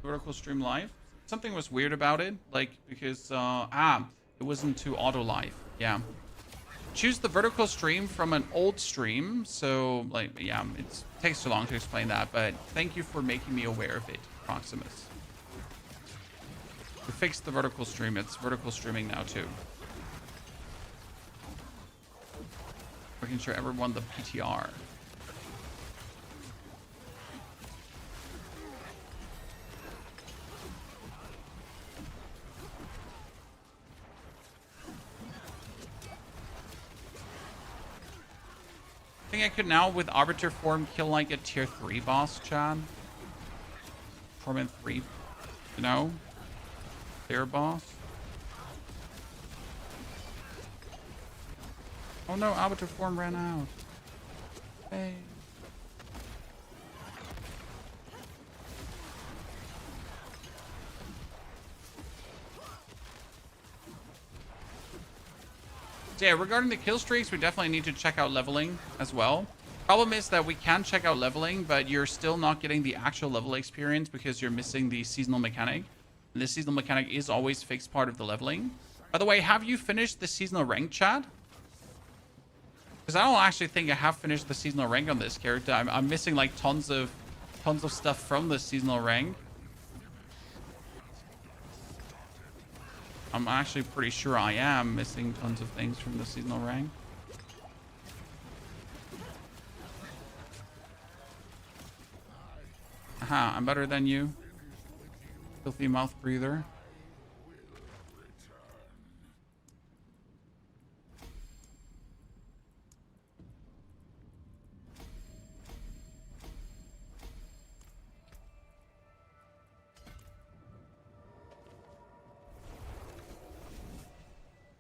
vertical stream live. Something was weird about it, like because it wasn't to auto live. Yeah. Choose the vertical stream from an old stream, so like yeah, it takes too long to explain that, but thank you for making me aware of it, Proximus. We fixed the vertical stream. It's vertical streaming now too. Making sure everyone the PTR. I think I could now, with Arbiter form, kill like a tier 3 boss, Chad. Torment 3, you know? Tier boss. Oh no, Arbiter form ran out. Hey. So yeah, regarding the kill streaks, we definitely need to check out leveling as well. Problem is that we can check out leveling, but you're still not getting the actual level experience because you're missing the seasonal mechanic. And the seasonal mechanic is always fixed part of the leveling. By the way, have you finished the seasonal rank, Chad? Because I don't actually think I have finished the seasonal rank on this character. I'm missing like tons of stuff from the seasonal rank. I'm actually pretty sure I am missing tons of things from the seasonal rank. Aha, I'm better than you. Filthy mouth breather.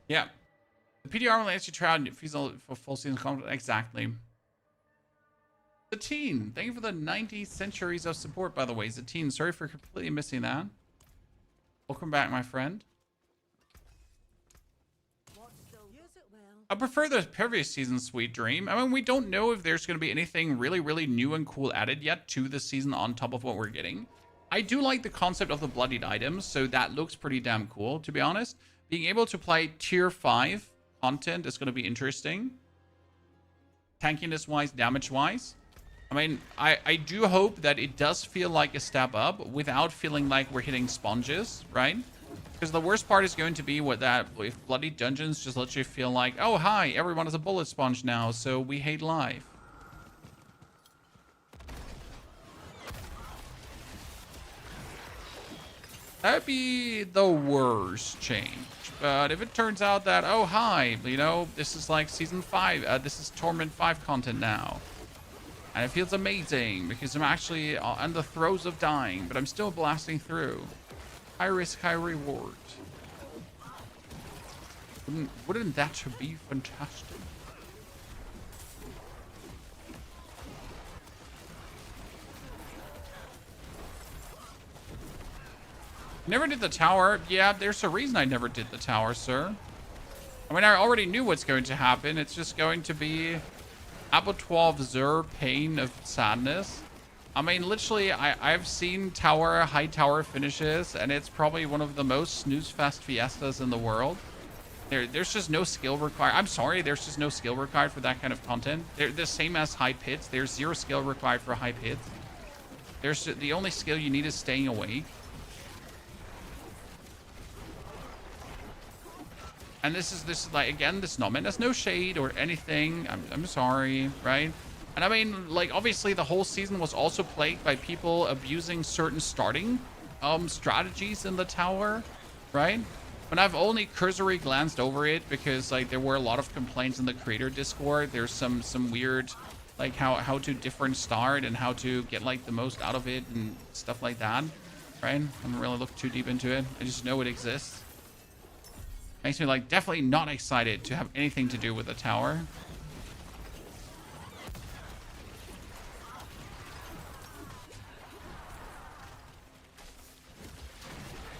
Yeah. The PTR will let you try out for full season content. Exactly. Zatine, thank you for the 90 centuries of support, by the way. Zatine, sorry for completely missing that. Welcome back, my friend. I prefer the previous season, Sweet Dream. I mean, we don't know if there's going to be anything really, really new and cool added yet to the season on top of what we're getting. I do like the concept of the bloodied items, so that looks pretty damn cool, to be honest. Being able to play tier 5 content is going to be interesting. Tankiness-wise, damage-wise. I mean, I do hope that it does feel like a step up without feeling like we're hitting sponges, right? Because the worst part is going to be with that, if Bloody Dungeons just let you feel like, oh, hi, everyone is a bullet sponge now, so we hate life. That'd be the worst change. But if it turns out that, oh, hi, you know, this is like Season 5, this is Torment 5 content now. And it feels amazing because I'm actually on the throes of dying, but I'm still blasting through. High risk, high reward. Wouldn't that be fantastic? Never did the tower. Yeah, there's a reason I never did the tower, sir. I mean, I already knew what's going to happen. It's just going to be abattoir zur pain of sadness. I mean, literally, I've seen high tower finishes, and it's probably one of the most snooze-fest fiestas in the world. There's just no skill required. I'm sorry, there's just no skill required for that kind of content. They're the same as high pits. There's 0 skill required for high pits. The only skill you need is staying awake. And this is like, again, this is not meant as no shade or anything. I'm sorry, right? And I mean, like, obviously the whole season was also plagued by people abusing certain starting strategies in the tower, right? But I've only cursory glanced over it because like there were a lot of complaints in the creator Discord. There's some weird, like how to different start and how to get like the most out of it and stuff like that, right? I haven't really looked too deep into it. I just know it exists. Makes me like definitely not excited to have anything to do with the tower.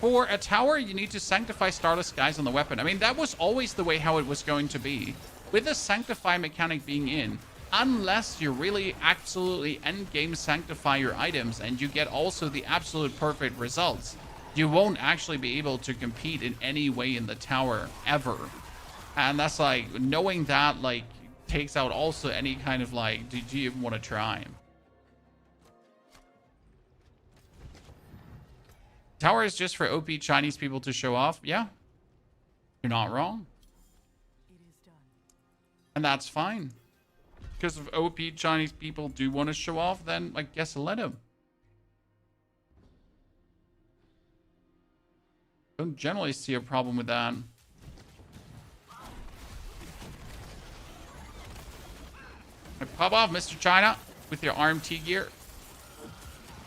For a tower, you need to sanctify Starless Skies on the weapon. I mean, that was always the way how it was going to be. With the sanctify mechanic being in, unless you really absolutely endgame sanctify your items and you get also the absolute perfect results, you won't actually be able to compete in any way in the tower ever. And that's like, knowing that like takes out also any kind of like, do you even want to try? Tower is just for OP Chinese people to show off. Yeah, you're not wrong. And that's fine. Because if OP Chinese people do want to show off, then I guess let them. Don't generally see a problem with that. Pop off, Mr. China, with your RMT gear.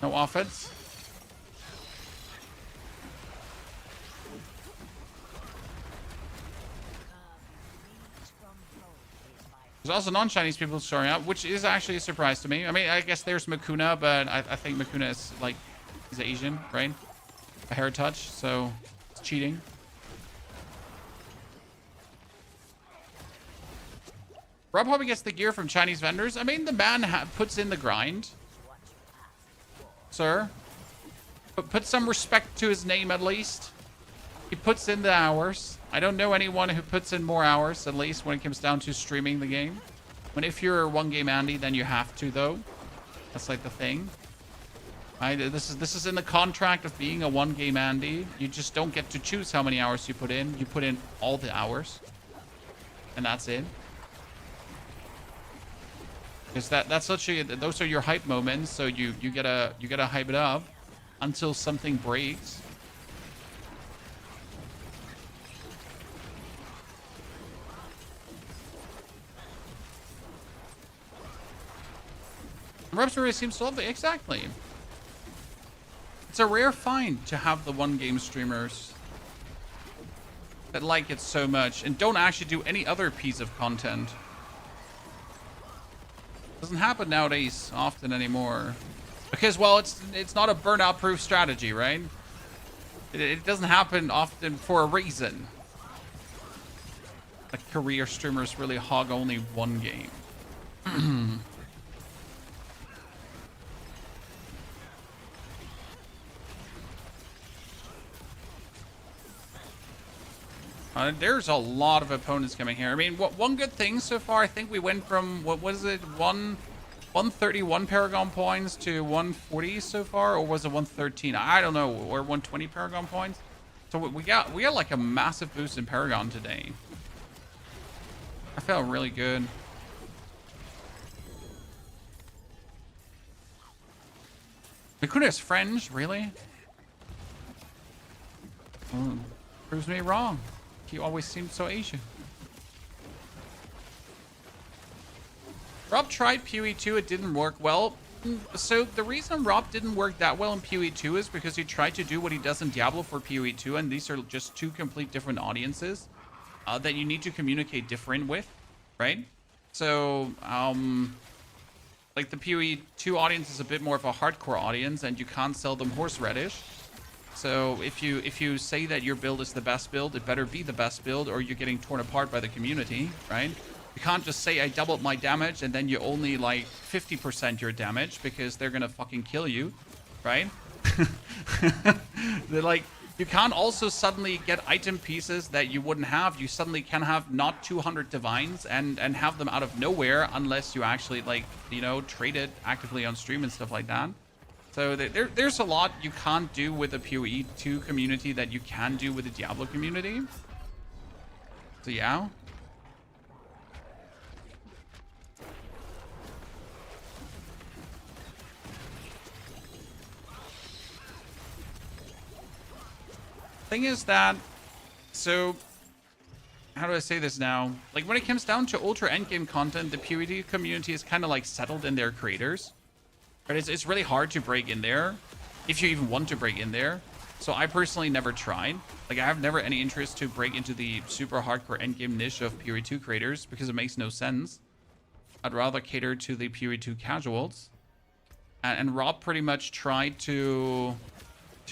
No offense. There's also non-Chinese people showing up, which is actually a surprise to me. I mean, I guess there's Makuna, but I think Makuna is like, he's Asian, right? A hair touch, so it's cheating. Rob probably gets the gear from Chinese vendors. I mean, the man puts in the grind. Sir. But put some respect to his name, at least. He puts in the hours. I don't know anyone who puts in more hours, at least, when it comes down to streaming the game. When if you're one game Andy, then you have to, though. That's like the thing. Right? This is in the contract of being a one game Andy. You just don't get to choose how many hours you put in. You put in all the hours. And that's it. Because that's such those are your hype moments, so you gotta hype it up until something breaks. Reps really seems to love it. Exactly. It's a rare find to have the one game streamers that like it so much and don't actually do any other piece of content. Doesn't happen nowadays often anymore. Because, well, it's not a burnout proof strategy, right? It doesn't happen often for a reason. Like career streamers really hog only one game. There's a lot of opponents coming here. I mean, one good thing so far, I think we went from, what was it, 131 Paragon points to 140 so far, or was it 113? I don't know, or 120 Paragon points. So we got like a massive boost in Paragon today. I felt really good. Makuna's French, really? Proves me wrong. He always seemed so Asian. Rob tried PoE2, it didn't work well. So the reason Rob didn't work that well in PoE2 is because he tried to do what he does in Diablo for PoE2, and these are just two complete different audiences that you need to communicate different with, right? So, like the PoE2 audience is a bit more of a hardcore audience, and you can't sell them horseradish. So if you say that your build is the best build, it better be the best build, or you're getting torn apart by the community, right? You can't just say I doubled my damage and then you only like 50% your damage because they're gonna fucking kill you, right? They're like, you can't also suddenly get item pieces that you wouldn't have. You suddenly can have not 200 divines and have them out of nowhere unless you actually like, you know, trade it actively on stream and stuff like that. So there's a lot you can't do with the PoE2 community that you can do with the Diablo community. So yeah. Thing is that, so how do I say this now? Like when it comes down to ultra endgame content, the PoE2 community is kind of like settled in their creators. But it's really hard to break in there, if you even want to break in there. So I personally never tried. Like I have never any interest to break into the super hardcore endgame niche of PoE2 creators because it makes no sense. I'd rather cater to the PoE2 casuals. And Rob pretty much tried to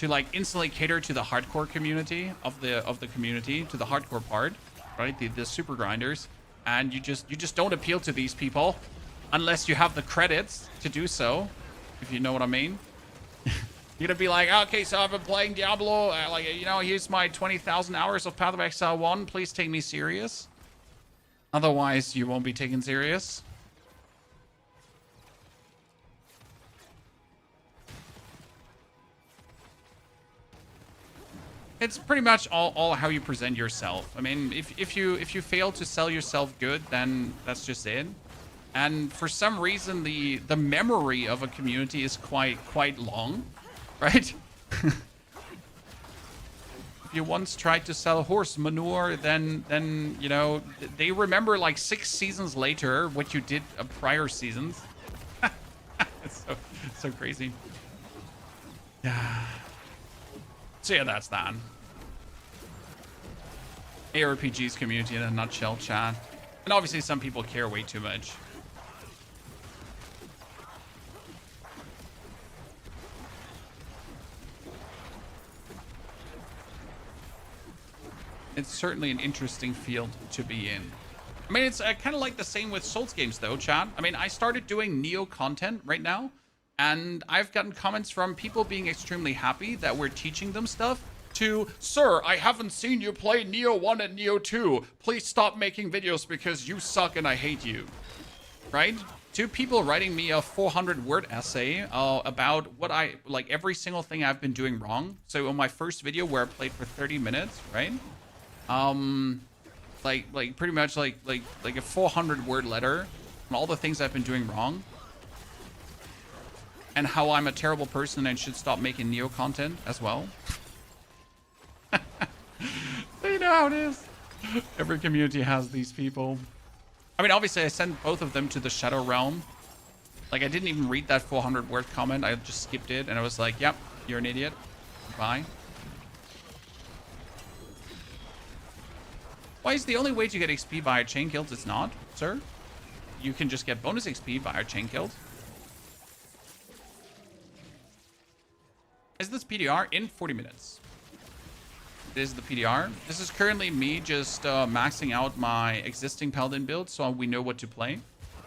like instantly cater to the hardcore community of the community, to the hardcore part, right? The super grinders. And you just don't appeal to these people Unless you have the credits to do so, if you know what I mean. You're gonna be like, okay, so I've been playing Diablo, like, you know, here's my 20,000 hours of Path of Exile 1. Please take me serious. Otherwise, you won't be taken serious. It's pretty much all how you present yourself. I mean, if you fail to sell yourself good, then that's just it. And for some reason, the memory of a community is quite long, right? If you once tried to sell horse manure, then you know they remember like 6 seasons later what you did prior seasons. It's so crazy. Yeah. So yeah, that's that. ARPGs community in a nutshell, chat. And obviously some people care way too much. It's certainly an interesting field to be in. I mean, it's kind of like the same with Souls games, though, chat. I mean, I started doing Neo content right now, and I've gotten comments from people being extremely happy that we're teaching them stuff to, sir, I haven't seen you play Neo 1 and Neo 2. Please stop making videos because you suck and I hate you. Right? To people writing me a 400-word essay about what like every single thing I've been doing wrong. So on my first video where I played for 30 minutes, right? Like pretty much like a 400-word letter on all the things I've been doing wrong and how I'm a terrible person and should stop making Neo content as well. You know how it is. Every community has these people. I mean, obviously I sent both of them to the Shadow Realm. Like, I didn't even read that 400-word comment. I just skipped it and I was like, yep, you're an idiot. Bye. Why is the only way to get XP via chain kills? It's not, sir. You can just get bonus XP via chain kills. Is this PTR? In 40 minutes. It is the PTR. This is currently me just maxing out my existing Paladin build so we know what to play.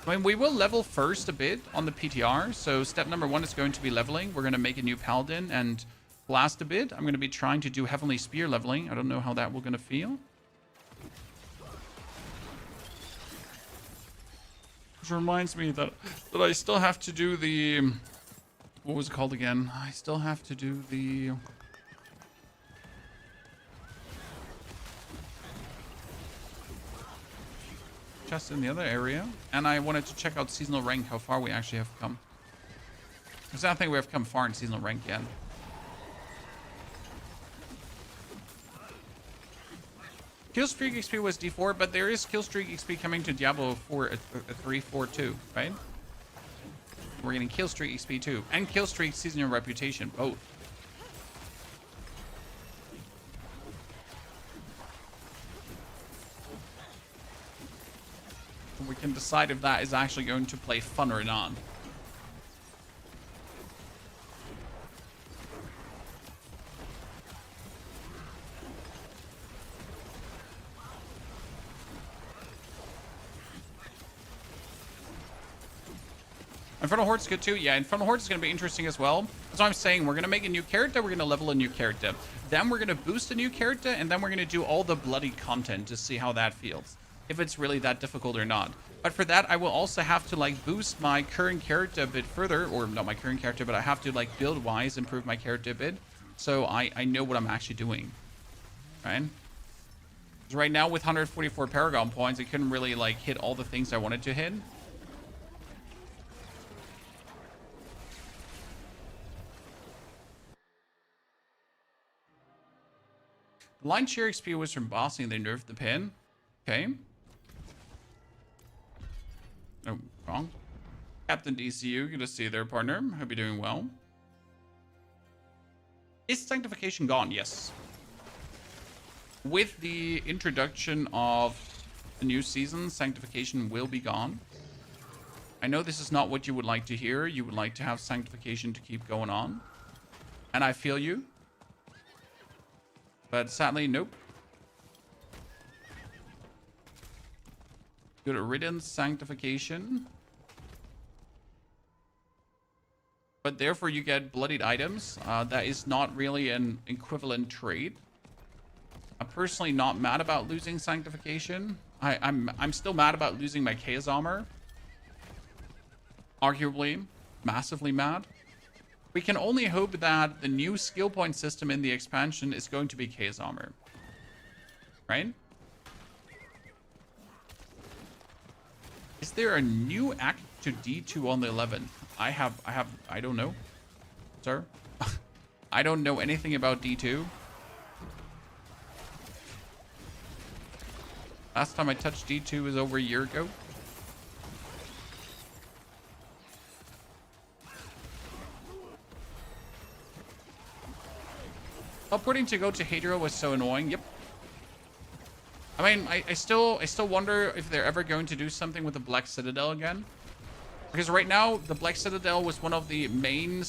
I mean, we will level first a bit on the PTR. So step number 1 is going to be leveling. We're going to make a new Paladin and blast a bit. I'm going to be trying to do Heavenly Spear leveling. I don't know how that will going to feel. Which reminds me that I still have to do the... What was it called again? I still have to do the... chest in the other area. And I wanted to check out seasonal rank, how far we actually have come. Because I don't think we have come far in seasonal rank yet. Killstreak XP was D4, but there is Killstreak XP coming to Diablo 4 3, 4, 2, right? We're getting Killstreak XP too. And Killstreak Seasonal Reputation, both. We can decide if that is actually going to play fun or not. Infernal Horde's good too. Yeah, Infernal Horde is going to be interesting as well. That's what I'm saying. We're going to make a new character. We're going to level a new character. Then we're going to boost a new character. And then we're going to do all the bloody content to see how that feels. If it's really that difficult or not. But for that, I will also have to like boost my current character a bit further. Or not my current character, but I have to like build-wise improve my character a bit. So I know what I'm actually doing. Right? Because right now with 144 Paragon points, I couldn't really like hit all the things I wanted to hit. Line share XP was from bossing, they nerfed the pin. Okay. Oh, wrong. Captain DCU, good to see you there, partner. Hope you're doing well. Is Sanctification gone? Yes. With the introduction of the new season, Sanctification will be gone. I know this is not what you would like to hear. You would like to have Sanctification to keep going on. And I feel you. But sadly, nope. Good riddance, Sanctification. but therefore you get bloodied items. That is not really an equivalent trade. I'm personally not mad about losing Sanctification. I'm still mad about losing my Chaos Armor. Arguably, massively mad. We can only hope that the new skill point system in the expansion is going to be Chaos Armor. Right? Is there a new act to D2 on the 11th? I don't know, sir. I don't know anything about D2. Last time I touched D2 was over a year ago. Teleporting to go to Hadro was so annoying. Yep. I mean, I still wonder if they're ever going to do something with the Black Citadel again. Because right now, the Black Citadel was one of the main,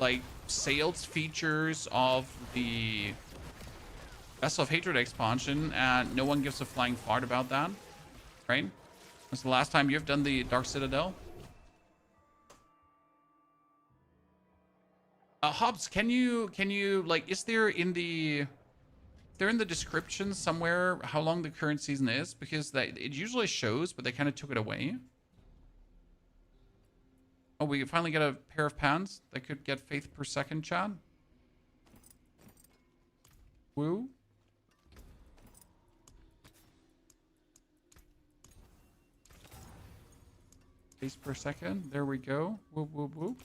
like, sales features of the Vessel of Hatred expansion, and no one gives a flying fart about that. Right? When's the last time you've done the Dark Citadel? Hobbs, can you like, is there in the description somewhere how long the current season is? Because it usually shows, but they kind of took it away. Oh, we finally get a pair of pants that could get faith per second, Chad. Woo. Faith per second. There we go. Whoop, whoop, whoop.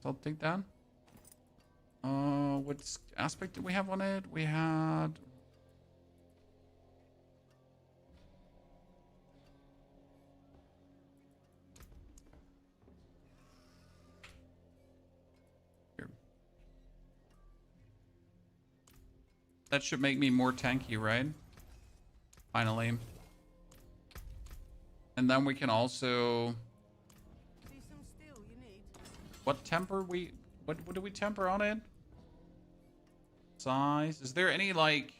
I'll take that. What aspect did we have on it? We had... Here. That should make me more tanky, right? Finally. And then we can also... What temper what do we temper on it? Size. Is there any, like,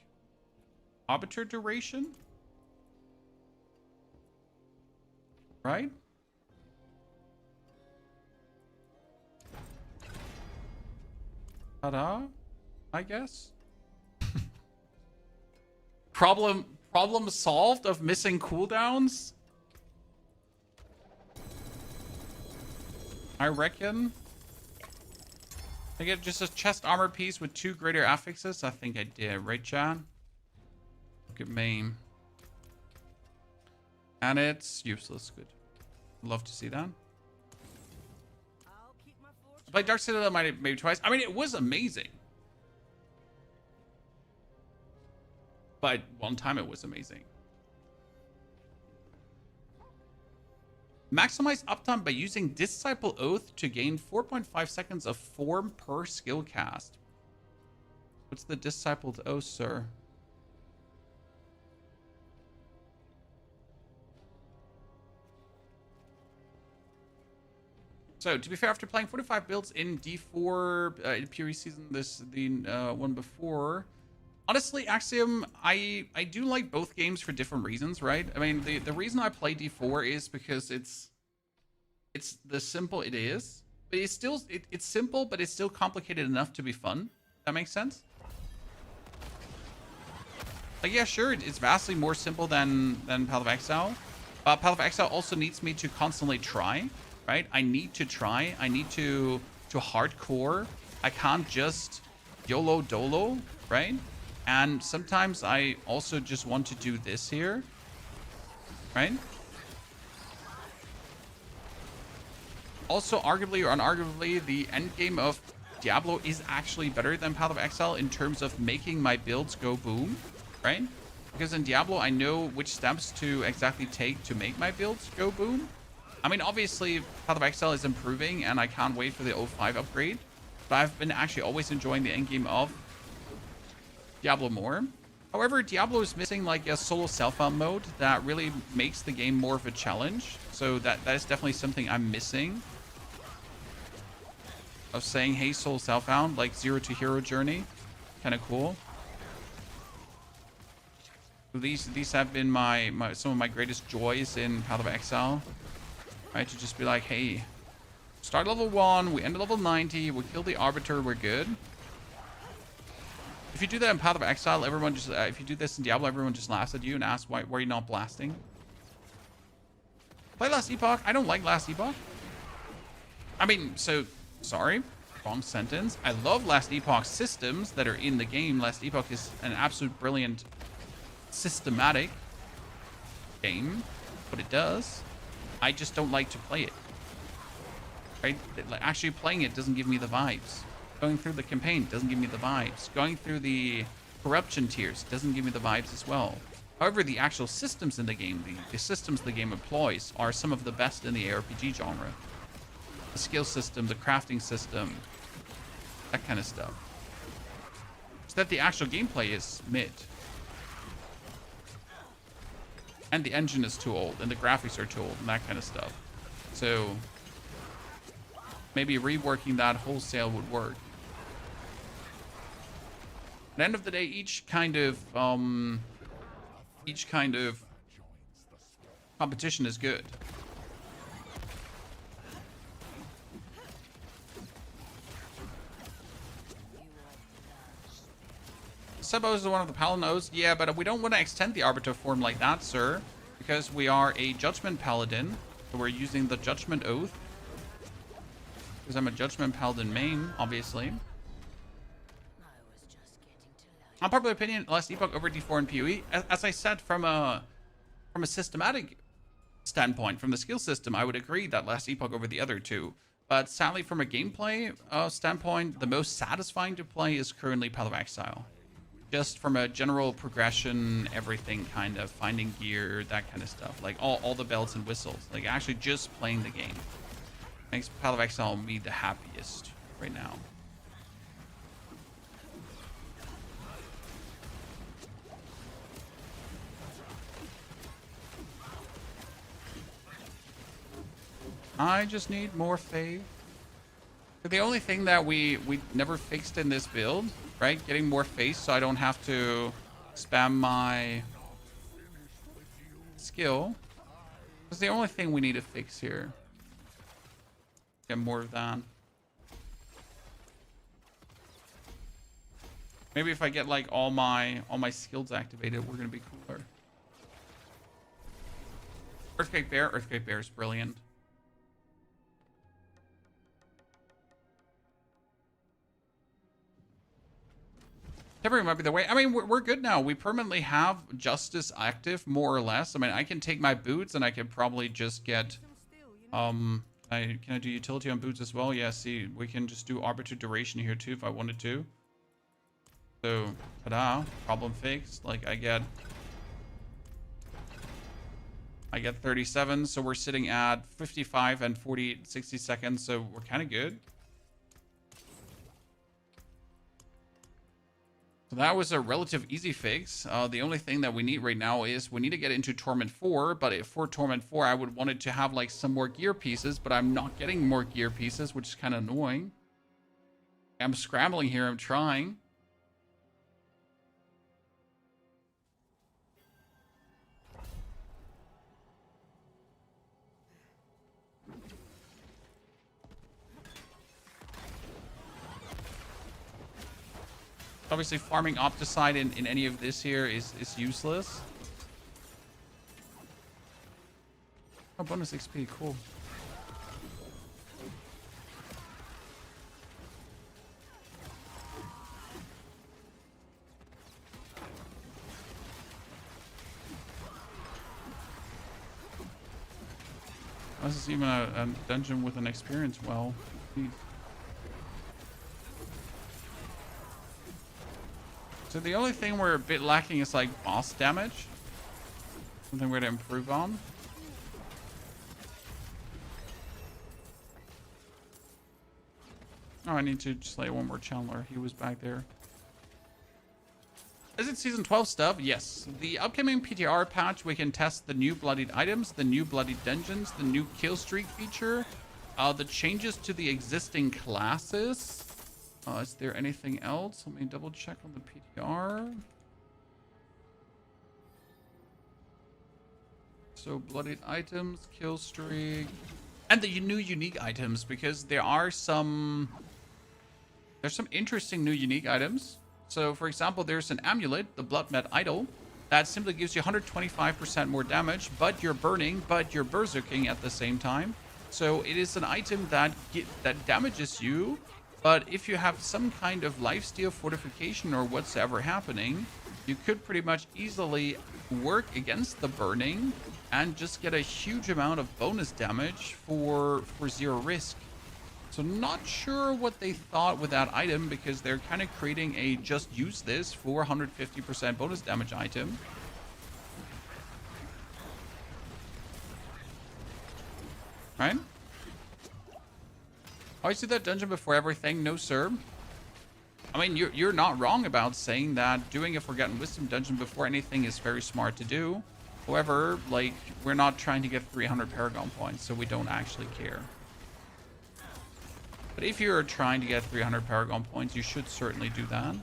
arbiter duration? Right? Ta-da, I guess. Problem solved of missing cooldowns? I reckon. I get just a chest armor piece with 2 greater affixes. I think I did, right, Chad? Look at me. And it's useless. Good. Love to see that. But Dark Citadel maybe twice. I mean, it was amazing. But one time it was amazing. Maximize uptime by using Disciple Oath to gain 4.5 seconds of form per skill cast. What's the Discipled Oath, sir? So, to be fair, after playing 45 builds in D4 in PoE season, the one before, honestly, Axiom, I do like both games for different reasons, right? I mean, the reason I play D4 is because it's the simple it is, but it's still it's simple, but it's still complicated enough to be fun. That makes sense. Like, yeah, sure, it's vastly more simple than Path of Exile. Path of Exile also needs me to constantly try, right? I need to try. I need to hardcore. I can't just YOLO dolo, right? And sometimes I also just want to do this here, right? Also, arguably or unarguably, the endgame of Diablo is actually better than Path of Exile in terms of making my builds go boom, right? Because in Diablo, I know which steps to exactly take to make my builds go boom. I mean, obviously, Path of Exile is improving, and I can't wait for the 05 upgrade. But I've been actually always enjoying the endgame of Diablo more. However, Diablo is missing like a solo self-found mode that really makes the game more of a challenge. So that is definitely something I'm missing. Of saying, hey, solo self-found, like 0 to hero journey. Kind of cool. These have been my some of my greatest joys in Path of Exile. Right, to just be like, hey, start level 1, we end at level 90, we kill the Arbiter, we're good. If you do that in Path of Exile, everyone just, if you do this in Diablo, everyone just laughs at you and asks why are you not blasting? Play Last Epoch. I don't like Last Epoch. I mean, so, sorry, wrong sentence. I love Last Epoch systems that are in the game. Last Epoch is an absolute brilliant systematic game, what it does. I just don't like to play it. Right? Like, actually playing it doesn't give me the vibes. Going through the campaign doesn't give me the vibes. Going through the corruption tiers doesn't give me the vibes as well. However, the actual systems in the game, the systems the game employs, are some of the best in the ARPG genre. The skill system, the crafting system, that kind of stuff. It's that the actual gameplay is mid. And the engine is too old, and the graphics are too old, and that kind of stuff. So maybe reworking that wholesale would work. At the end of the day, each kind of competition is good. Sebo is one of the Paladinos. Yeah, but we don't want to extend the Arbiter form like that, sir. Because we are a Judgment Paladin. So we're using the Judgment Oath. Because I'm a Judgment Paladin main, obviously. Unpopular opinion, Last Epoch over D4 and PoE. As I said, from a systematic standpoint, from the skill system, I would agree that Last Epoch over the other two. But sadly, from a gameplay standpoint, the most satisfying to play is currently Path of Exile. Just from a general progression, everything kind of, finding gear, that kind of stuff. Like all the bells and whistles. Like actually just playing the game. Makes Path of Exile me the happiest right now. I just need more faith. The only thing that we never fixed in this build, right? Getting more face so I don't have to spam my skill. That's the only thing we need to fix here. Get more of that. Maybe if I get like all my skills activated, we're gonna be cooler. Earthquake Bear is brilliant. Temporary might be the way. I mean, we're good now. We permanently have Justice active, more or less. I mean, I can take my boots and I can probably just get... can I do utility on boots as well? Yeah, see, we can just do Arbiter duration here too if I wanted to. So, ta-da, problem fixed. Like, I get 37, so we're sitting at 55 and 60 seconds, so we're kind of good. So that was a relative easy fix. The only thing that we need right now is we need to get into Torment 4, but for Torment 4, I would want it to have like some more gear pieces, but I'm not getting more gear pieces, which is kind of annoying. I'm scrambling here, I'm trying. Obviously, farming Opticide in any of this here is useless. Oh, bonus XP, cool. This is even a dungeon with an experience well. So the only thing we're a bit lacking is like boss damage. Something we're to improve on. Oh, I need to slay one more Chandler. He was back there. Is it Season 12 stuff? Yes. The upcoming PTR patch, we can test the new Bloodied Items, the new Bloodied Dungeons, the new Killstreak feature, the changes to the existing classes. Is there anything else? Let me double check on the PTR. So bloodied items, Killstreak, and the new unique items, because there's some interesting new unique items. So for example, there's an amulet, the Blood Med Idol, that simply gives you 125% more damage, but you're burning, but you're berserking at the same time. So it is an item that damages you, but if you have some kind of lifesteal fortification or whatsoever happening, you could pretty much easily work against the burning and just get a huge amount of bonus damage for 0 risk. So not sure what they thought with that item, because they're kind of creating a just use this for 150% bonus damage item. Right? Always do that dungeon before everything? No, sir. I mean, you're not wrong about saying that doing a Forgotten Wisdom dungeon before anything is very smart to do. However, like, we're not trying to get 300 Paragon points, so we don't actually care. But if you're trying to get 300 Paragon points, you should certainly do that.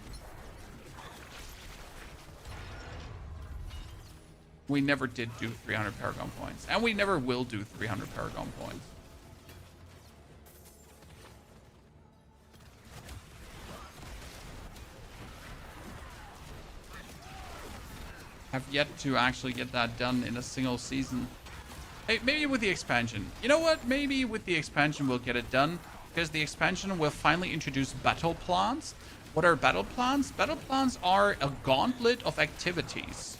We never did do 300 Paragon points, and we never will do 300 Paragon points. Have yet to actually get that done in a single season. Hey, maybe with the expansion. You know what? Maybe with the expansion we'll get it done, because the expansion will finally introduce battle plans. What are battle plans? Battle plans are a gauntlet of activities.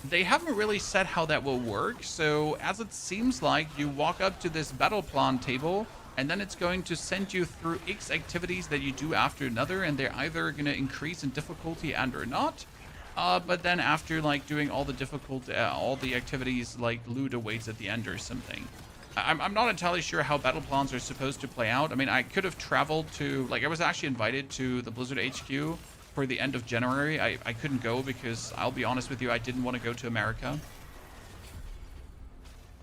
They haven't really said how that will work, so as it seems like you walk up to this battle plan table, and then it's going to send you through X activities that you do after another, and they're either going to increase in difficulty and or not. But then after like doing all the difficult, all the activities, like loot awaits at the end or something. I'm not entirely sure how battle plans are supposed to play out. I mean, I could have traveled to, like, I was actually invited to the Blizzard HQ for the end of January. I couldn't go because, I'll be honest with you, I didn't want to go to America.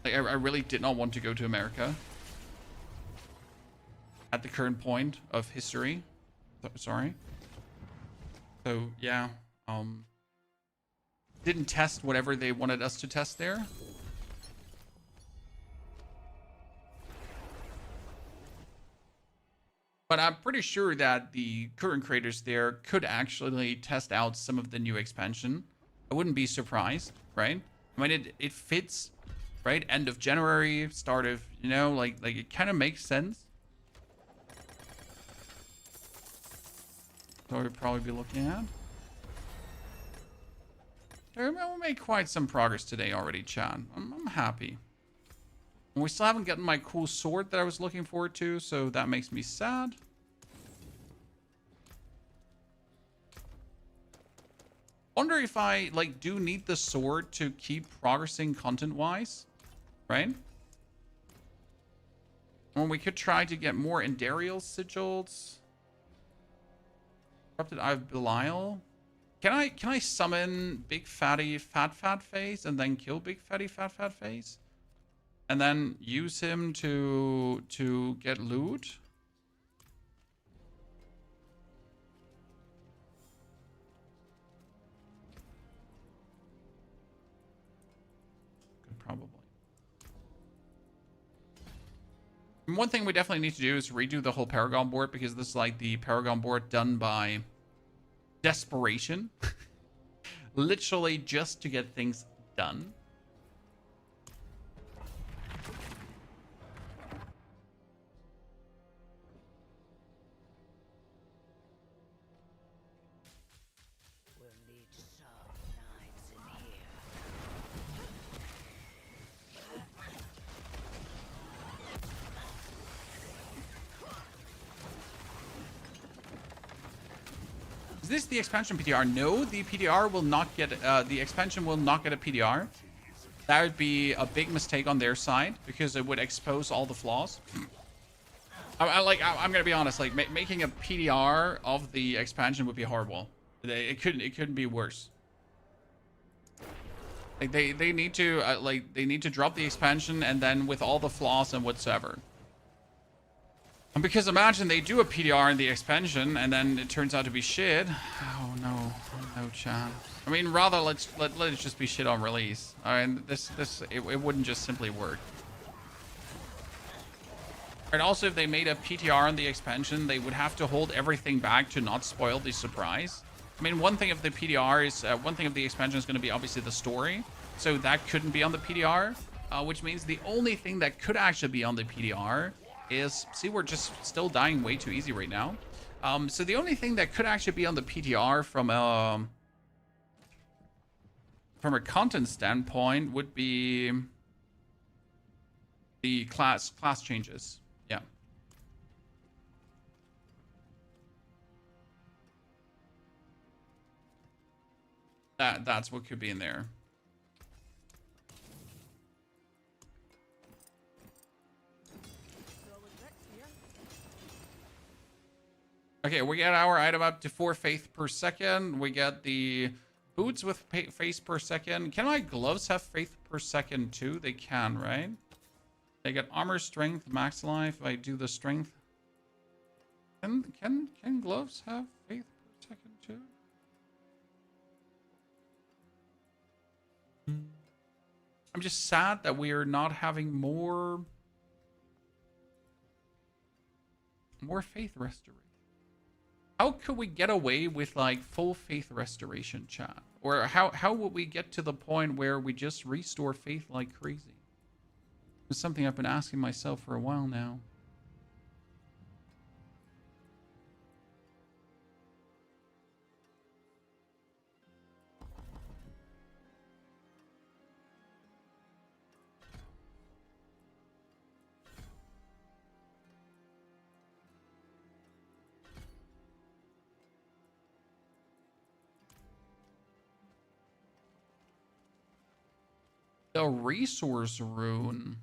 Like, I really did not want to go to America at the current point of history. Sorry. So yeah, didn't test whatever they wanted us to test there. But I'm pretty sure that the current creators there could actually test out some of the new expansion. I wouldn't be surprised, right? I mean, it fits, right? End of January, start of, you know, like it kind of makes sense. So we'll probably be looking at. We'll make quite some progress today already, Chan. I'm happy. And we still haven't gotten my cool sword that I was looking forward to, so that makes me sad. Wonder if I, like, do need the sword to keep progressing content-wise, right? Or we could try to get more Endarial sigils. Corrupted Eye of Belial. Can I summon Big Fatty Fat Face and then kill Big Fatty Fat Face? And then use him to get loot? Could probably. And one thing we definitely need to do is redo the whole Paragon board, because this is like the Paragon board done by desperation. Literally just to get things done. We'll need some knights in here. Is this the expansion PTR? No, the PTR will not get, the expansion will not get a PTR. That would be a big mistake on their side, because it would expose all the flaws. I'm gonna be honest, like, making a PTR of the expansion would be horrible. It couldn't be worse. Like, they need to, they need to drop the expansion, and then with all the flaws and whatsoever. Because imagine they do a PTR in the expansion and then it turns out to be shit. Oh no, no chance. I mean, rather let it just be shit on release. I mean, it wouldn't just simply work. And also, if they made a PTR on the expansion, they would have to hold everything back to not spoil the surprise. I mean, one thing of the PTR is one thing of the expansion is going to be obviously the story, so that couldn't be on the PTR, which means the only thing that could actually be on the PTR is, see, we're just still dying way too easy right now. So the only thing that could actually be on the PTR from a content standpoint would be the class changes. Yeah. That's what could be in there. Okay, we get our item up to 4 faith per second. We get the boots with faith per second. Can my gloves have faith per second too? They can, right? They get armor, strength, max life. If I do the strength, can gloves have faith per second too? I'm just sad that we are not having more faith restoration. How could we get away with like full faith restoration, chat? Or how would we get to the point where we just restore faith like crazy? It's something I've been asking myself for a while now. The resource rune.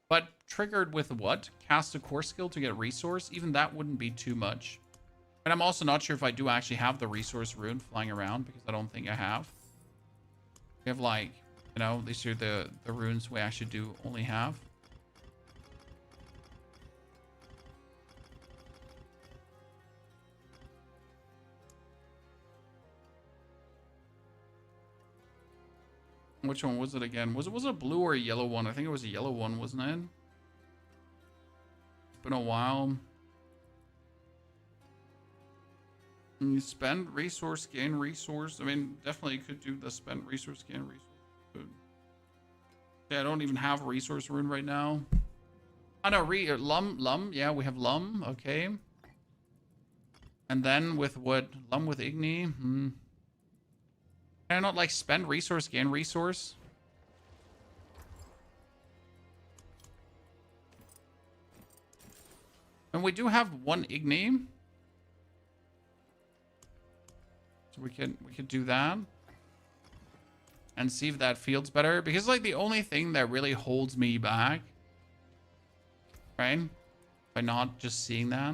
But triggered with what? Cast a core skill to get resource? Even that wouldn't be too much. And I'm also not sure if I do actually have the resource rune flying around, because I don't think I have. We have like, you know, these are the runes we actually do only have. Which one was it again? Was it a blue or a yellow one? I think it was a yellow one, wasn't it? It's been a while. You spend resource, gain resource. I mean, definitely could do the spend resource, gain resource. Yeah, I don't even have a resource rune right now. Oh no, Lum. Yeah, we have Lum. Okay. And then with what? Lum with Igni. Can I not like spend resource, gain resource? And we do have one Igni. So we could do that. And see if that feels better. Because like the only thing that really holds me back, right? By not just seeing that.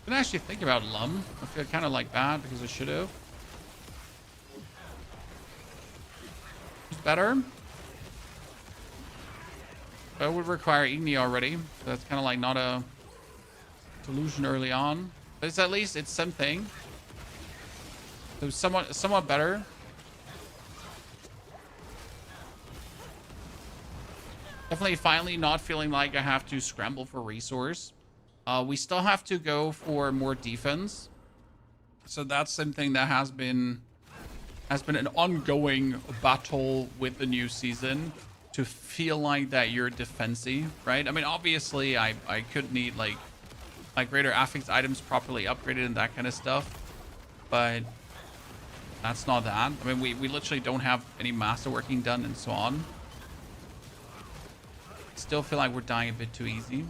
I didn't actually think about Lum. I feel kind of like bad because I should have. It's better. But it would require Igni already. So that's kind of like not a delusion early on. But it's at least, it's something. So somewhat better. Definitely finally not feeling like I have to scramble for resource. We still have to go for more defense. So that's something that has been an ongoing battle with the new season, to feel like that you're defensive, right? I mean, obviously I could need like greater affix items properly upgraded and that kind of stuff, but that's not that. I mean, we literally don't have any masterworking done and so on. Still feel like we're dying a bit too easy.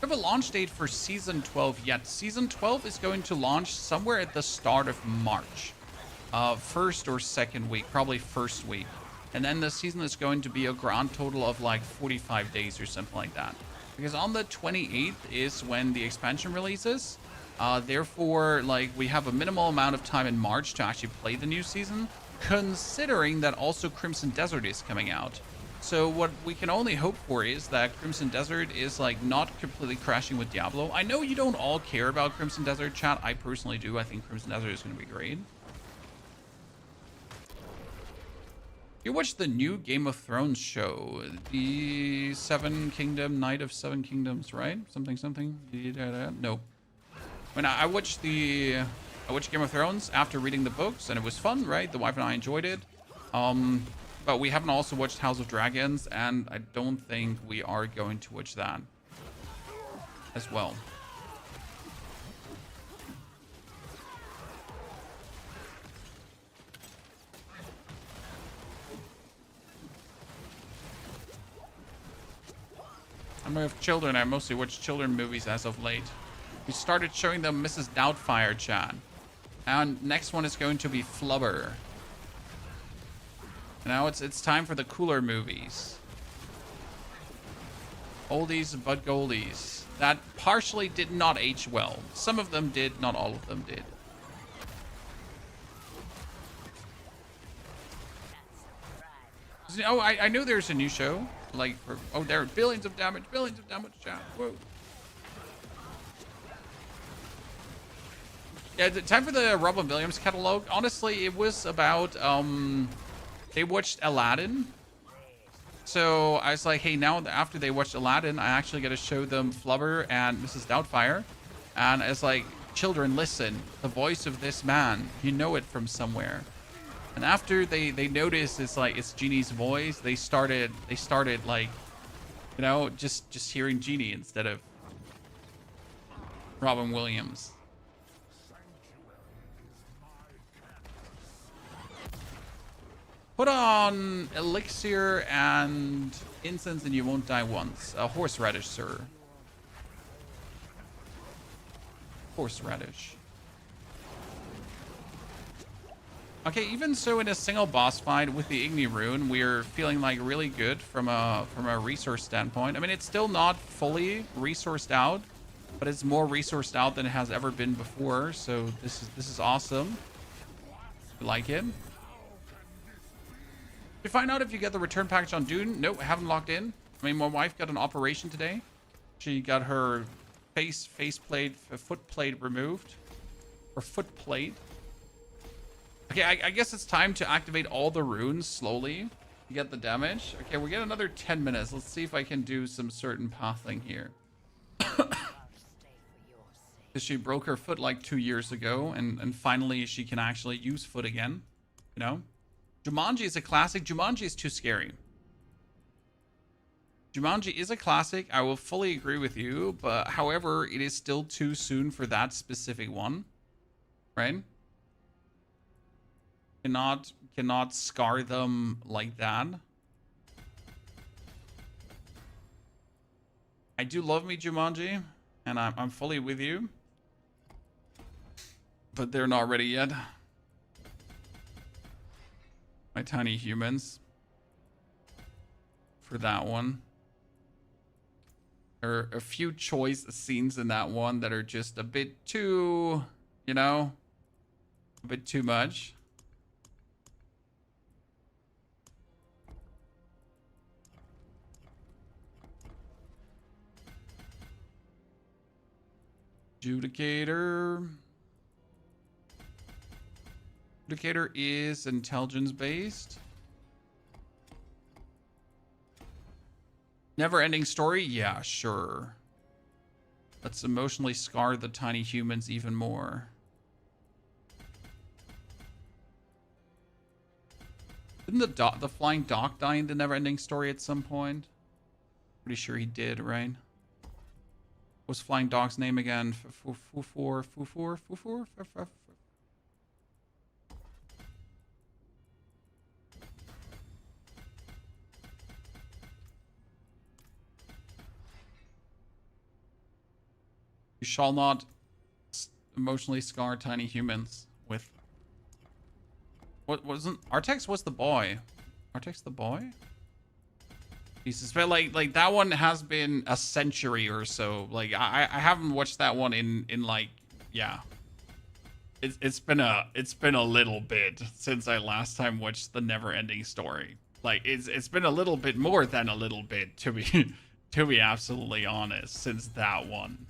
We have a launch date for Season 12 yet. Season 12 is going to launch somewhere at the start of March. First or second week, probably first week. And then the season is going to be a grand total of like 45 days or something like that. Because on the 28th is when the expansion releases. Therefore, like, we have a minimal amount of time in March to actually play the new season, considering that also Crimson Desert is coming out. So what we can only hope for is that Crimson Desert is, like, not completely crashing with Diablo. I know you don't all care about Crimson Desert, chat. I personally do. I think Crimson Desert is going to be great. You watched the new Game of Thrones show, the Seven Kingdom, Night of Seven Kingdoms, right? Something. No. When I watched Game of Thrones after reading the books, and it was fun, right? The wife and I enjoyed it. But we haven't also watched House of Dragons, and I don't think we are going to watch that as well. I'm with children. I mostly watch children movies as of late. We started showing them Mrs. Doubtfire, chat. And next one is going to be Flubber. Now it's time for the cooler movies. Oldies but goldies. That partially did not age well. Some of them did, not all of them did. Oh, I know there's a new show. Like, oh, there are billions of damage, chat. Whoa. Yeah, the time for the Robin Williams catalog. Honestly, it was about, they watched Aladdin. So I was like, hey, now after they watched Aladdin, I actually got to show them Flubber and Mrs. Doubtfire. And it's like, children, listen, the voice of this man, you know it from somewhere. And after they noticed it's Genie's voice, they started like, you know, just hearing Genie instead of Robin Williams. Put on elixir and incense and you won't die once. A horseradish, sir. Horseradish. Okay, even so, in a single boss fight with the Igni rune, we're feeling like really good from a resource standpoint. I mean, it's still not fully resourced out, but it's more resourced out than it has ever been before. So this is awesome. I like it. You find out if you get the return package on Dune? Nope, haven't logged in. I mean, my wife got an operation today. She got her foot plate removed, or foot plate. Okay, I guess it's time to activate all the runes slowly to get the damage. Okay, we get another 10 minutes. Let's see if I can do some certain pathing here. Because she broke her foot like 2 years ago, and finally she can actually use foot again. You know? Jumanji is a classic. Jumanji is too scary. Jumanji is a classic. I will fully agree with you, but however, it is still too soon for that specific one. Right? Cannot scar them like that. I do love me Jumanji, and I'm fully with you. But they're not ready yet. My tiny humans. For that one. There are a few choice scenes in that one that are just a bit too, you know, a bit too much. Judicator. Judicator is intelligence based. Never ending story? Yeah, sure. Let's emotionally scar the tiny humans even more. Didn't the flying doc die in the never ending story at some point? Pretty sure he did, right? What's Flying Dog's name again? Fufor. You shall not emotionally scar tiny humans with... What wasn't... Artex was the boy. Artex the boy? Jesus, but like that one has been a century or so. Like I haven't watched that one in like, yeah. It's been a little bit since I last time watched the Never Ending Story. Like it's been a little bit more than a little bit, to be to be absolutely honest, since that one.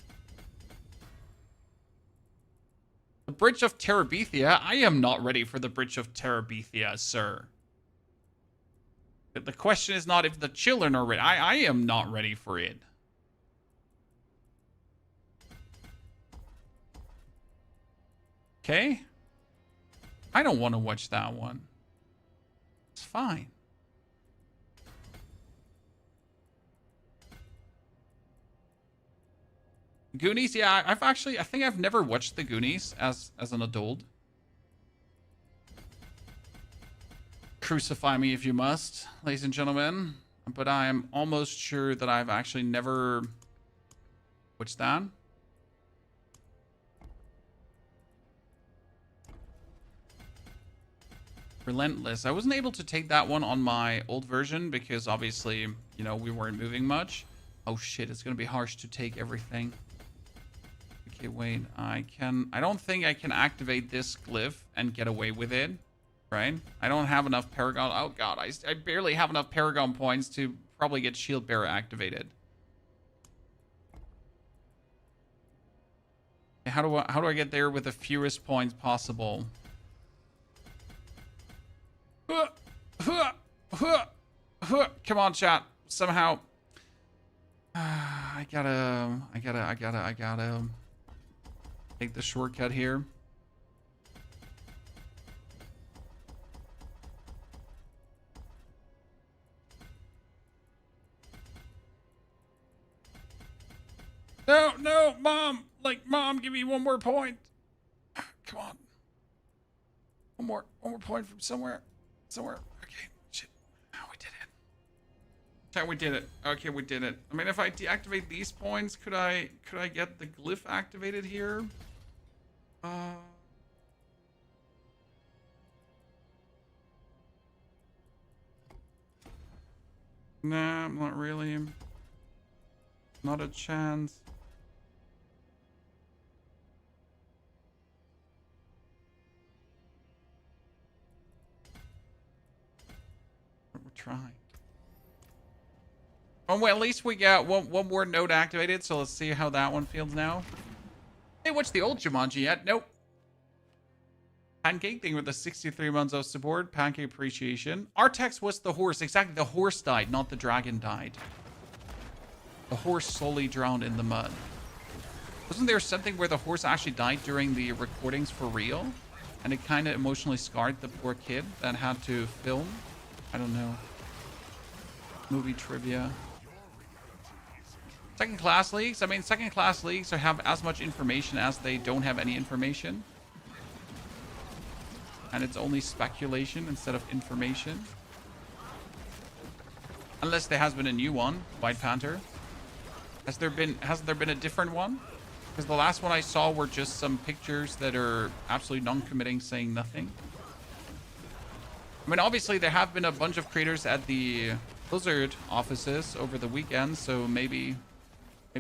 The Bridge of Terabithia? I am not ready for the Bridge of Terabithia, sir. The question is not if the children are ready. I am not ready for it. Okay. I don't want to watch that one. It's fine. Goonies, yeah, I think I've never watched the Goonies as an adult. Crucify me if you must, ladies and gentlemen. But I am almost sure that I've actually never watched that. Relentless. I wasn't able to take that one on my old version because obviously, you know, we weren't moving much. Oh shit, it's gonna be harsh to take everything. Okay, wait, I don't think I can activate this glyph and get away with it, right? I don't have enough Paragon. Oh god, I barely have enough Paragon points to probably get Shield Bearer activated. How do I get there with the fewest points possible? Come on, chat. Somehow. I gotta take the shortcut here. No, mom. Like, mom, give me one more point. Come on. One more point from somewhere. Okay, shit. Oh, we did it. Yeah, we did it. Okay, we did it. I mean, if I deactivate these points, could I get the glyph activated here? Nah, not really. Not a chance. We're trying. Oh, well, at least we got one more node activated, so let's see how that one feels now. Hey, what's the old Jumanji yet? Nope. Pancake, thing with the 63 months of support. Pancake appreciation. Artex was the horse. Exactly, the horse died, not the dragon died. The horse slowly drowned in the mud. Wasn't there something where the horse actually died during the recordings for real? And it kind of emotionally scarred the poor kid that had to film? I don't know. Movie trivia. Second class leagues? I mean, second class leagues have as much information as they don't have any information. And it's only speculation instead of information. Unless there has been a new one, White Panther. Hasn't there been a different one? Because the last one I saw were just some pictures that are absolutely non-committing, saying nothing. I mean, obviously there have been a bunch of creators at the Blizzard offices over the weekend, so maybe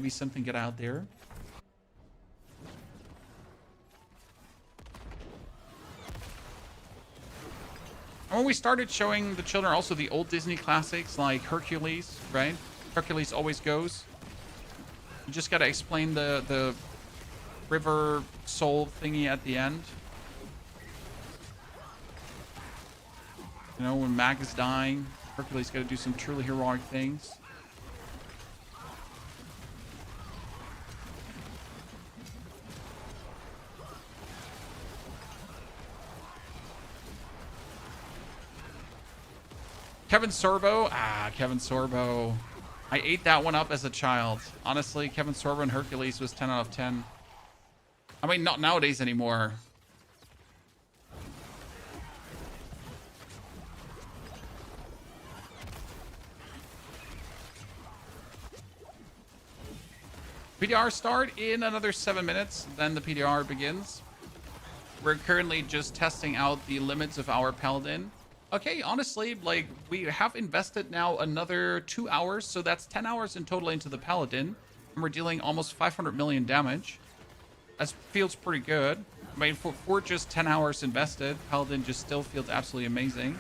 something get out there. And when we started showing the children also the old Disney classics like Hercules, right? Hercules always goes. You just gotta explain the river soul thingy at the end. You know, when Mag is dying, Hercules gotta do some truly heroic things. Kevin Sorbo. Kevin Sorbo. I ate that one up as a child. Honestly, Kevin Sorbo and Hercules was 10 out of 10. I mean, not nowadays anymore. PTR start in another 7 minutes. Then the PTR begins. We're currently just testing out the limits of our Paladin. Okay, honestly, like, we have invested now another 2 hours, so that's 10 hours in total into the Paladin, and we're dealing almost 500 million damage. That feels pretty good. I mean, for just 10 hours invested, Paladin just still feels absolutely amazing.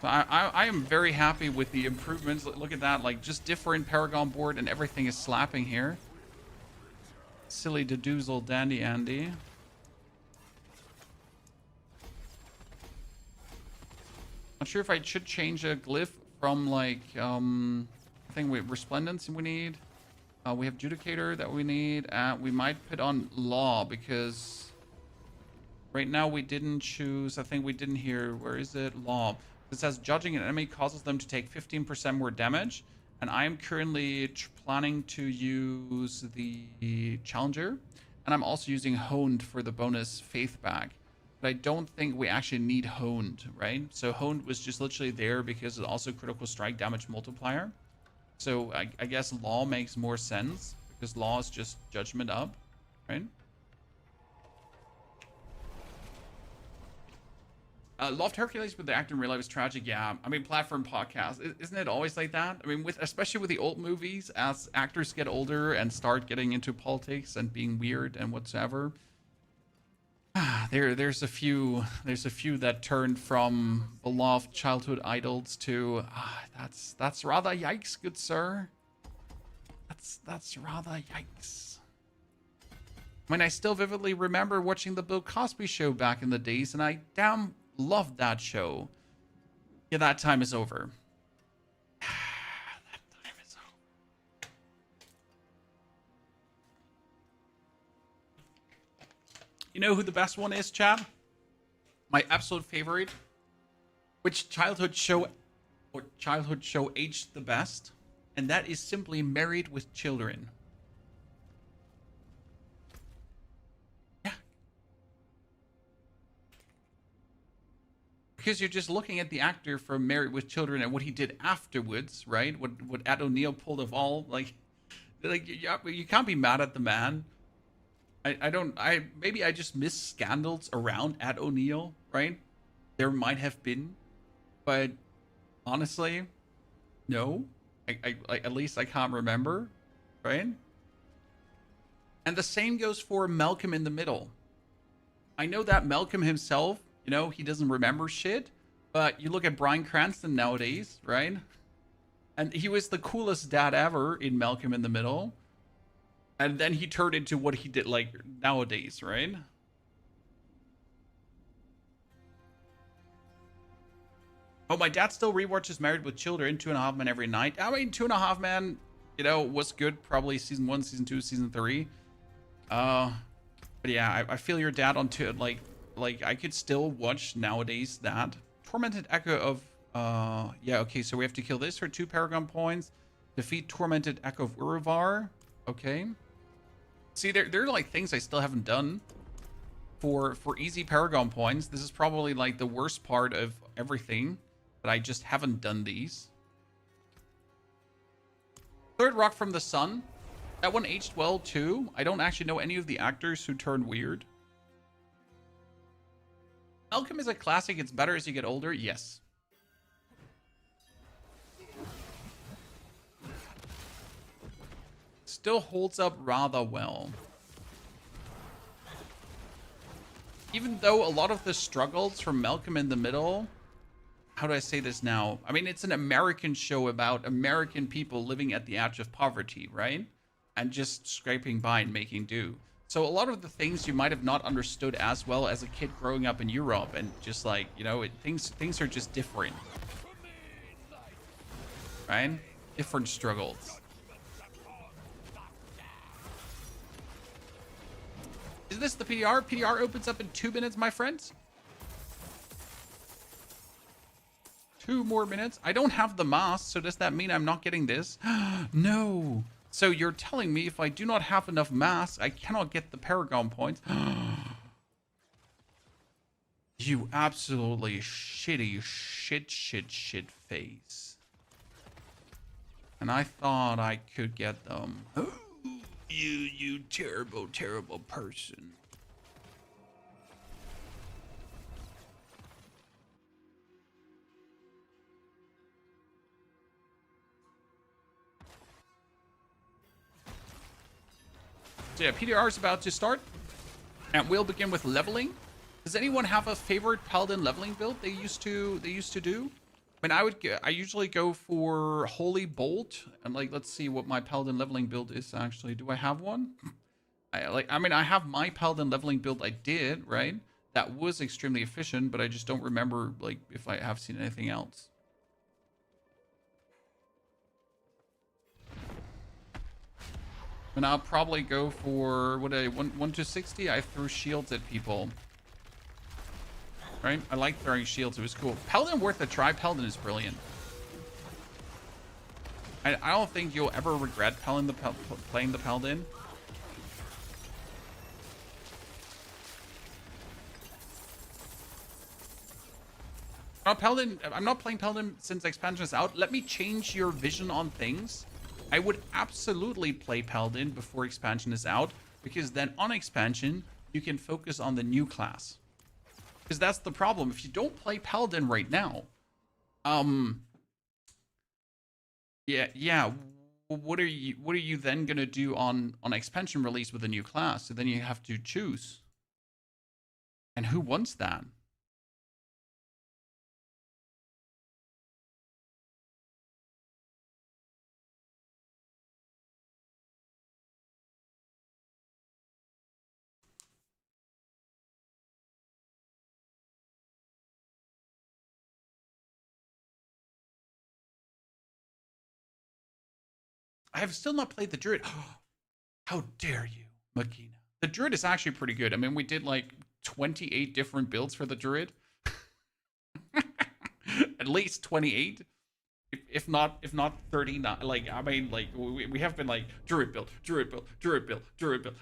So I am very happy with the improvements. Look at that, like, just different Paragon board and everything is slapping here. Silly dedoozle dandy Andy. Not sure if I should change a glyph from, like, I think we have Resplendence we need. We have Judicator that we need. We might put on Law because right now we didn't choose. I think we didn't hear. Where is it? Law. It says judging an enemy causes them to take 15% more damage. And I am currently planning to use the Challenger. And I'm also using Honed for the bonus Faith bag. But I don't think we actually need Honed, right? So Honed was just literally there because it's also critical strike damage multiplier. So I guess Law makes more sense because Law is just judgment up, right? Loved Hercules, but the acting in real life was tragic. Yeah, I mean, platform podcast, isn't it always like that? I mean, especially with the old movies, as actors get older and start getting into politics and being weird and whatsoever. There's a few that turned from beloved childhood idols to that's rather yikes, good sir. That's rather yikes. I mean, I still vividly remember watching the Bill Cosby show back in the days, and I damn loved that show. Yeah, that time is over. That time is over. You know who the best one is, Chad? My absolute favorite. Which childhood show aged the best? And that is simply Married with Children. Yeah. Because you're just looking at the actor from Married with Children and what he did afterwards, right? What Ed O'Neill pulled of all, like you can't be mad at the man. Maybe I just miss scandals around Ed O'Neill, right? There might have been, but honestly, no. I at least I can't remember, right? And the same goes for Malcolm in the Middle. I know that Malcolm himself, you know, he doesn't remember shit, but you look at Bryan Cranston nowadays, right? And he was the coolest dad ever in Malcolm in the Middle. And then he turned into what he did, like, nowadays, right? Oh, my dad still rewatches Married with Children, 2.5 Men every night. I mean, 2.5 Men, you know, was good. Probably season 1, season 2, season 3. But yeah, I feel your dad on to like I could still watch nowadays that. Tormented Echo of, yeah, okay, so we have to kill this for 2 Paragon points. Defeat Tormented Echo of Uruvar. Okay. See, there are like things I still haven't done for easy Paragon points. This is probably like the worst part of everything, but I just haven't done these. Third Rock from the Sun. That one aged well too. I don't actually know any of the actors who turned weird. Malcolm is a classic. It's better as you get older. Yes. Still holds up rather well. Even though a lot of the struggles from Malcolm in the Middle, how do I say this now? I mean, it's an American show about American people living at the edge of poverty, right? And just scraping by and making do. So a lot of the things you might have not understood as well as a kid growing up in Europe, and just like, you know, things are just different, right? Different struggles. Is this the PTR? PTR opens up in 2 minutes, my friends. 2 more minutes. I don't have the mask, so does that mean I'm not getting this? No. So you're telling me if I do not have enough masks, I cannot get the Paragon points? You absolutely shitty shit face. And I thought I could get them. You terrible person. So yeah, PTR is about to start, and we'll begin with leveling. Does anyone have a favorite Paladin leveling build they used to do? I mean, I usually go for Holy Bolt, and like, let's see what my Paladin leveling build is actually. Do I have one? I mean, I have my Paladin leveling build I did, right? That was extremely efficient, but I just don't remember like if I have seen anything else. And I'll probably go for what 1 to 60. I threw shields at people. Right? I like throwing shields. It was cool. Paladin worth a try. Paladin is brilliant. I don't think you'll ever regret playing the Paladin. I'm not playing Paladin since expansion is out. Let me change your vision on things. I would absolutely play Paladin before expansion is out, because then on expansion, you can focus on the new class. Because that's the problem. If you don't play Paladin right now, yeah, what are you then gonna do on expansion release with a new class? So then you have to choose. And who wants that? I have still not played the Druid. How dare you, Makina? The Druid is actually pretty good. I mean, we did like 28 different builds for the Druid. At least 28. If not 39. Like, I mean, like, we have been like, Druid build, Druid build, Druid build, Druid build.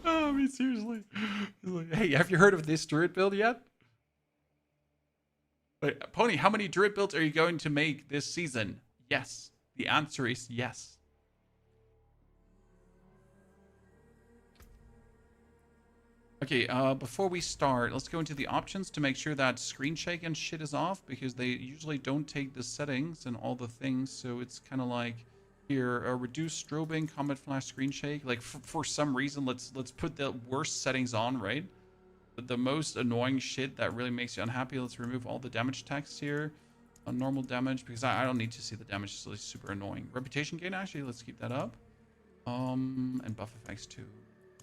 Oh, I mean, seriously. Like, hey, have you heard of this Druid build yet? Wait, Pony, how many Druid builds are you going to make this season? Yes. The answer is yes. Okay, before we start, let's go into the options to make sure that screen shake and shit is off, because they usually don't take the settings and all the things, so it's kind of like, here, reduce strobing, combat flash, screen shake. Like, for some reason, let's put the worst settings on, right? The most annoying shit that really makes you unhappy. Let's remove all the damage text here. Normal damage, because I don't need to see the damage. It's really super annoying. Reputation gain, actually, let's keep that up. And buff effects too.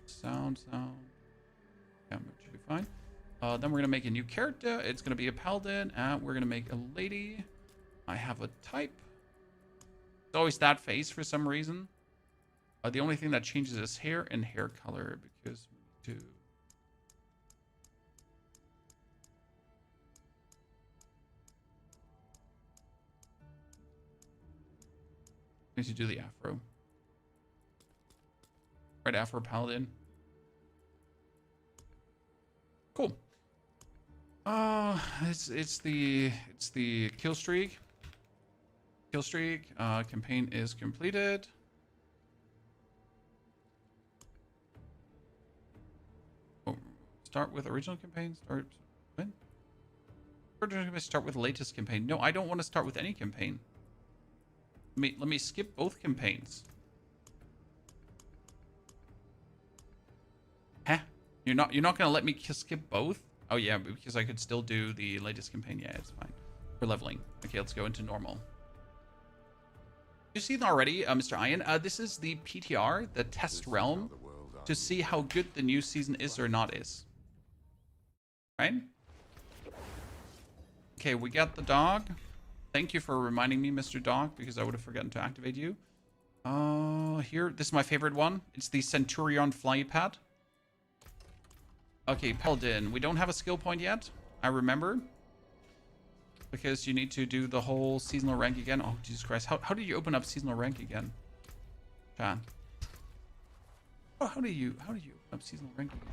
Sound. Yeah, should be fine. Then we're gonna make a new character. It's gonna be a paladin, and we're gonna make a lady. I have a type. It's always that face for some reason. The only thing that changes is hair and hair color, because we need to. Need to do the afro. Right, afro paladin. Cool. It's the Killstreak. Campaign is completed. Oh, start with original campaign. Start when? Original campaign. Start with latest campaign. No, I don't want to start with any campaign. Let me skip both campaigns. Huh? You're not gonna let me skip both? Oh yeah, because I could still do the latest campaign. Yeah, it's fine. We're leveling. Okay, let's go into normal. You see it already, Mr. Ian? This is the PTR, the test realm, to see how good the new season is or not is. Right? Okay, we got the dog. Thank you for reminding me, Mr. Dog, because I would have forgotten to activate you. Here, this is my favorite one. It's the Centurion Fly Pad. Okay, Paladin. We don't have a skill point yet, I remember. Because you need to do the whole seasonal rank again. Oh, Jesus Christ. How do you open up seasonal rank again? Chan. Oh, how do you open up seasonal rank again?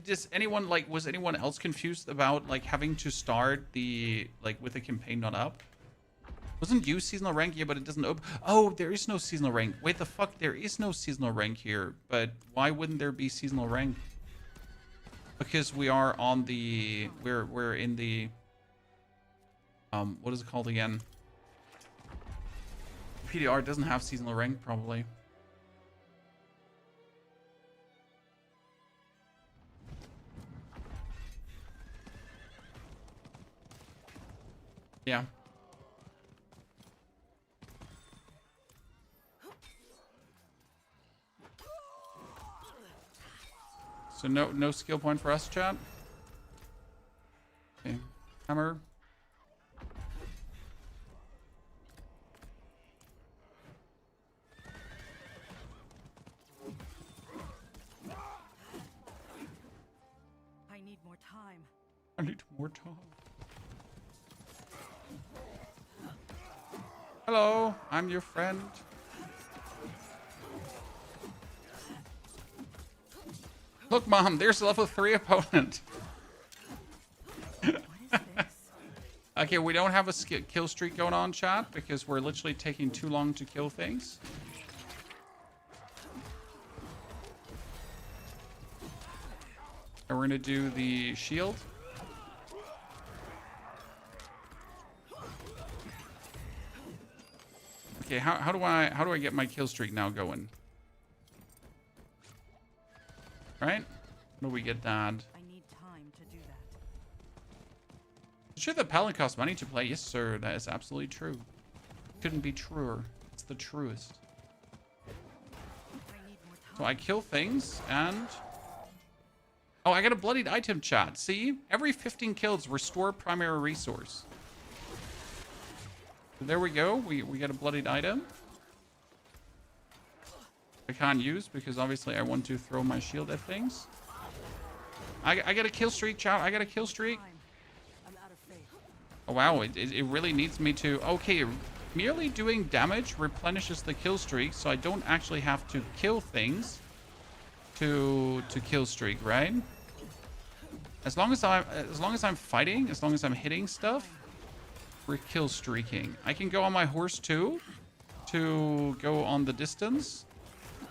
Does anyone, like, was anyone else confused about, like, having to start the, like, with the campaign not up? Wasn't you seasonal rank? Yeah, but it doesn't open. Oh, there is no seasonal rank. Wait, the fuck? There is no seasonal rank here. But why wouldn't there be seasonal rank? Because we are on the, we're in the, what is it called again? PTR doesn't have seasonal rank, probably. Yeah. So no skill point for us, chat. Okay. Hammer. I need more time. I need more time. Hello, I'm your friend. Look, Mom, there's a level 3 opponent. What is this? Okay, we don't have a kill streak going on, chat, because we're literally taking too long to kill things. And we're gonna do the shield. Okay, how do I get my kill streak now going? Right? How do we get that? I need time to do that. Sure, the Paladin costs money to play. Yes, sir. That is absolutely true. Couldn't be truer. It's the truest. I need more time. So I kill things and... Oh, I got a bloodied item, chat. See? Every 15 kills, restore primary resource. So there we go. We get a bloodied item. I can't use because obviously I want to throw my shield at things. I got a kill streak, chat. I got a kill streak. I'm out of faith. Oh, wow. It really needs me to... Okay, merely doing damage replenishes the kill streak, so I don't actually have to kill things to kill streak, right? As long as I'm fighting, as long as I'm hitting stuff, we're kill streaking. I can go on my horse too to go on the distance.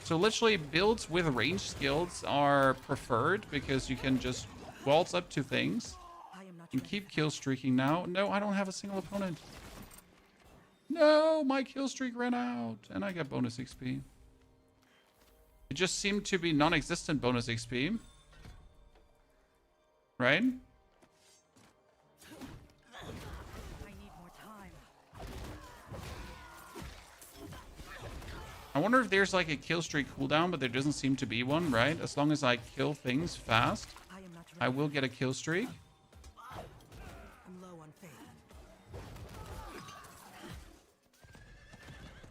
So literally builds with range skills are preferred because you can just waltz up to things I am not and ready keep for kill streaking now. No, I don't have a single opponent. No, my kill streak ran out and I got bonus XP. It just seemed to be non-existent bonus XP. Right? I need more time. I wonder if there's like a kill streak cooldown, but there doesn't seem to be one, right? As long as I kill things fast, I am not ready. I will get a kill streak. I'm low on faith.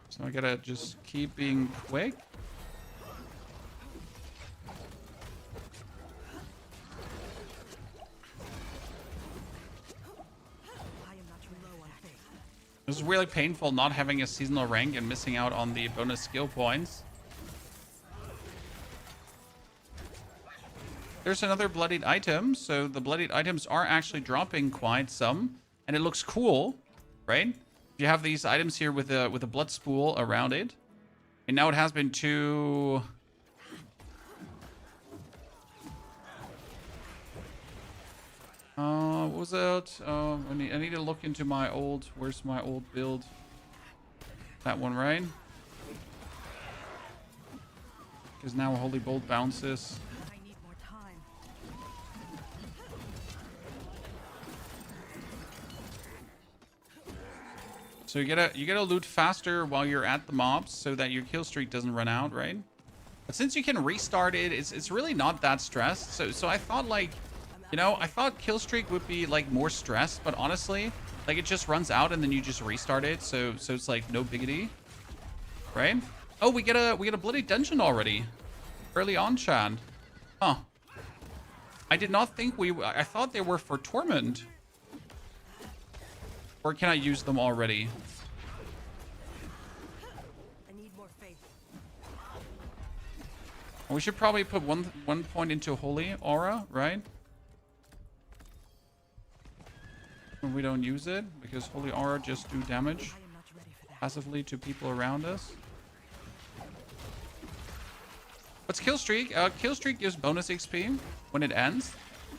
So I gotta just keep being quick. I am not low on faith. This is really painful not having a seasonal rank and missing out on the bonus skill points. There's another bloodied item. So the bloodied items are actually dropping quite some. And it looks cool, right? You have these items here with a blood spool around it. And now it has been too... what was it? I need to look into my old... Where's my old build? That one, right? Because now Holy Bolt bounces. I need more time. So you gotta loot faster while you're at the mobs so that your kill streak doesn't run out, right? But since you can restart it, it's really not that stressed. So I thought like... You know, I thought kill streak would be like more stressed, but honestly, like it just runs out and then you just restart it, so it's like no biggity, right? Oh, we get a bloody dungeon already, early on, Chad. Huh? I did not think I thought they were for Torment. Or can I use them already? I need more faith. We should probably put one point into Holy Aura, right? When we don't use it, because Holy Aura just do damage I am not ready for that. passively to people around us. What's kill streak? Kill streak gives bonus XP when it ends.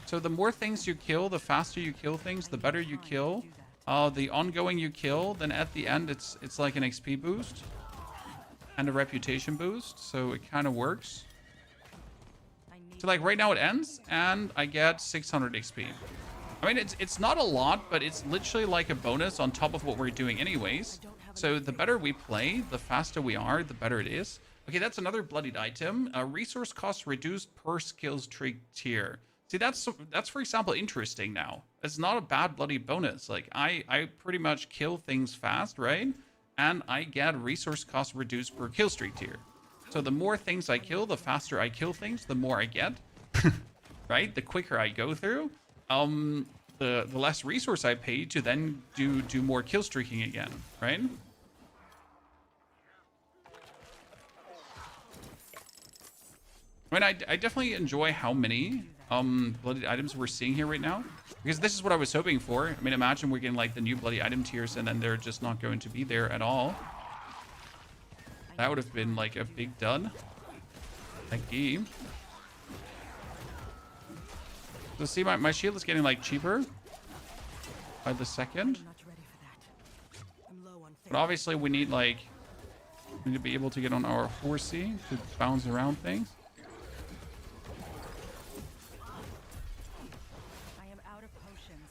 So the more things you kill, the faster you kill things, the better you kill, The ongoing you kill, then at the end it's like an XP boost and a reputation boost, so it kind of works. So like right now it ends and I get 600 XP. I mean, it's not a lot, but it's literally like a bonus on top of what we're doing anyways. So the better we play, the faster we are, the better it is. Okay, that's another bloodied item. Resource cost reduced per skills trait tier. See, that's for example interesting now. It's not a bad bloody bonus. Like I pretty much kill things fast, right? And I get resource cost reduced per kill streak tier. So the more things I kill, the faster I kill things, the more I get. Right? The quicker I go through. The less resource I pay to then do more kill streaking again, right? I mean, I definitely enjoy how many bloody items we're seeing here right now, because this is what I was hoping for. I mean, imagine we're getting like the new bloody item tiers and then they're just not going to be there at all. That would have been like a big dud. Like game. So see, my shield is getting like cheaper by the second. But obviously we need to be able to get on our horsey to bounce around things. I am out of potions.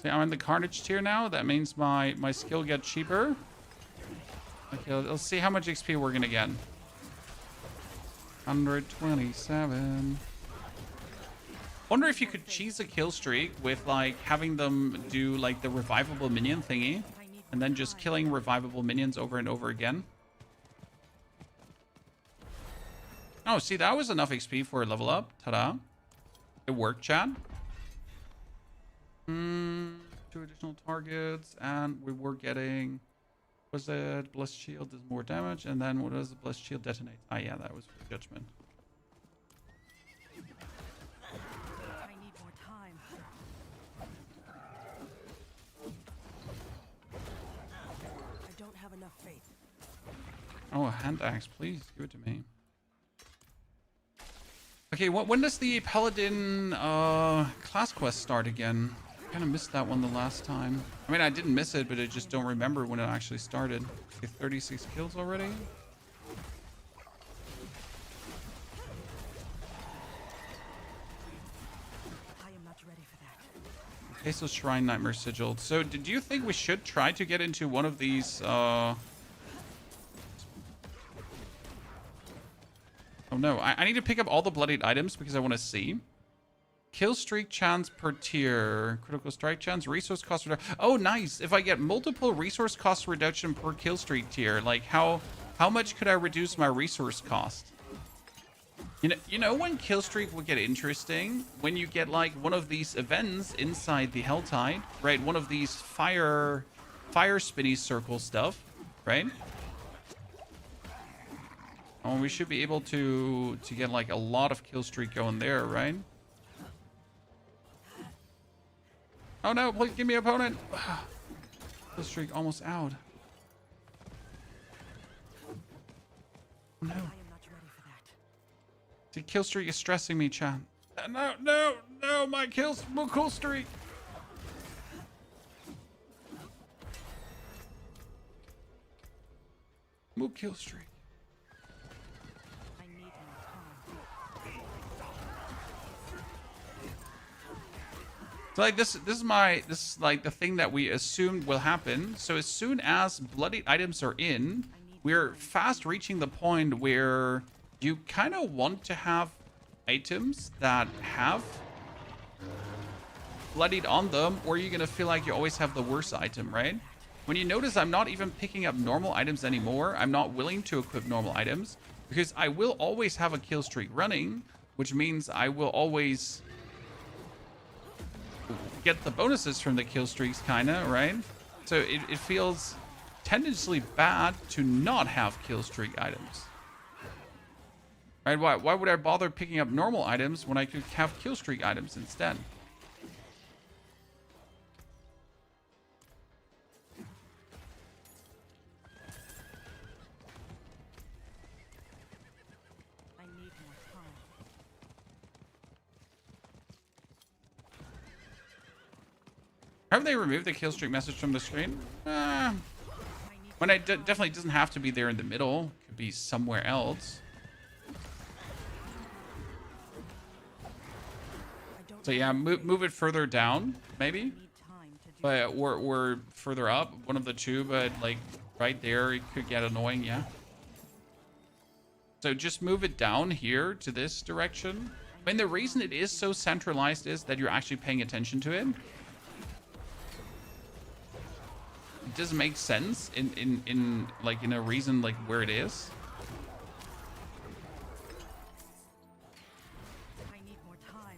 See, I'm in the Carnage tier now. That means my skill gets cheaper. Okay, let's see how much XP we're gonna get. 127. Wonder if you could cheese a kill streak with like having them do like the revivable minion thingy and then just killing revivable minions over and over again. Oh, see, that was enough XP for a level up. Ta-da. It worked, chat. 2 additional targets, and we were getting, was it Blessed Shield does more damage, and then what does the Blessed Shield detonate? Ah, yeah, that was for Judgment. I need more time. I don't have enough faith. Oh, a hand axe, please give it to me. Okay, when does the Paladin class quest start again? I kind of missed that one the last time. I mean, I didn't miss it, but I just don't remember when it actually started. Okay, 36 kills already. I am not ready for that. Okay, so Shrine Nightmare Sigil. So, did you think we should try to get into one of these? Oh no, I need to pick up all the bloodied items because I want to see. Kill streak chance per tier. Critical strike chance. Resource cost reduction. Oh, nice. If I get multiple resource cost reduction per kill streak tier, like how much could I reduce my resource cost? You know when kill streak will get interesting? When you get like one of these events inside the Helltide, right? One of these fire spinny circle stuff, right? Oh, we should be able to get like a lot of kill streak going there, right? Oh no, please give me an opponent. Kill streak almost out. Oh no. I am not ready for that. The kill streak is stressing me, chat. No, my kill streak. Move kill streak. I need more time. So like this is like the thing that we assumed will happen. So as soon as bloodied items are in, we're fast reaching the point where you kind of want to have items that have bloodied on them, or you're gonna feel like you always have the worst item, right? When you notice I'm not even picking up normal items anymore, I'm not willing to equip normal items because I will always have a kill streak running, which means I will always get the bonuses from the kill streaks, kinda, right? So it feels tendency bad to not have kill streak items. Right? Why would I bother picking up normal items when I could have kill streak items instead? Have they removed the Killstreak message from the screen? When it definitely doesn't have to be there in the middle. It could be somewhere else. So yeah, move it further down, maybe. But or further up, one of the two. But like right there, it could get annoying. Yeah. So just move it down here to this direction. I mean, the reason it is so centralized is that you're actually paying attention to it. It doesn't make sense in a reason like where it is. I need more time.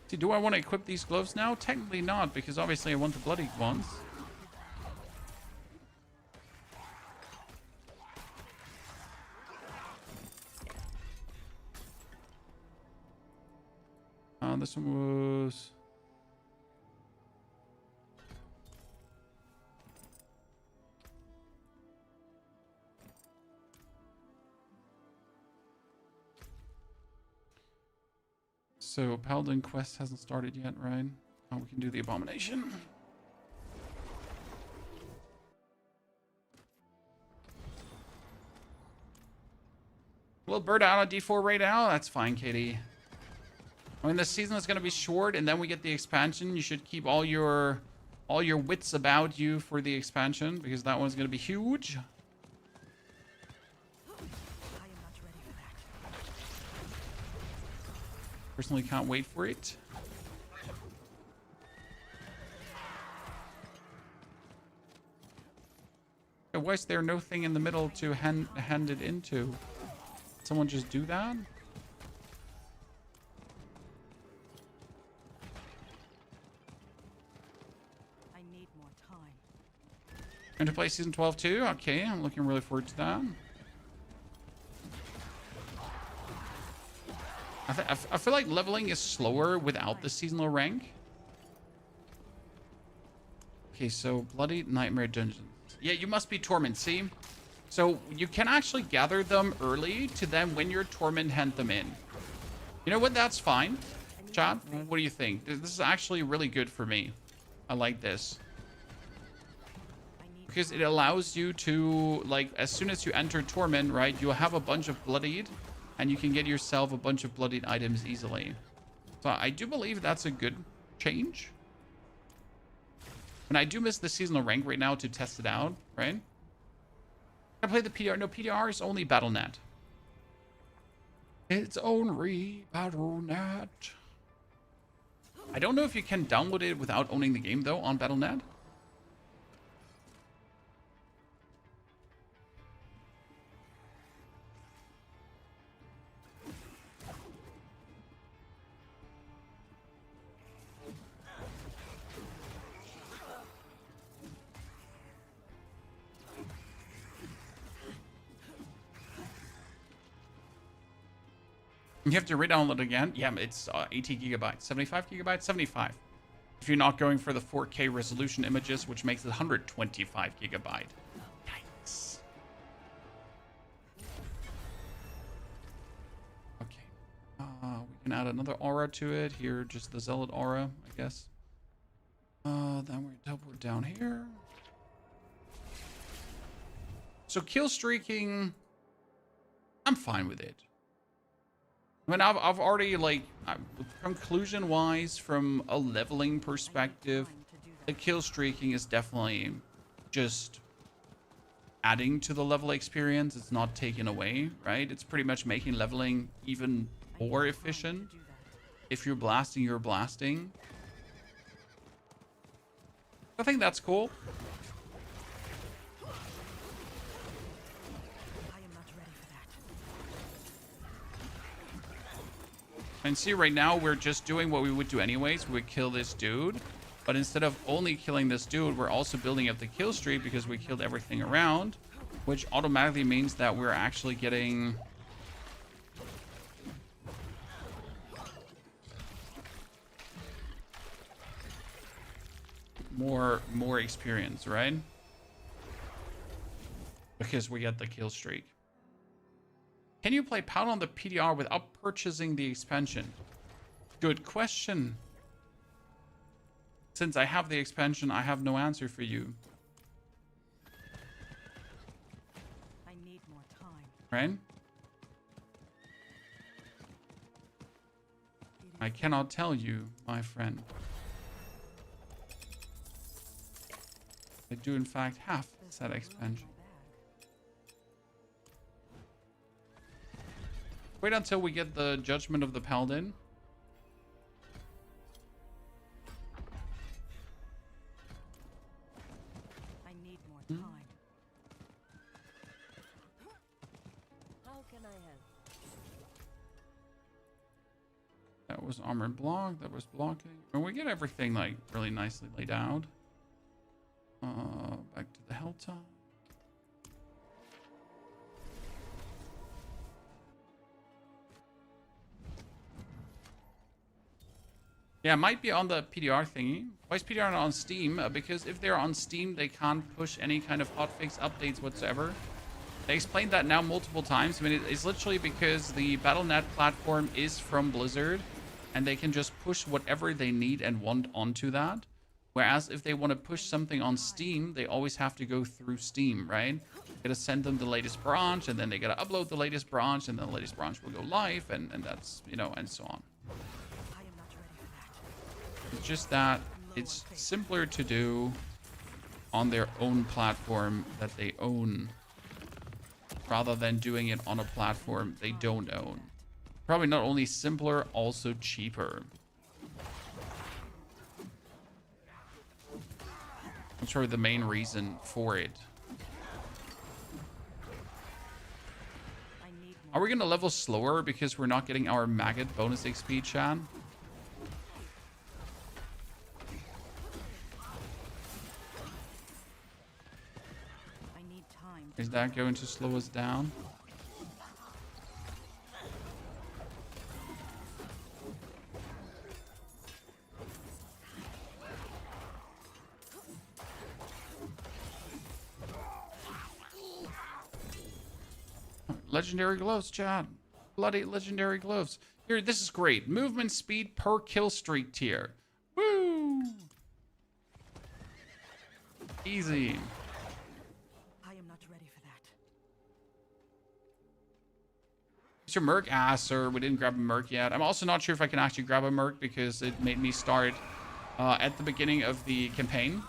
See, do I want to equip these gloves now? Technically not, because obviously I want the bloody ones. This one was... So, Paladin quest hasn't started yet, right? Oh, we can do the abomination. We'll bird out a D4 right now. That's fine, Katie. I mean, this season is going to be short, and then we get the expansion. You should keep all your wits about you for the expansion, because that one's going to be huge. I am not ready for that. Personally, can't wait for it. Why is there no thing in the middle to hand it into? Someone just do that? I need more time. Going to play season 12 too? Okay, I'm looking really forward to that. I feel like leveling is slower without the seasonal rank. Okay, so Bloody Nightmare Dungeons. Yeah, you must be Torment, see? So you can actually gather them early to then, when you're Torment, hand them in. You know what? That's fine. Chat, what do you think? This is actually really good for me. I like this. Because it allows you to, like, as soon as you enter Torment, right, you'll have a bunch of Bloodied, and you can get yourself a bunch of Bloodied items easily. So I do believe that's a good change. And I do miss the seasonal rank right now to test it out, right? I play the PTR. No, PTR is only Battle.net. It's only Battle.net. I don't know if you can download it without owning the game, though, on Battle.net. You have to re-download again. Yeah, it's 80 gigabytes. 75 gigabytes? 75. If you're not going for the 4K resolution images, which makes it 125 gigabyte. Yikes. Okay. We can add another aura to it. Here, just the Zealot aura, I guess. Then we're double down here. So kill streaking, I'm fine with it. I mean, I've already, like, conclusion-wise, from a leveling perspective, the kill streaking is definitely just adding to the level experience. It's not taken away, right? It's pretty much making leveling even more efficient. If you're blasting, you're blasting. I think that's cool. And see, right now, we're just doing what we would do anyways. We would kill this dude. But instead of only killing this dude, we're also building up the kill streak because we killed everything around. Which automatically means that we're actually getting... more experience, right? Because we get the kill streak. Can you play Paladin on the PTR without purchasing the expansion? Good question. Since I have the expansion, I have no answer for you. I need more time. Right? I cannot tell you, my friend. I do in fact have said expansion. Wait until we get the judgment of the Paladin. I need more time. How can I help? That was armored block. That was blocking. And we get everything like really nicely laid out. Back to the hilltop. Yeah, it might be on the PTR thingy. Why is PTR not on Steam? Because if they're on Steam, they can't push any kind of hotfix updates whatsoever. They explained that now multiple times. I mean, it's literally because the Battle.net platform is from Blizzard, and they can just push whatever they need and want onto that. Whereas if they want to push something on Steam, they always have to go through Steam, right? Gotta send them the latest branch, and then they gotta upload the latest branch, and then the latest branch will go live, and that's, you know, and so on. It's just that it's simpler to do on their own platform that they own, rather than doing it on a platform they don't own. Probably not only simpler, also cheaper. That's sort of the main reason for it. Are we gonna level slower because we're not getting our maggot bonus XP, chat? Is that going to slow us down? Legendary gloves, chat. Bloody legendary gloves. Here, this is great. Movement speed per kill streak tier. Woo! Easy. Mr. Merc? Ah, sir, we didn't grab a Merc yet. I'm also not sure if I can actually grab a Merc because it made me start at the beginning of the campaign.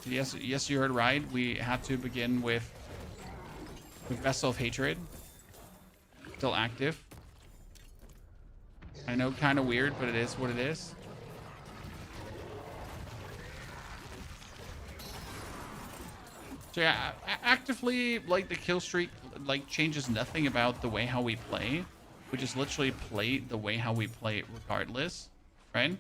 Yes, you heard right. We had to begin with Vessel of Hatred. Still active. I know, kind of weird, but it is what it is. So yeah, actively, like, the kill streak, like, changes nothing about the way how we play. We just literally play the way how we play regardless, right?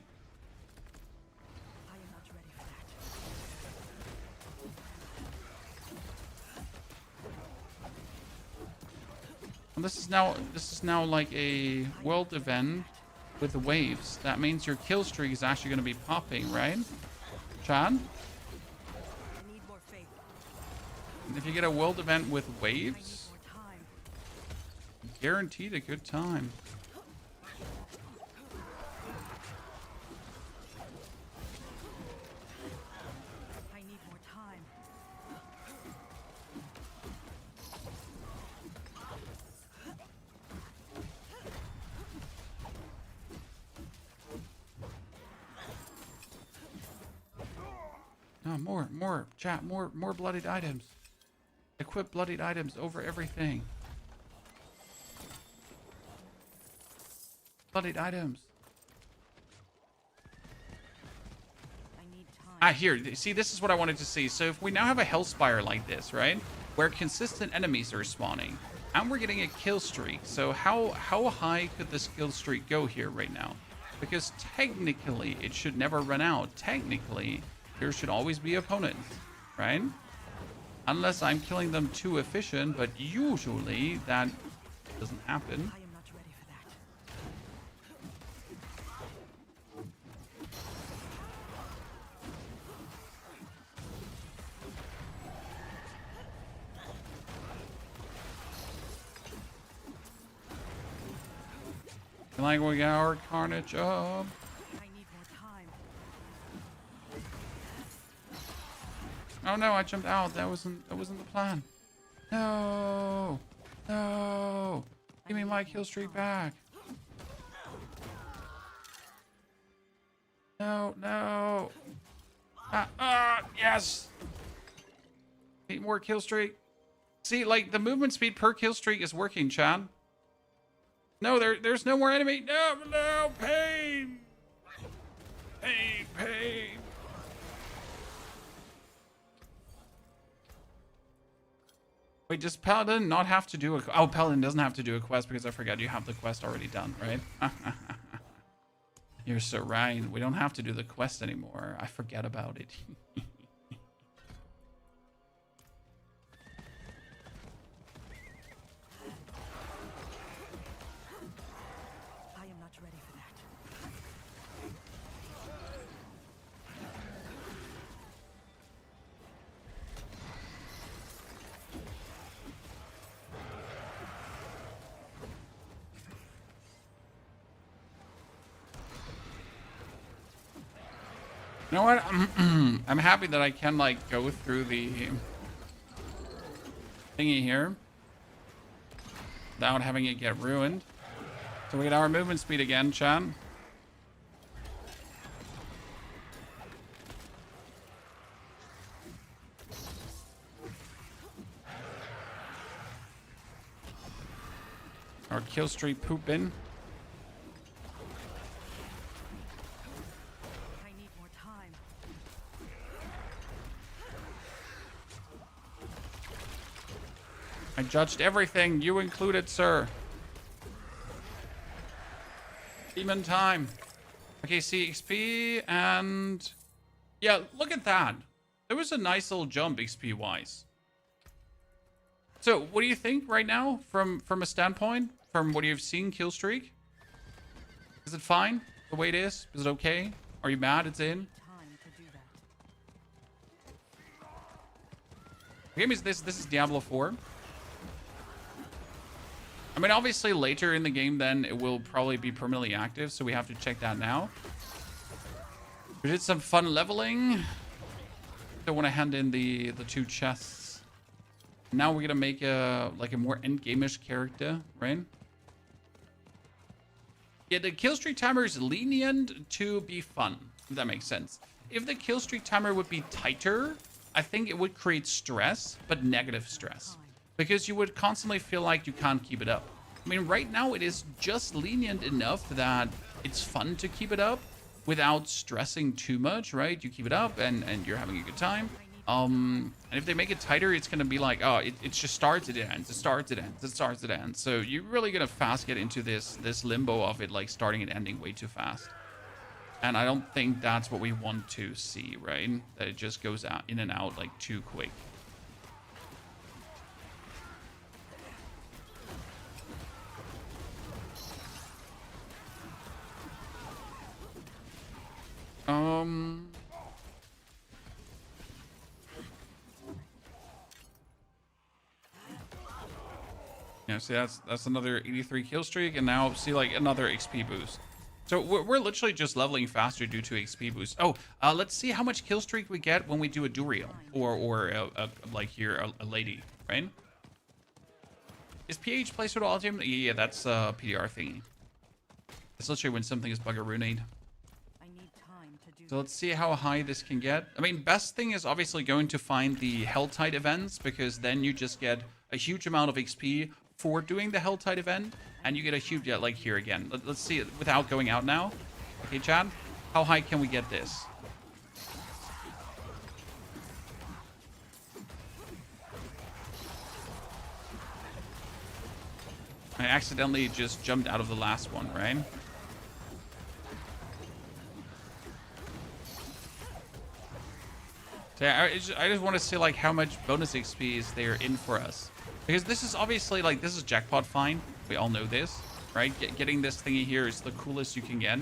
And this is now like a world event with the waves. That means your kill streak is actually going to be popping, right, Chad? If you get a world event with waves, guaranteed a good time. I need more time. No, more, chat, more bloodied items. Equip bloodied items over everything. Bloodied items. I need time. Ah, here. See, this is what I wanted to see. So if we now have a Hellspire like this, right? Where consistent enemies are spawning. And we're getting a kill streak. So how high could this kill streak go here right now? Because technically, it should never run out. Technically, there should always be opponents, right? Unless I'm killing them too efficient, but usually that doesn't happen. I am not ready for that. Like we got our carnage up. I need more time. Oh no, I jumped out. That wasn't the plan. No. No. Give me my kill streak back. No, no. Yes. 8 more kill streak. See, like, the movement speed per kill streak is working, Chad. No, there's no more enemy. No, no, pain. Pain, pain. Wait, does Paladin not have to do a... Oh, Paladin doesn't have to do a quest because I forgot you have the quest already done, right? You're so right. We don't have to do the quest anymore. I forget about it. I am not ready for that. You know what? I'm happy that I can, like, go through the thingy here without having it get ruined. So we get our movement speed again, Chan. Our kill streak pooping. I judged everything, you included, sir. Demon time. Okay, see XP and... Yeah, look at that. There was a nice little jump XP-wise. So, what do you think right now from a standpoint? From what you've seen, Killstreak? Is it fine the way it is? Is it okay? Are you mad it's in? The game is this is Diablo 4. I mean, obviously later in the game then it will probably be permanently active, so we have to check that now. We did some fun leveling. Don't want to hand in the 2 chests. Now we're gonna make a more endgame-ish character, right? Yeah, the killstreak timer is lenient to be fun, if that makes sense. If the killstreak timer would be tighter, I think it would create stress, but negative stress. Because you would constantly feel like you can't keep it up. I mean, right now it is just lenient enough that it's fun to keep it up without stressing too much, right? You keep it up and you're having a good time. And if they make it tighter, it's going to be like, oh, it just starts, it ends, it starts, it ends, it starts, it ends. So you're really going to fast get into this limbo of it, like starting and ending way too fast. And I don't think that's what we want to see, right? That it just goes out in and out like too quick. Yeah, see, that's another 83 kill streak, and now see like another XP boost. So we're literally just leveling faster due to XP boost. Oh, let's see how much kill streak we get when we do a Duriel or like here a lady, right? Is PH placeholder ultimate? Yeah, that's PTR thingy. It's literally when something is buggerooned. So let's see how high this can get. I mean, best thing is obviously going to find the Helltide events, because then you just get a huge amount of XP for doing the Helltide event, and you get a huge, yeah, like here again. Let's see it without going out now. Okay, Chad, how high can we get this? I accidentally just jumped out of the last one, right? So yeah, I just want to see like how much bonus XP is there in for us, because this is obviously like, this is jackpot fine. We all know this, right? Getting this thingy here is the coolest you can get.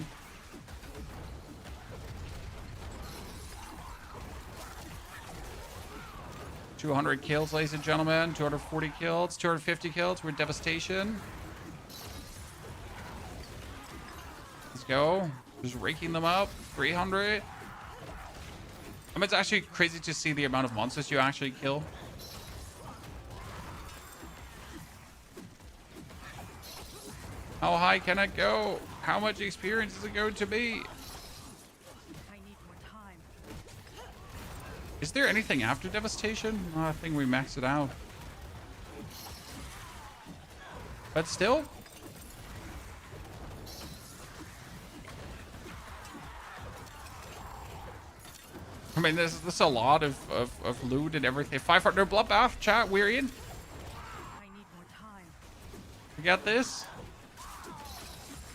$200 kills, ladies and gentlemen. 240 kills, 250 kills. We're devastation. Let's go. Just raking them up. 300. I mean, it's actually crazy to see the amount of monsters you actually kill. How high can I go? How much experience is it going to be? I need more time. Is there anything after Devastation? Oh, I think we maxed it out. But still. I mean, there's a lot of loot and everything. 500 bloodbath, chat, we're in. I need more time. We got this.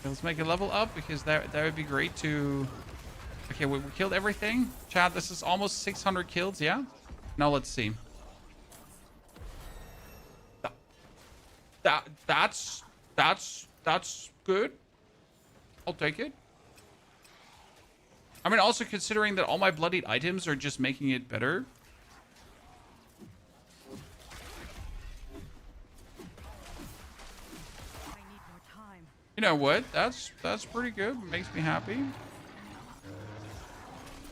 Okay, let's make a level up because that would be great to... Okay, we killed everything. Chat, this is almost 600 kills, yeah? Now let's see. That's good. I'll take it. I mean, also considering that all my bloodied items are just making it better. I need more time. You know what? That's pretty good. Makes me happy.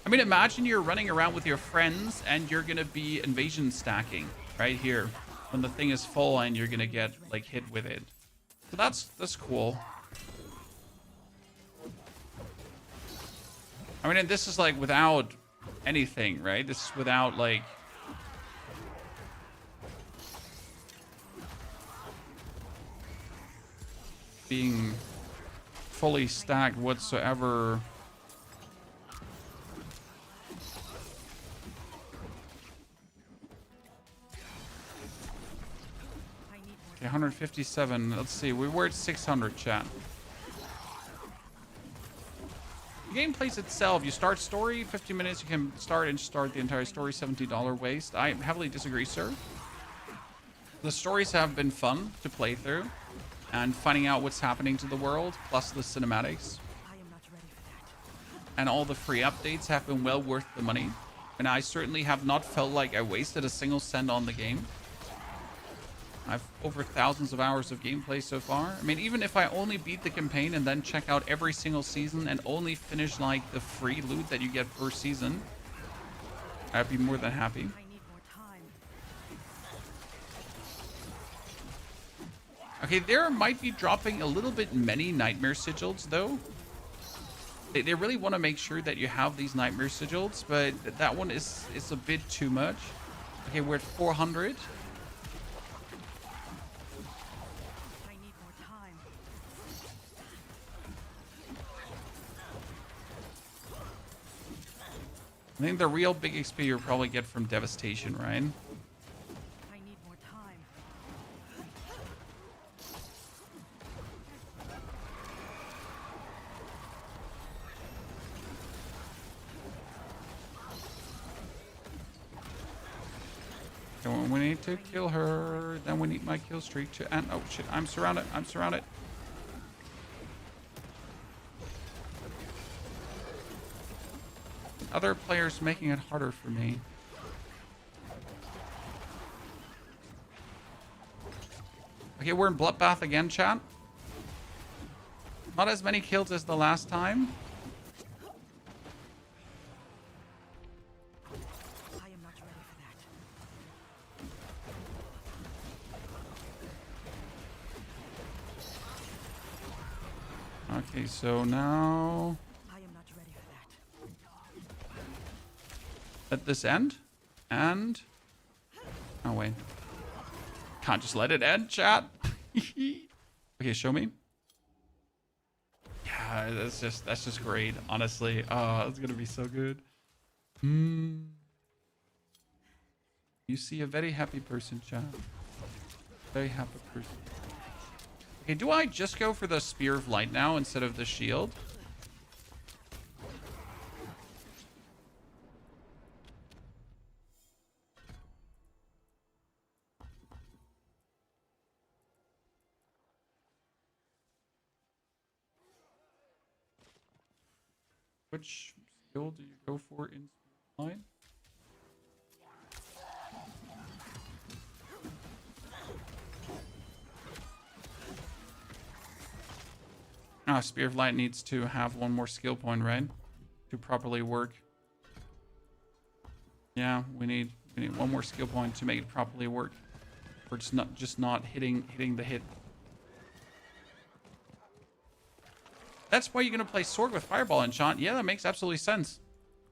I mean, imagine you're running around with your friends and you're gonna be invasion stacking right here when the thing is full and you're gonna get like hit with it. So that's cool. I mean, and this is like without anything, right? This is without like... being fully stacked whatsoever. Okay, 157. Let's see. We were at 600, chat. The game plays itself. You start story, 15 minutes. You can start the entire story, $70 waste. I heavily disagree, sir. The stories have been fun to play through, and finding out what's happening to the world, plus the cinematics. I am not ready for that. And all the free updates have been well worth the money. And I certainly have not felt like I wasted a single cent on the game. I've over thousands of hours of gameplay so far. I mean, even if I only beat the campaign and then check out every single season and only finish like the free loot that you get per season, I'd be more than happy. I need more time. Okay, there might be dropping a little bit many nightmare sigils though. They really want to make sure that you have these nightmare sigils, but that one is a bit too much. Okay, we're at 400. I need more time. I think the real big XP you'll probably get from Devastation, right? I need more time. And we need to kill her. Then we need my kill streak to end. Oh shit, I'm surrounded. I'm surrounded. Other players making it harder for me. Okay, we're in Bloodbath again, chat. Not as many kills as the last time. I am not ready for that. Okay, so now I am not ready for that. let this end. And oh wait. Can't just let it end, chat. Okay, show me. Yeah, that's just great, honestly. Oh, it's gonna be so good. You see a very happy person, chat. Very happy person. Okay, do I just go for the Spear of Light now instead of the shield? Which skill do you go for in Spear of Light? Ah, Spear of Light needs to have one more skill point, right? To properly work. Yeah, we need one more skill point to make it properly work. We're just not hitting the hit. That's why you're gonna play Sword with Fireball Enchant. Yeah, that makes absolutely sense.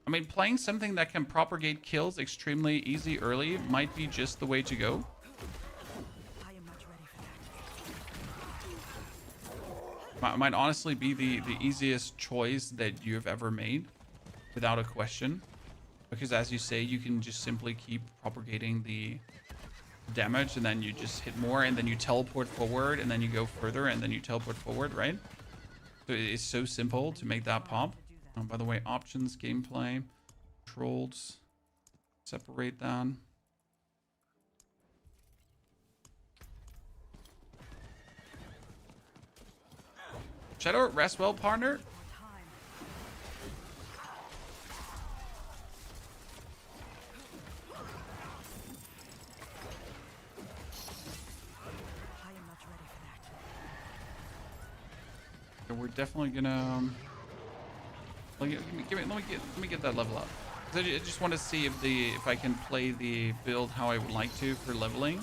I mean, playing something that can propagate kills extremely easy early might be just the way to go. I am not ready for that. Might honestly be the easiest choice that you've ever made, without a question. Because as you say, you can just simply keep propagating the damage, and then you just hit more, and then you teleport forward, and then you go further, and then you teleport forward, right? So it's so simple to make that pop. By the way, options, gameplay, controls, separate that. Shadow, rest well, partner. We're definitely gonna. Let me get that level up. 'Cause I just want to see if I can play the build how I would like to for leveling.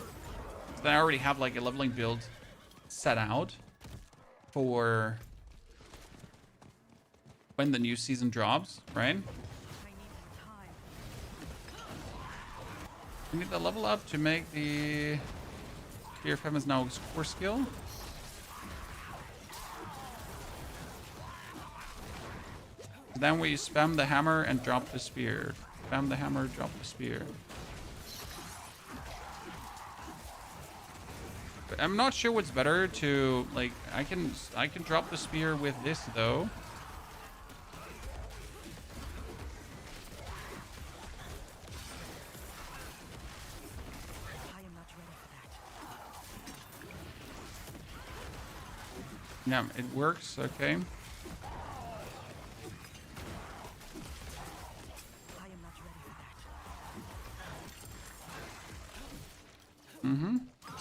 So I already have like a leveling build set out for when the new season drops, right? We need the level up to make the Spear of Heaven's now core skill. Then we spam the hammer and drop the spear. Spam the hammer, drop the spear. But I'm not sure what's better to like. I can drop the spear with this though. I am not ready for that. Yeah, it works. Okay.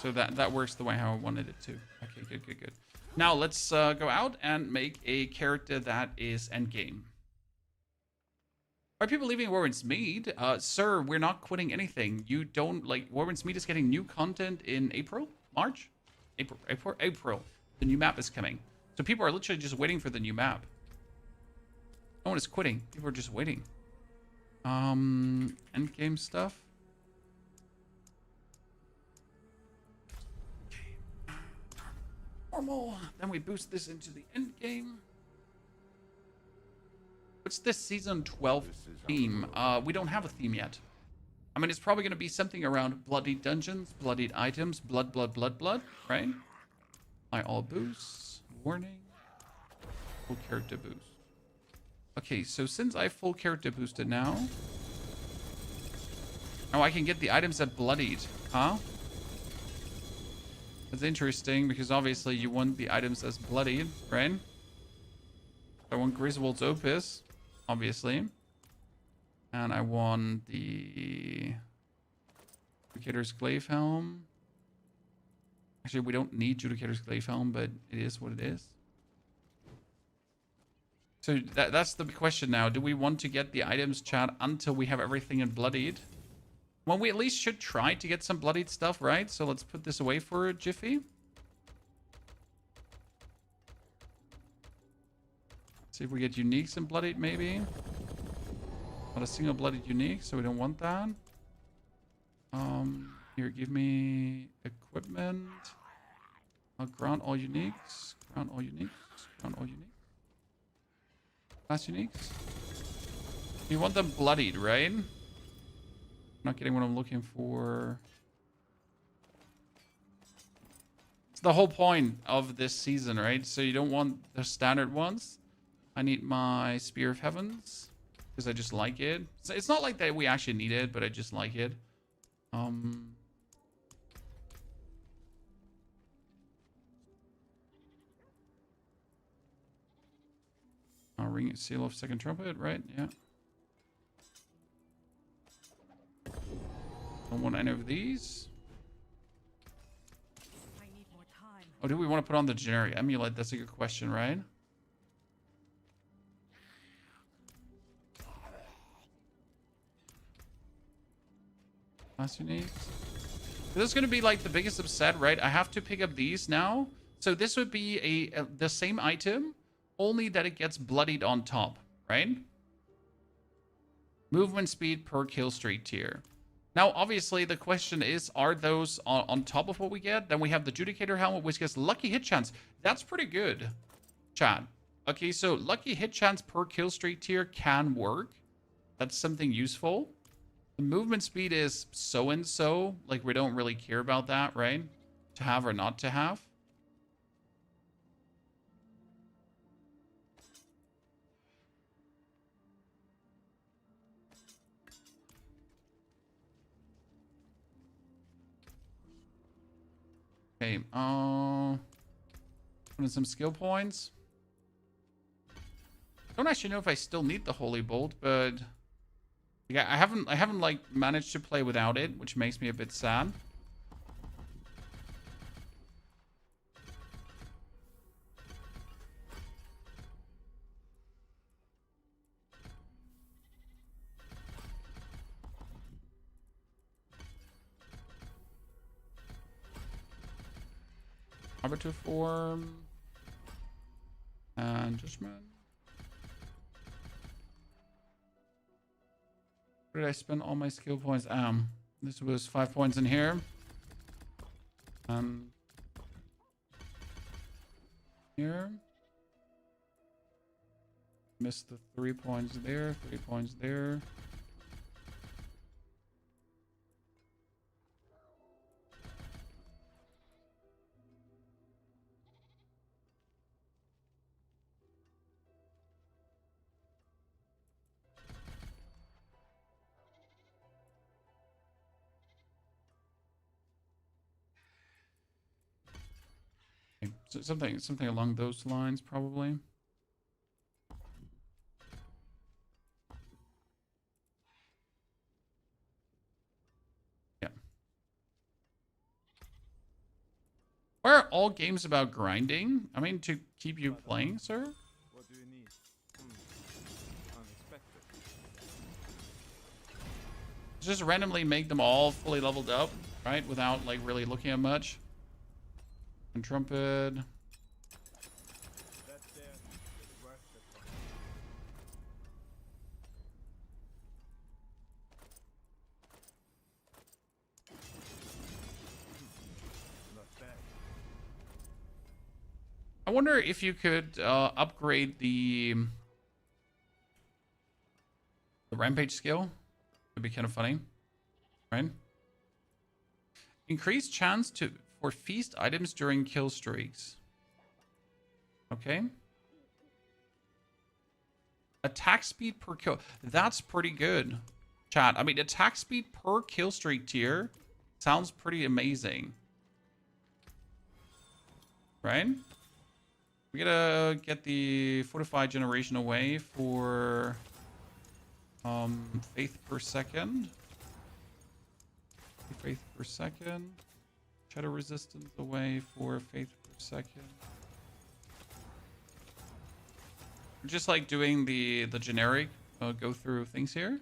So that works the way how I wanted it to. Okay, good. Now let's go out and make a character that is endgame. Why are people leaving Warren's Mead? Sir, we're not quitting anything. You don't like Warren's Mead is getting new content in April, March, April. The new map is coming, so people are literally just waiting for the new map. No one is quitting. People are just waiting. Endgame stuff. Normal. Then we boost this into the end game. What's this season 12 theme? We don't have a theme yet. I mean, it's probably going to be something around bloody dungeons, bloodied items, blood, right? All boosts. Warning. Full character boost. Okay, so since I full character boosted now. Oh, I can get the items that bloodied. Huh? That's interesting, because obviously you want the items as bloodied, right? I want Griswold's Opus, obviously. And I want the Judicator's Glaive Helm. Actually, we don't need Judicator's Glaive Helm, but it is what it is. So that's the question now. Do we want to get the items, chat, until we have everything in bloodied? Well, we at least should try to get some bloodied stuff, right? So let's put this away for a jiffy. See if we get uniques in bloodied, maybe. Not a single bloodied unique, so we don't want that. Here, give me equipment. I'll grant all uniques. Grant all uniques. Grant all uniques. Last uniques. You want them bloodied, right? Not getting what I'm looking for. It's the whole point of this season, right? So you don't want the standard ones. I need my Spear of Heavens because I just like it. So it's not like that we actually need it, but I just like it. I'll ring it, seal of second trumpet, right? Yeah. Don't want any of these. I need more time. Oh, do we want to put on the generic amulet? That's a good question, right? Last unique. This is going to be like the biggest upset, right? I have to pick up these now. So this would be the same item, only that it gets bloodied on top, right? Movement speed per kill streak tier. Now, obviously, the question is, are those on top of what we get? Then we have the Judicator Helmet, which gets lucky hit chance. That's pretty good, chat. Okay, so lucky hit chance per kill streak tier can work. That's something useful. The movement speed is so-and-so. Like, we don't really care about that, right? To have or not to have. Okay, put in some skill points. Don't actually know if I still need the Holy Bolt, but yeah, I haven't like managed to play without it, which makes me a bit sad. Arbiter form and judgment. Where did I spend all my skill points? This was 5 points in here. Here. Missed the 3 points there, 3 points there. So something along those lines, probably. Yeah. Why are all games about grinding? I mean, to keep you playing, sir? What do you need? Unexpected. Just randomly make them all fully leveled up, right? Without, like, really looking at much. And trumpet. That there is worth it. Not bad. I wonder if you could upgrade the rampage skill. It'd be kind of funny, right? Increased chance for feast items during kill streaks. Okay. Attack speed per kill. That's pretty good, chat. I mean, attack speed per kill streak tier sounds pretty amazing, right? We gotta get the fortified generation away for faith per second. Faith per second. Shadow resistance away for faith per second. We're just like doing the generic go through things here. What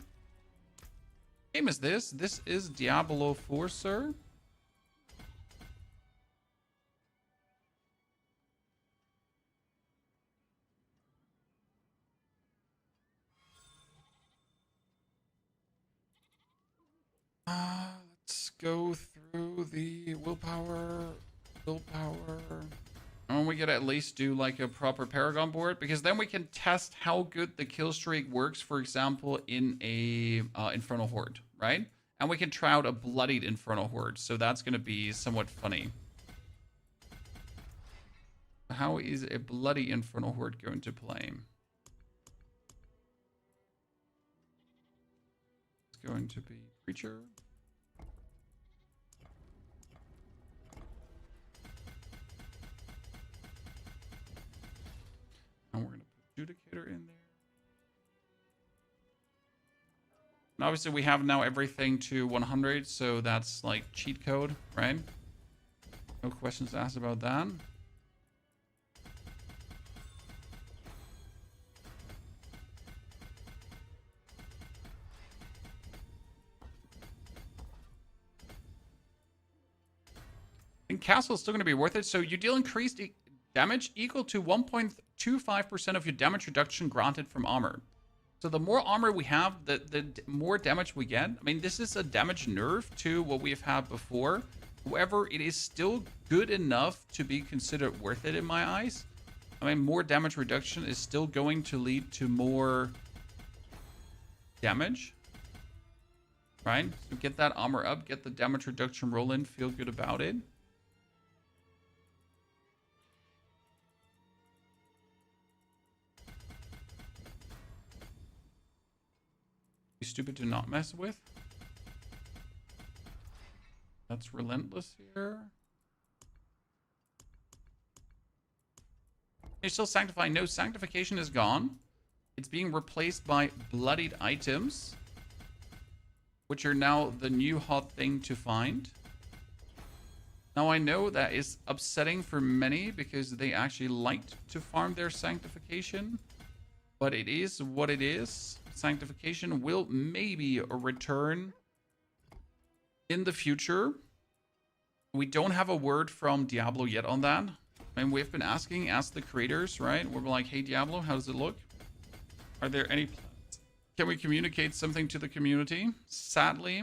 game is this? This is Diablo 4, sir. Let's go through the willpower. And we gotta at least do like a proper Paragon board, because then we can test how good the kill streak works, for example, in a Infernal Horde, right? And we can try out a Bloodied Infernal Horde, so that's gonna be somewhat funny. How is a Bloody Infernal Horde going to play? It's going to be Preacher. And we're going to put Judicator in there. And obviously we have now everything to 100, so that's like cheat code, right? No questions asked about that. think castle is still going to be worth it. So you deal increased damage equal to 1.25% of your damage reduction granted from armor. So the more armor we have, the more damage we get. I mean, this is a damage nerf to what we've had before. However, it is still good enough to be considered worth it in my eyes. I mean, more damage reduction is still going to lead to more damage. Right? So get that armor up, get the damage reduction roll in, feel good about it. Be stupid to not mess with. That's relentless here. You're still sanctifying. No, sanctification is gone. It's being replaced by bloodied items, which are now the new hot thing to find. Now I know that is upsetting for many because they actually liked to farm their sanctification, but it is what it is. Sanctification will maybe return in the future. We don't have a word from Diablo yet on that. And we've been asking, ask the creators, right? We're like, hey Diablo, how does it look? Are there any plans? Can we communicate something to the community? Sadly,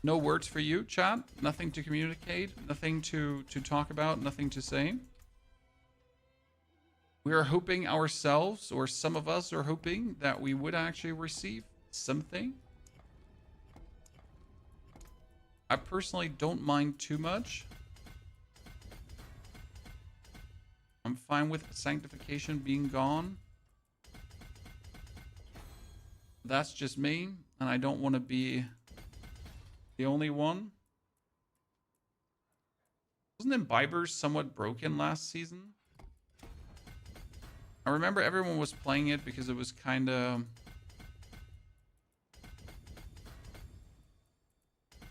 no words for you, chat. Nothing to communicate, nothing to talk about, nothing to say. We are hoping ourselves, or some of us are hoping, that we would actually receive something. I personally don't mind too much. I'm fine with sanctification being gone. That's just me, and I don't want to be the only one. Wasn't Imbibers somewhat broken last season? I remember everyone was playing it because it was kind of...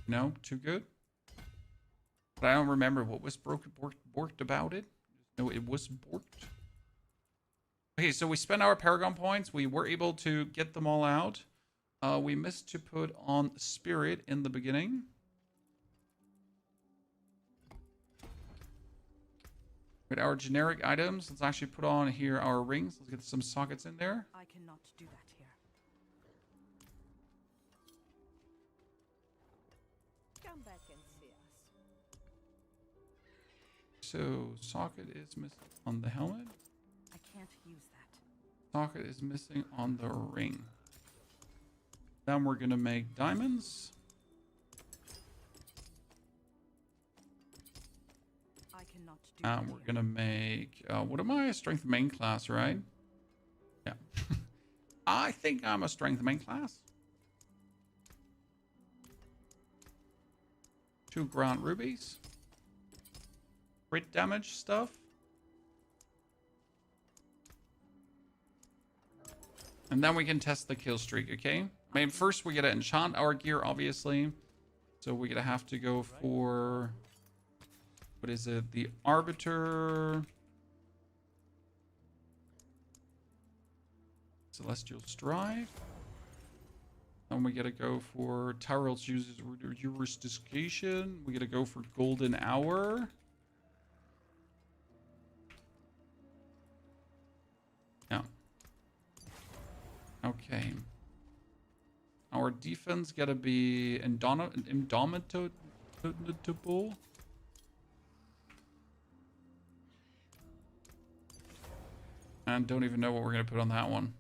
No, too good. But I don't remember what was borked about it. No, it was borked. Okay, so we spent our Paragon points. We were able to get them all out. We missed to put on Spirit in the beginning. With our generic items, let's actually put on here our rings. Let's get some sockets in there. I cannot do that here. Come back and see us. So socket is missing on the helmet. I can't use that. Socket is missing on the ring. Then we're gonna make diamonds. I cannot do And that we're here. gonna make what am I? A strength main class, right? Yeah. I think I'm a strength main class. 2 ground rubies. Crit damage stuff. And then we can test the kill streak, okay? I mean, first we gotta enchant our gear, obviously. So we're gonna have to go for... What is it? The Arbiter. Celestial Stride. And we gotta go for Tyrell's uses jurisdiction. We gotta go for Golden Hour. Yeah. Okay. Our defense gotta be indomitable. And don't even know what we're gonna put on that one.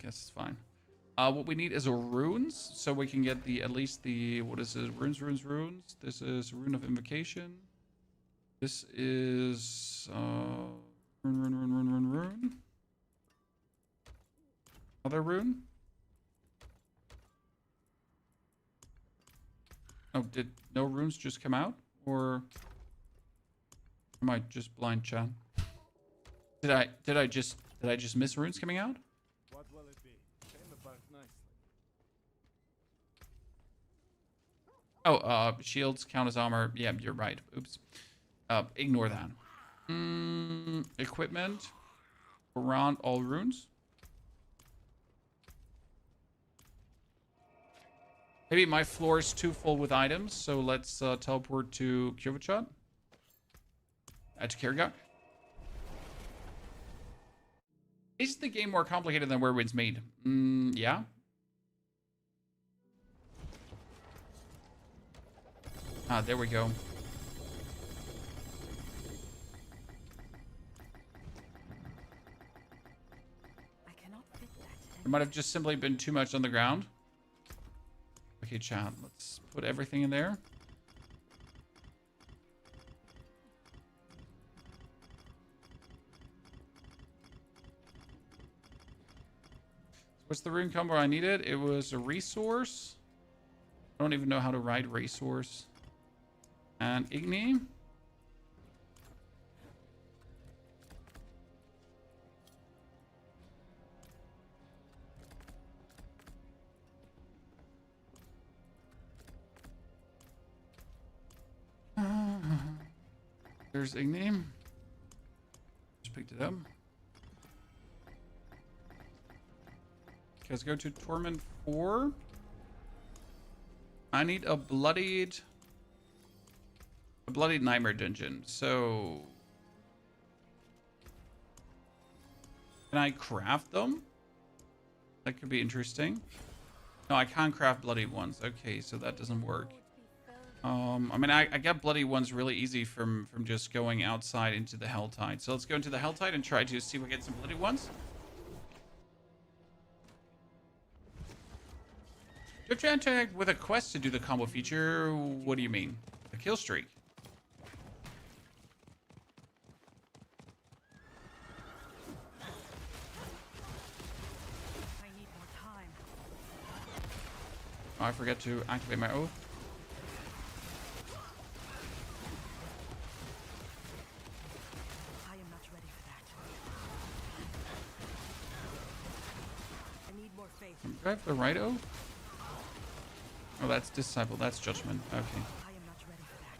Guess it's fine. What we need is a runes, so we can get the at least the what is it? Runes. This is Rune of Invocation. This is rune. Other rune. Oh, did no runes just come out, or am I just blind, chat? Did I just miss runes coming out? What will it be? Came about nicely. Oh, shields count as armor. Yeah, you're right. Oops. Ignore that. Equipment. Around all runes. Maybe my floor is too full with items, so let's teleport to Kyovachat. to Paragon. Is the game more complicated than where it's made? Yeah. Ah, there we go. I cannot fit that. There might have just simply been too much on the ground. Okay, chat. Let's put everything in there. What's the rune combo I needed? It was a resource. I don't even know how to write resource. And Igni. There's Igni. Just picked it up. Okay, let's go to Torment 4. I need a bloodied nightmare dungeon. So can I craft them? That could be interesting. No, I can't craft bloody ones. Okay, so that doesn't work. I mean, I get bloody ones really easy from just going outside into the Helltide. So let's go into the Helltide and try to see if we get some bloody ones. Do you have to interact with a quest to do the combo feature? What do you mean? The Killstreak? I need more time. Oh, I forget to activate my oath. I am not ready for that. I need more faith. Do I have the right oath? Oh, that's Disciple. That's Judgment. Okay. I am not ready for that.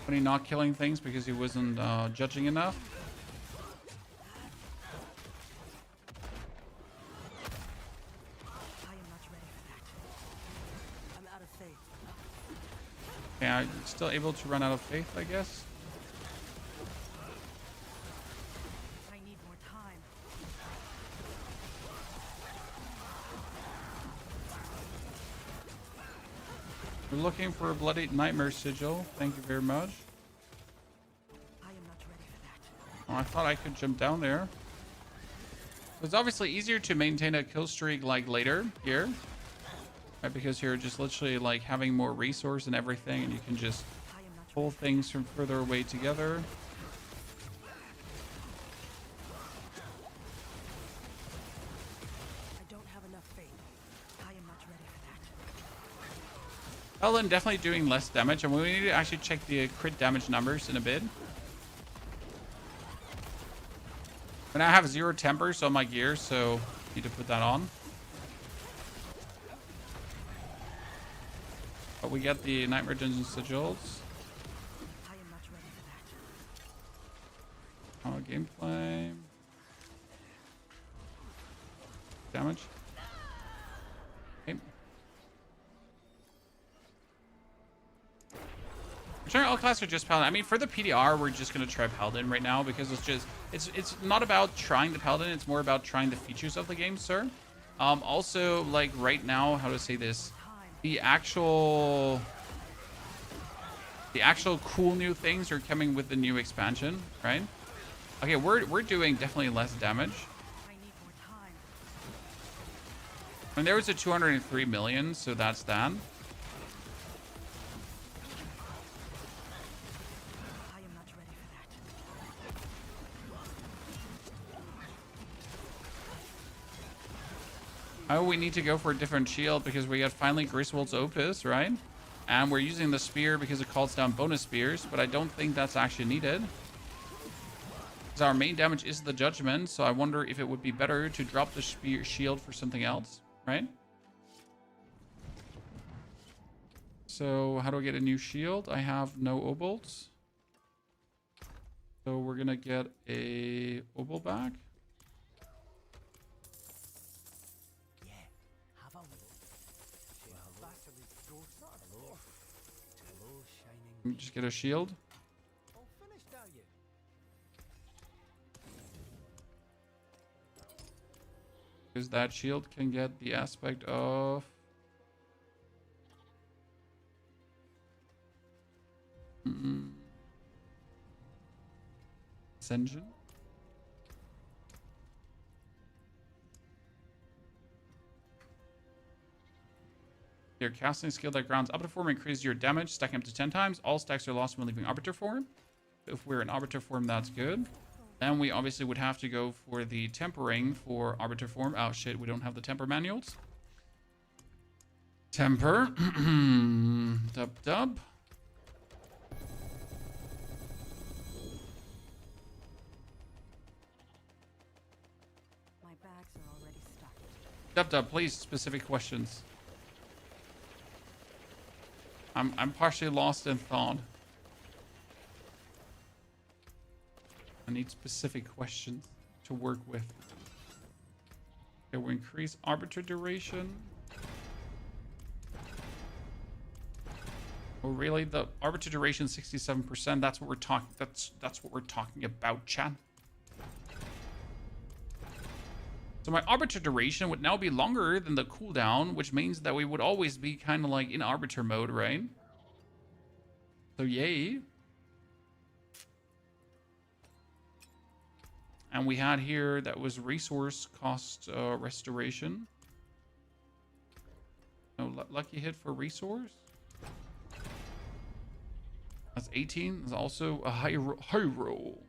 When he not killing things because he wasn't judging enough. I am not ready for that. I'm out of faith. Yeah, I'm still able to run out of faith, I guess. I need more time. We're looking for a bloody nightmare sigil. Thank you very much. I am not ready for that. Oh, I thought I could jump down there. It's obviously easier to maintain a kill streak like later here. Right, because you're just literally like having more resource and everything, and you can just I am not pull things from further away together. I don't have enough faith. I am not ready for that. Paladin definitely doing less damage, and we need to actually check the crit damage numbers in a bit. And I have 0 tempers on my gear, so need to put that on. But we get the Nightmare Dungeon sigils. I am not ready for that. Gameplay. Damage. Okay. I'm sure all classes are just Paladin. I mean, for the PTR, we're just going to try Paladin right now because it's not about trying the Paladin. It's more about trying the features of the game, sir. Also, like right now, how to say this? The actual cool new things are coming with the new expansion, right? Okay, we're doing definitely less damage. I need more time. And there was a 203 million, so that's that. I am not ready for that. Oh, we need to go for a different shield because we got finally Griswold's Opus, right? And we're using the spear because it calls down bonus spears, but I don't think that's actually needed. Because our main damage is the Judgment, so I wonder if it would be better to drop the spear shield for something else, right? So how do I get a new shield? I have no obolts. So we're gonna get a obol back. Just get a shield. Because that shield can get the aspect of... Ascension. Your casting skill that grounds Arbiter form increases your damage, stacking up to 10 times. All stacks are lost when leaving Arbiter form. If we're in Arbiter form, that's good. Then we obviously would have to go for the tempering for Arbiter form. Oh shit, we don't have the temper manuals. Temper. Dub dub. My bags are already stuffed. Dub dub, please, specific questions. I'm partially lost in thought. I need specific questions to work with. Okay, we'll increase arbiter duration. Oh, really? The arbiter duration 67%. That's what we're talking. That's what we're talking about, chat. So my arbiter duration would now be longer than the cooldown, which means that we would always be kind of like in arbiter mode, right? So yay. And we had here that was resource cost restoration. No lucky hit for resource. That's 18. There's also a high roll.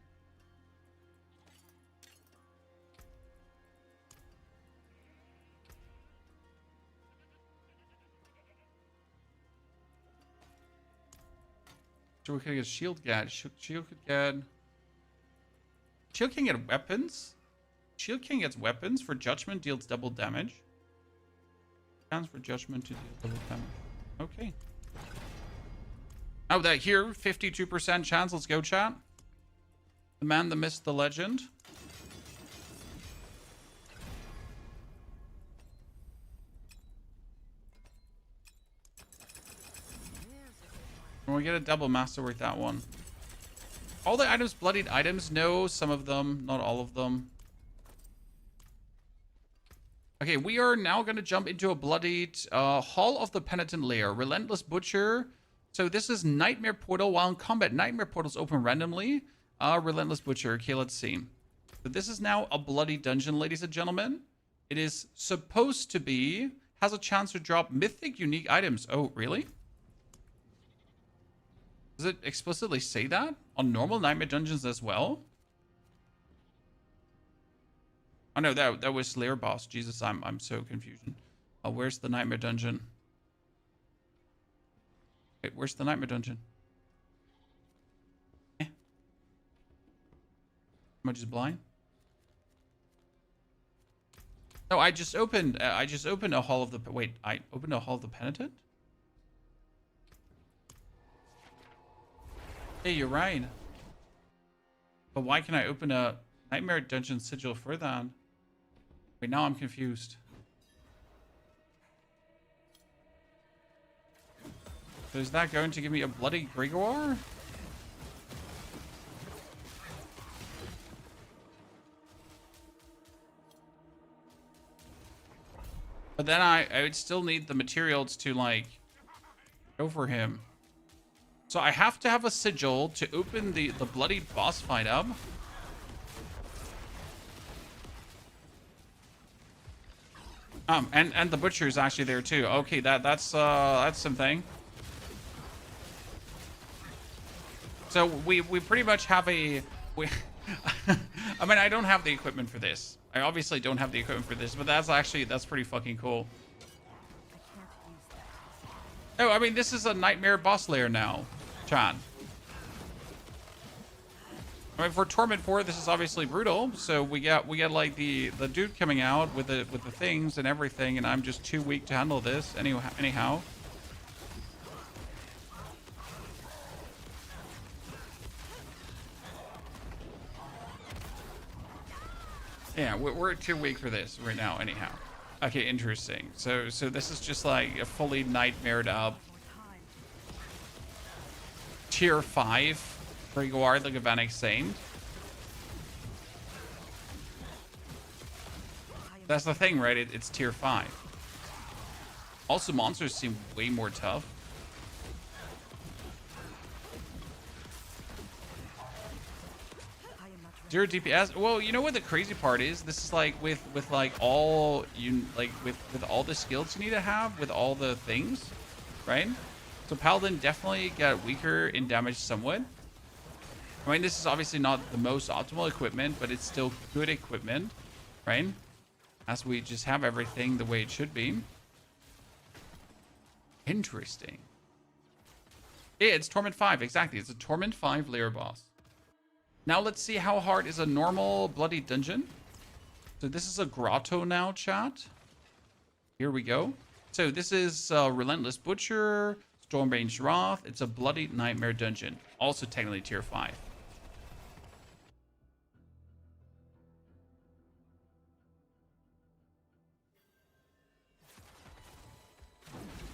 So we could get shield get. Shield could get. Shield can get weapons. Shield King gets weapons. For judgment, deals double damage. Chance for judgment to deal double damage. Okay. Oh, that here, 52% chance. Let's go, chat. The man, the myth, the legend. When we get a double masterwork, that one. All the items, bloodied items? No, some of them, not all of them. Okay, we are now going to jump into a bloodied Hall of the Penitent Lair. Relentless Butcher. So this is Nightmare Portal. While in combat, Nightmare Portals open randomly. Relentless Butcher. Okay, let's see. So this is now a bloody dungeon, ladies and gentlemen. It is supposed to be, has a chance to drop mythic unique items. Oh, really? Does it explicitly say that on normal Nightmare dungeons as well? Oh no, that was Slayer boss. Jesus, I'm so confused. Where's the Nightmare dungeon? Wait, where's the Nightmare dungeon? Am I just blind? No, I just opened a Hall of the... Wait, I opened a Hall of the Penitent? Hey, you're right. But why can I open a Nightmare Dungeon sigil for that? Wait, now I'm confused. So is that going to give me a bloody Gregoire? But then I would still need the materials to, like, go for him. So I have to have a sigil to open the bloody boss fight up. And the butcher is actually there too. Okay, that's something. So we pretty much have a I mean, I don't have the equipment for this. I obviously don't have the equipment for this, but that's pretty fucking cool. Oh, I mean, this is a nightmare boss lair now, Chan. I mean, for Torment 4, this is obviously brutal. So we get like the dude coming out with the things and everything, and I'm just too weak to handle this. Anyhow. Yeah, we're too weak for this right now. Anyhow. Okay, interesting. So this is just like a fully nightmared up tier 5 Gregoire the Galvanic Saint. That's the thing, right? It's tier 5. Also, monsters seem way more tough. I am not ready. 0 DPS. Well, you know what the crazy part is? This is like with like all you like with all the skills you need to have with all the things, right? So Paladin definitely got weaker in damage somewhat. I mean, this is obviously not the most optimal equipment, but it's still good equipment, right? As we just have everything the way it should be. Interesting. Yeah, it's Torment 5, exactly. It's a Torment 5 layer boss. Now let's see how hard is a normal Bloody Dungeon. So this is a grotto now, chat. Here we go. So this is Relentless Butcher, Stormbane's Wrath. It's a Bloody Nightmare Dungeon. Also technically tier 5.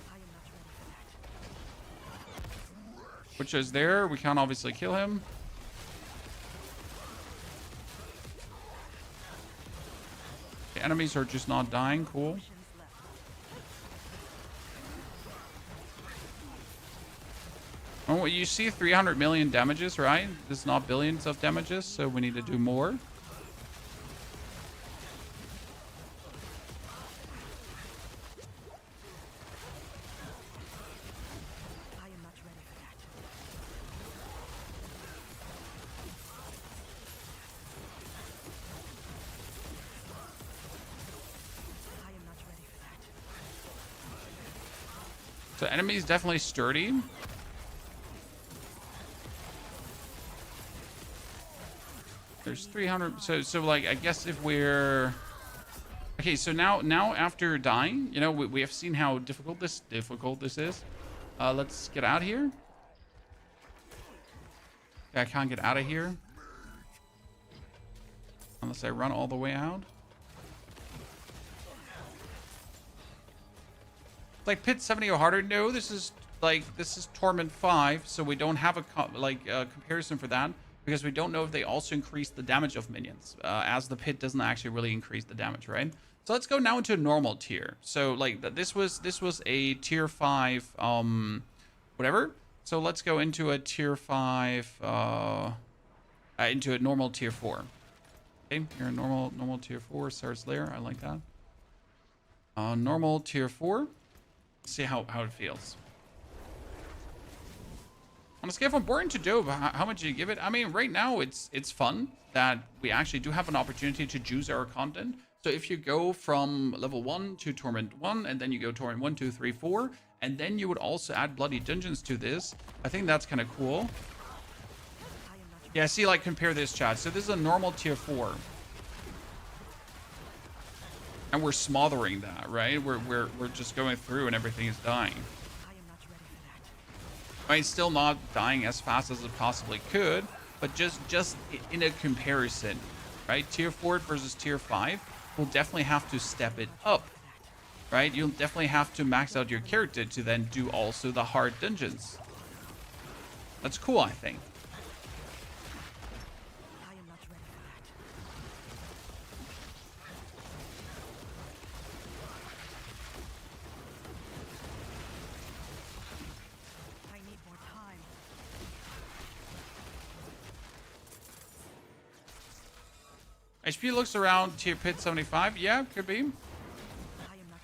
I am not ready for that. Butcher is there. We can't obviously kill him. The enemies are just not dying. Cool. Potions left. Oh, you see 300 million damages, right? This is not billions of damages, so we need to do more. I am not ready for that. I am not ready for that. So enemies definitely sturdy. There's 300. So like I guess if we're okay. So now after dying, you know, we have seen how difficult this is. Let's get out of here. Okay, I can't get out of here unless I run all the way out. Like Pit 70 or harder? No, this is Torment 5, so we don't have a comparison for that because we don't know if they also increase the damage of minions, as the Pit doesn't actually really increase the damage, right? So let's go now into a normal tier. So like this was a tier 5 whatever. So let's go into a tier 5 into a normal tier 4. Okay, you're a normal tier 4 Sar's Lair. I like that. Normal tier 4. See how it feels. On a scale from boring to dope, how much do you give it? I mean, right now it's fun that we actually do have an opportunity to choose our content. So if you go from level 1 to Torment 1, and then you go Torment 1, 2, 3, 4, and then you would also add Bloody Dungeons to this, I think that's kind of cool. I am not ready. Yeah, see, like, compare this, chat. So this is a normal tier 4. And we're smothering that, right? We're just going through and everything is dying. I am not ready for that. I mean, still not dying as fast as it possibly could, but just in a comparison, right? Tier 4 versus tier 5, we'll definitely have to step it up, right? You'll definitely have to max out your character to then do also the hard dungeons. That's cool, I think. I am not ready for that. I need more time. HP looks around tier Pit 75. Yeah, could be. I am not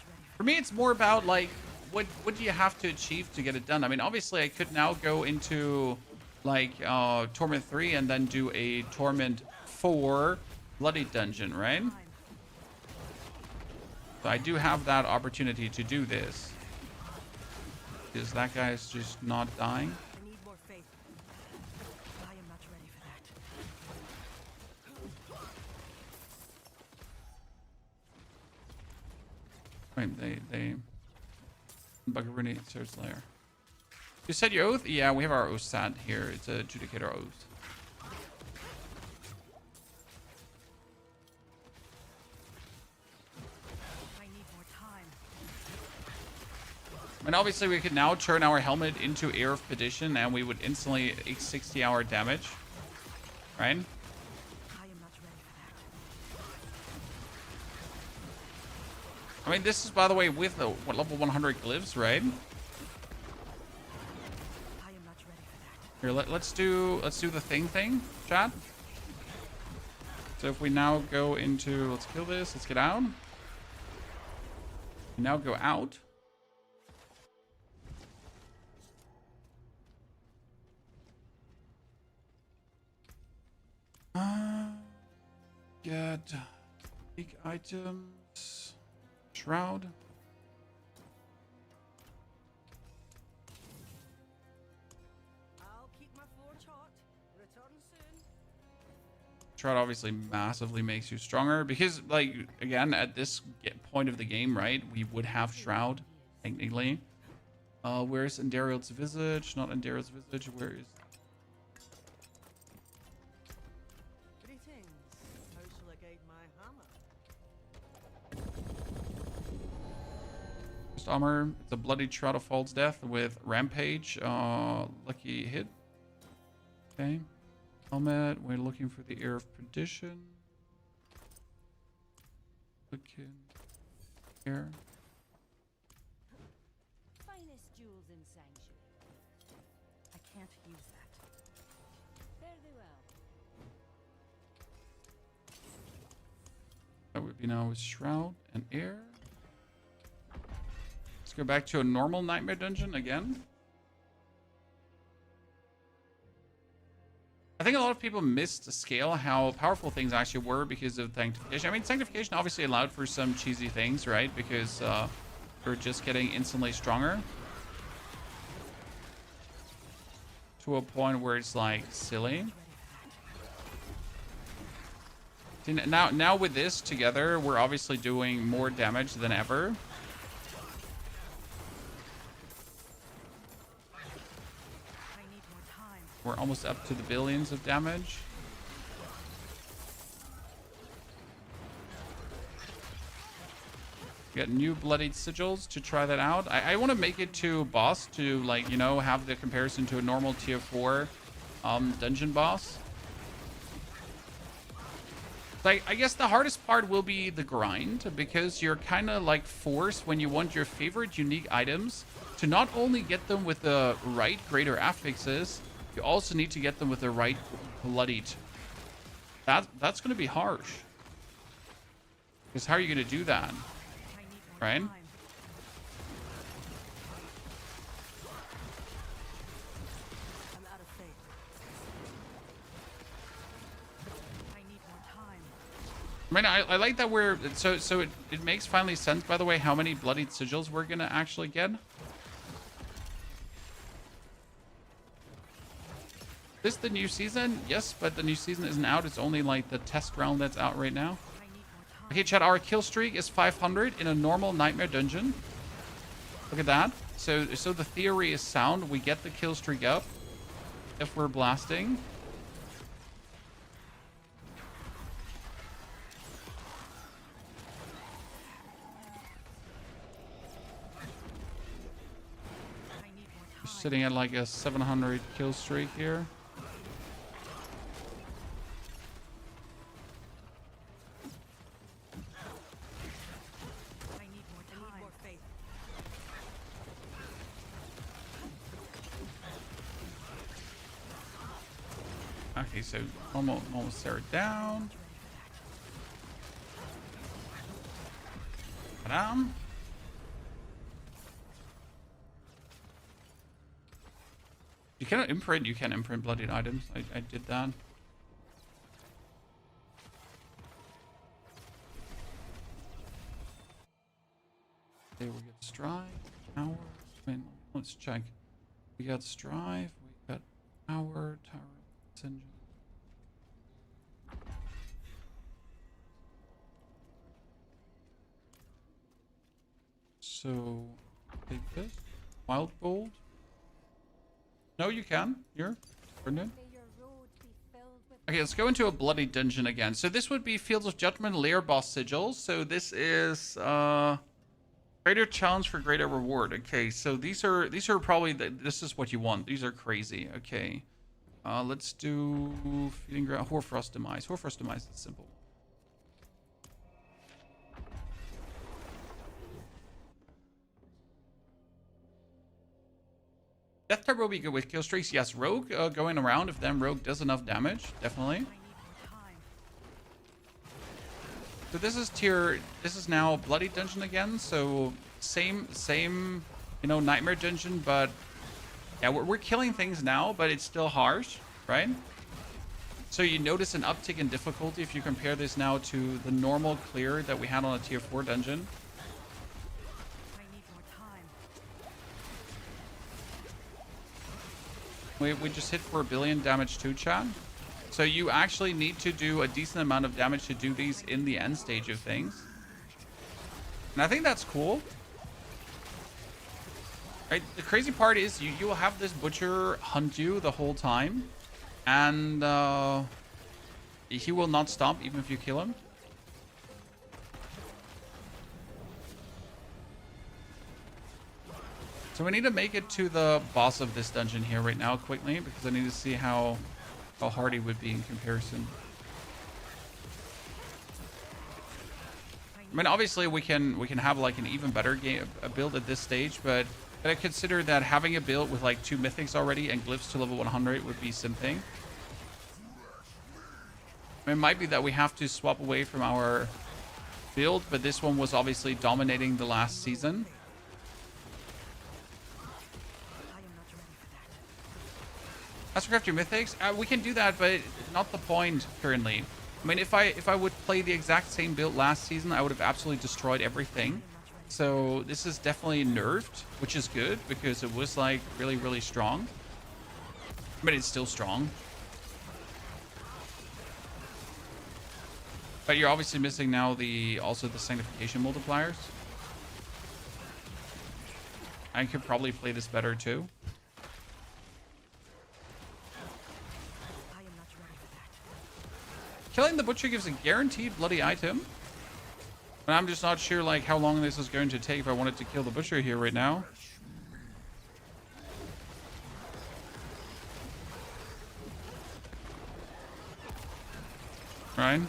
ready For me, it's more about like what do you have to achieve to get it done? I mean, obviously I could now go into like Torment 3 and then do a Torment 4 Bloody Dungeon, right? for time. So I do have that opportunity to do this. Because that guy is just not dying. I need more faith. I am not ready for that. Wait, they Buggerini Search Lair. You said your oath? Yeah, we have our oath stat here. It's a Judicator oath. I need more time. And obviously we could now turn our helmet into Air of Perdition and we would instantly 60-hour damage. Right? I am not ready for that. I mean, this is, by the way, with the level 100 glyphs, right? I am not ready for that. Here, let's do the thing, chat. So if we now go into, let's kill this, let's get out. We now go out. Get big items, shroud. I'll keep my forge hot. Return soon. Shroud obviously massively makes you stronger because, like, again, at this point of the game, right, we would have Shroud, technically. Where's Endariel's Visage? Not Endariel's Visage. Where is... Greetings. How shall I guide my hammer? First armor. It's a Bloodied Shroud of False Death with Rampage. Lucky hit. Okay. Helmet. We're looking for the Air of Perdition. Looking here. Finest jewels in Sanctuary. I can't use that. Fare thee well. That would be now with Shroud and Air. Let's go back to a normal Nightmare Dungeon again. I think a lot of people missed to scale how powerful things actually were because of Sanctification. I mean, Sanctification obviously allowed for some cheesy things, right? Because we're just getting instantly stronger. To a point where it's like silly. See, now with this together, we're obviously doing more damage than ever. I need more time. We're almost up to the billions of damage. Got new bloodied sigils to try that out. I want to make it to boss to, like, you know, have the comparison to a normal tier 4 dungeon boss. Like, I guess the hardest part will be the grind, because you're kind of like forced when you want your favorite unique items to not only get them with the right greater affixes, you also need to get them with the right bloodied. That's going to be harsh. Because how are you going to do that? I need more Right? time. I'm out of faith. I need more time. I mean, I like that we're... So it makes finally sense, by the way, how many bloodied sigils we're going to actually get. This the new season? Yes, but the new season isn't out. It's only like the test round that's out right now. I need more time. Okay, chat, our kill streak is 500 in a normal Nightmare Dungeon. Look at that. So the theory is sound. We get the kill streak up if we're blasting. I need more We're time. sitting at like a 700 kill streak here. I need more time. I need more faith. Okay, so almost tear it down. Ta-da. You cannot imprint. You can imprint bloodied items. I did that. Okay, we get strive, power. Wait, let's check. We got strive. We got power, tower, engine. So take this. Wild gold. No, you can. You're Brendan. May your road be filled with Okay, let's go into a bloody dungeon again. So this would be Fields of Judgment, Lair Boss Sigils. So this is greater challenge for greater reward. Okay, so these are probably this is what you want. These are crazy. Okay, let's do Feeding Ground, Hoarfrost Demise. Hoarfrost Demise is simple. Death Trap will be good with Killstreaks. Yes, Rogue going around, if then Rogue does enough damage, definitely. I need more time. So this is now Bloody Dungeon again, so same, you know, Nightmare Dungeon, but yeah, we're killing things now, but it's still harsh, right? So you notice an uptick in difficulty if you compare this now to the normal clear that we had on a tier 4 dungeon. I need more time. We just hit for 1 billion damage too, chat. So you actually need to do a decent amount of damage to do these in the end stage of things. And I think that's cool. Right? The crazy part is you will have this butcher hunt you the whole time. And he will not stop even if you kill him. So we need to make it to the boss of this dungeon here right now quickly, because I need to see how hard he would be in comparison. I mean, obviously we can have like an even better a build at this stage, but I consider that having a build with like 2 mythics already and glyphs to level 100 would be simping. I mean, it might be that we have to swap away from our build, but this one was obviously dominating the last season. I am not ready for that. Mastercraft your mythics? We can do that, but not the point currently. I mean, if I would play the exact same build last season, I would have absolutely destroyed everything. So this is definitely nerfed, which is good because it was like really, really strong. But it's still strong. But you're obviously missing now also the Sanctification multipliers. I could probably play this better too. I am not ready for that. Killing the Butcher gives a guaranteed bloody item. But I'm just not sure like how long this is going to take if I wanted to kill the Butcher here right now. Right?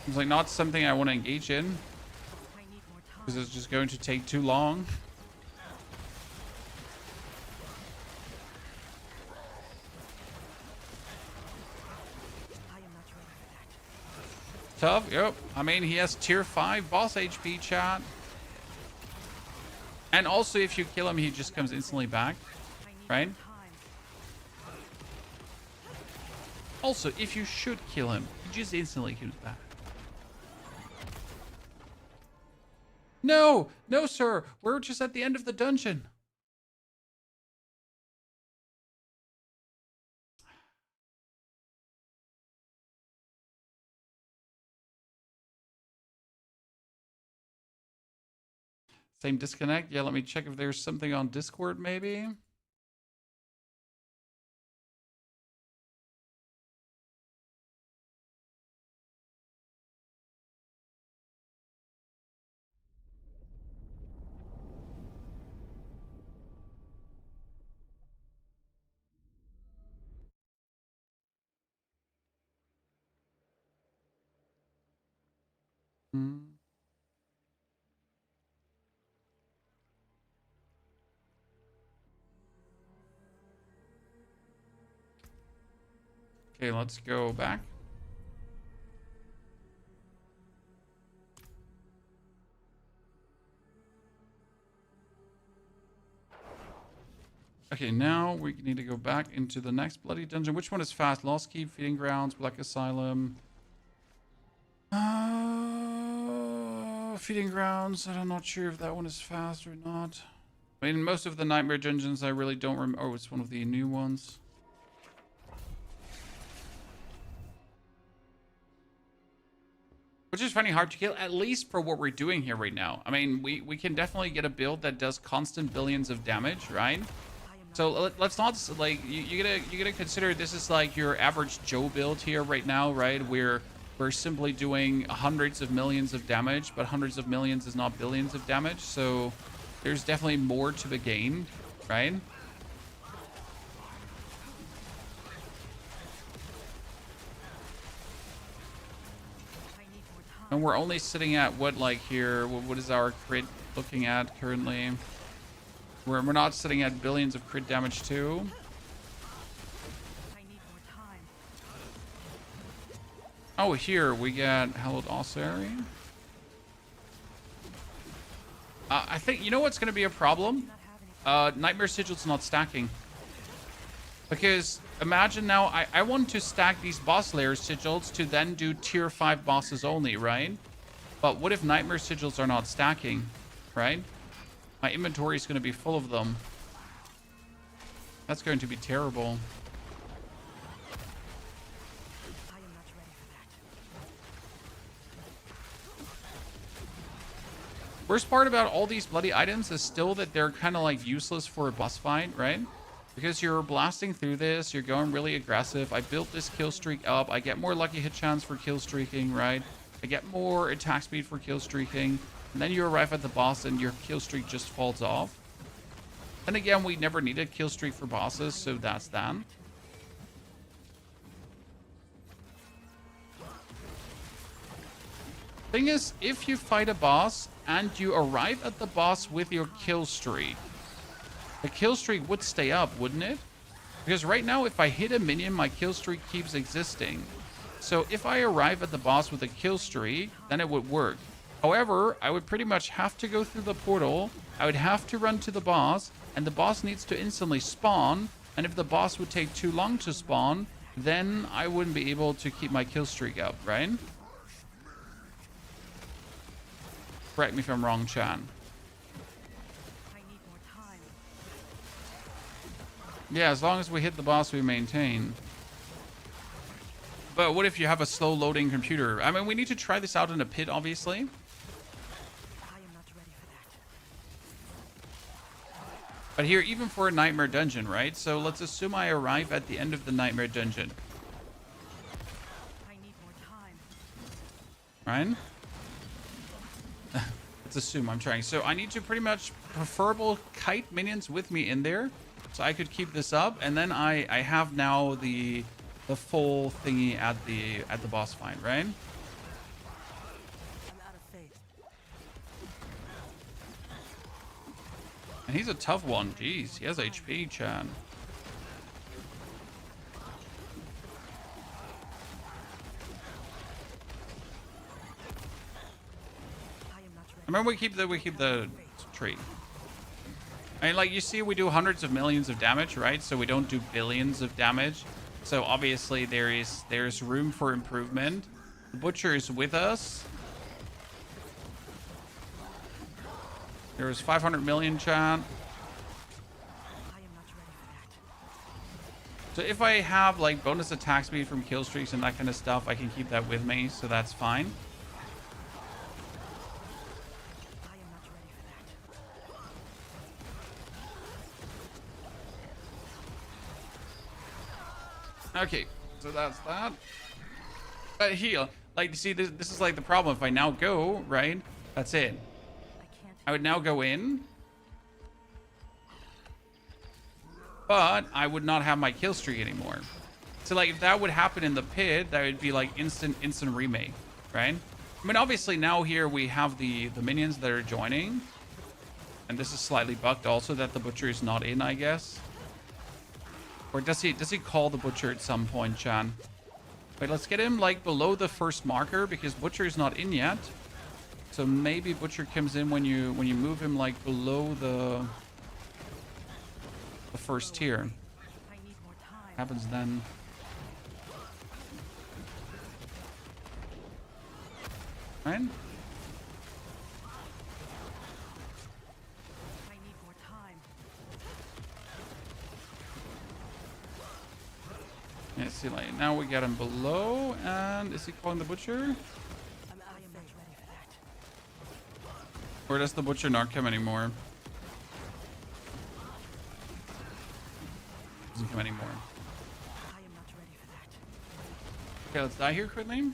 It's like not something I want to engage in, I need more time. because it's just going to take too long. I am not ready for that. Tough, yep. I mean, he has tier 5 boss HP, chat. And also, if you kill him, he just comes instantly back, I need right? more time. Also, if you should kill him, he just instantly comes back. No, no, sir. We're just at the end of the dungeon. Same disconnect. Yeah, let me check if there's something on Discord, maybe. Hmm. Okay, let's go back. Okay, now we need to go back into the next bloody dungeon. Which one is fast? Lost Keep, Feeding Grounds, Black Asylum. Feeding Grounds. I'm not sure if that one is fast or not. I mean, most of the Nightmare dungeons, I really don't remember. Oh, it's one of the new ones. Which is funny, hard to kill, at least for what we're doing here right now. I mean, we can definitely get a build that does constant billions of damage, right? So let's not, like, you gotta consider this is like your average Joe build here right now, right? We're simply doing hundreds of millions of damage, but hundreds of millions is not billions of damage. So there's definitely more to be gained, right? And we're only sitting at what, like here, what is our crit looking at currently? We're not sitting at billions of crit damage too. I need more time. Oh, here we get Hallowed Ossuary. I think, you know what's going to be a problem? Nightmare Sigil's not stacking. Because imagine now, I want to stack these boss layer sigils to then do tier 5 bosses only, right? But what if Nightmare Sigils are not stacking, right? My inventory is going to be full of them. That's going to be terrible. I am not ready for that. Worst part about all these bloody items is still that they're kind of like useless for a boss fight, right? Because you're blasting through this, you're going really aggressive. I built this kill streak up. I get more lucky hit chance for kill streaking, right? I get more attack speed for kill streaking. And then you arrive at the boss and your kill streak just falls off. And again, we never needed kill streak for bosses, so that's that. Thing is, if you fight a boss and you arrive at the boss with your kill streak, the kill streak would stay up, wouldn't it? Because right now, if I hit a minion, my kill streak keeps existing. So if I arrive at the boss with a kill streak, then it would work. However, I would pretty much have to go through the portal. I would have to run to the boss, and the boss needs to instantly spawn. And if the boss would take too long to spawn, then I wouldn't be able to keep my kill streak up, right? Correct me if I'm wrong, Chan. I need more time. Yeah, as long as we hit the boss, we maintain. But what if you have a slow loading computer? I mean, we need to try this out in a pit, obviously. I am not ready for that. But here, even for a nightmare dungeon, right? So let's assume I arrive at the end of the nightmare dungeon. I need more time. Right? Let's assume I'm trying. So I need to pretty much preferable kite minions with me in there. So I could keep this up. And then I have now the full thingy at the boss fight, right? I'm out of faith. And he's a tough one. Jeez, he has HP, Chan. I am not ready. I remember we keep the tree. I mean, like you see, we do hundreds of millions of damage, right? So we don't do billions of damage. So obviously there's room for improvement. The butcher is with us. There's 500 million, chat. I am not ready for that. So if I have like bonus attack speed from kill streaks and that kind of stuff, I can keep that with me. So that's fine. I am not ready for that. Okay, so that's that. But here, like, you see, this is like the problem. If I now go, right, that's it. I can't. I would now go in. But I would not have my kill streak anymore. So, like, if that would happen in the pit, that would be, like, instant remake, right? I mean, obviously, now here we have the minions that are joining. And this is slightly bugged also that the butcher is not in, I guess. Or does he call the butcher at some point, Chan? Wait, let's get him like below the first marker because butcher is not in yet. So maybe butcher comes in when you move him like below the first tier. I need more time. Happens then. Right? I need more time. Yeah, see, like now we got him below, and is he calling the butcher? I am not ready for that. Or does the butcher not come anymore? Doesn't come anymore. I am not ready for that. Okay, let's die here quickly.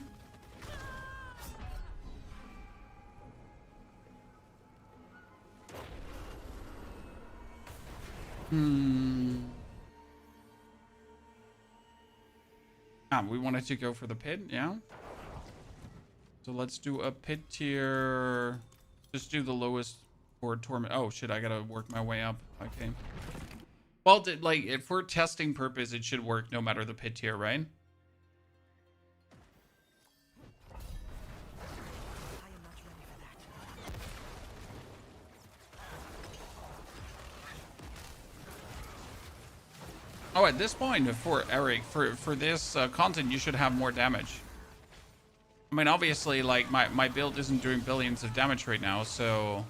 We wanted to go for the pit, yeah. So let's do a pit tier. Just do the lowest for Torment. Oh shit, I gotta work my way up. Okay. Well, like, if for testing purpose, it should work no matter the pit tier, right? I am not ready for that. Oh, at this point, for Eric, for this content, you should have more damage. I mean, obviously, like, my build isn't doing billions of damage right now, so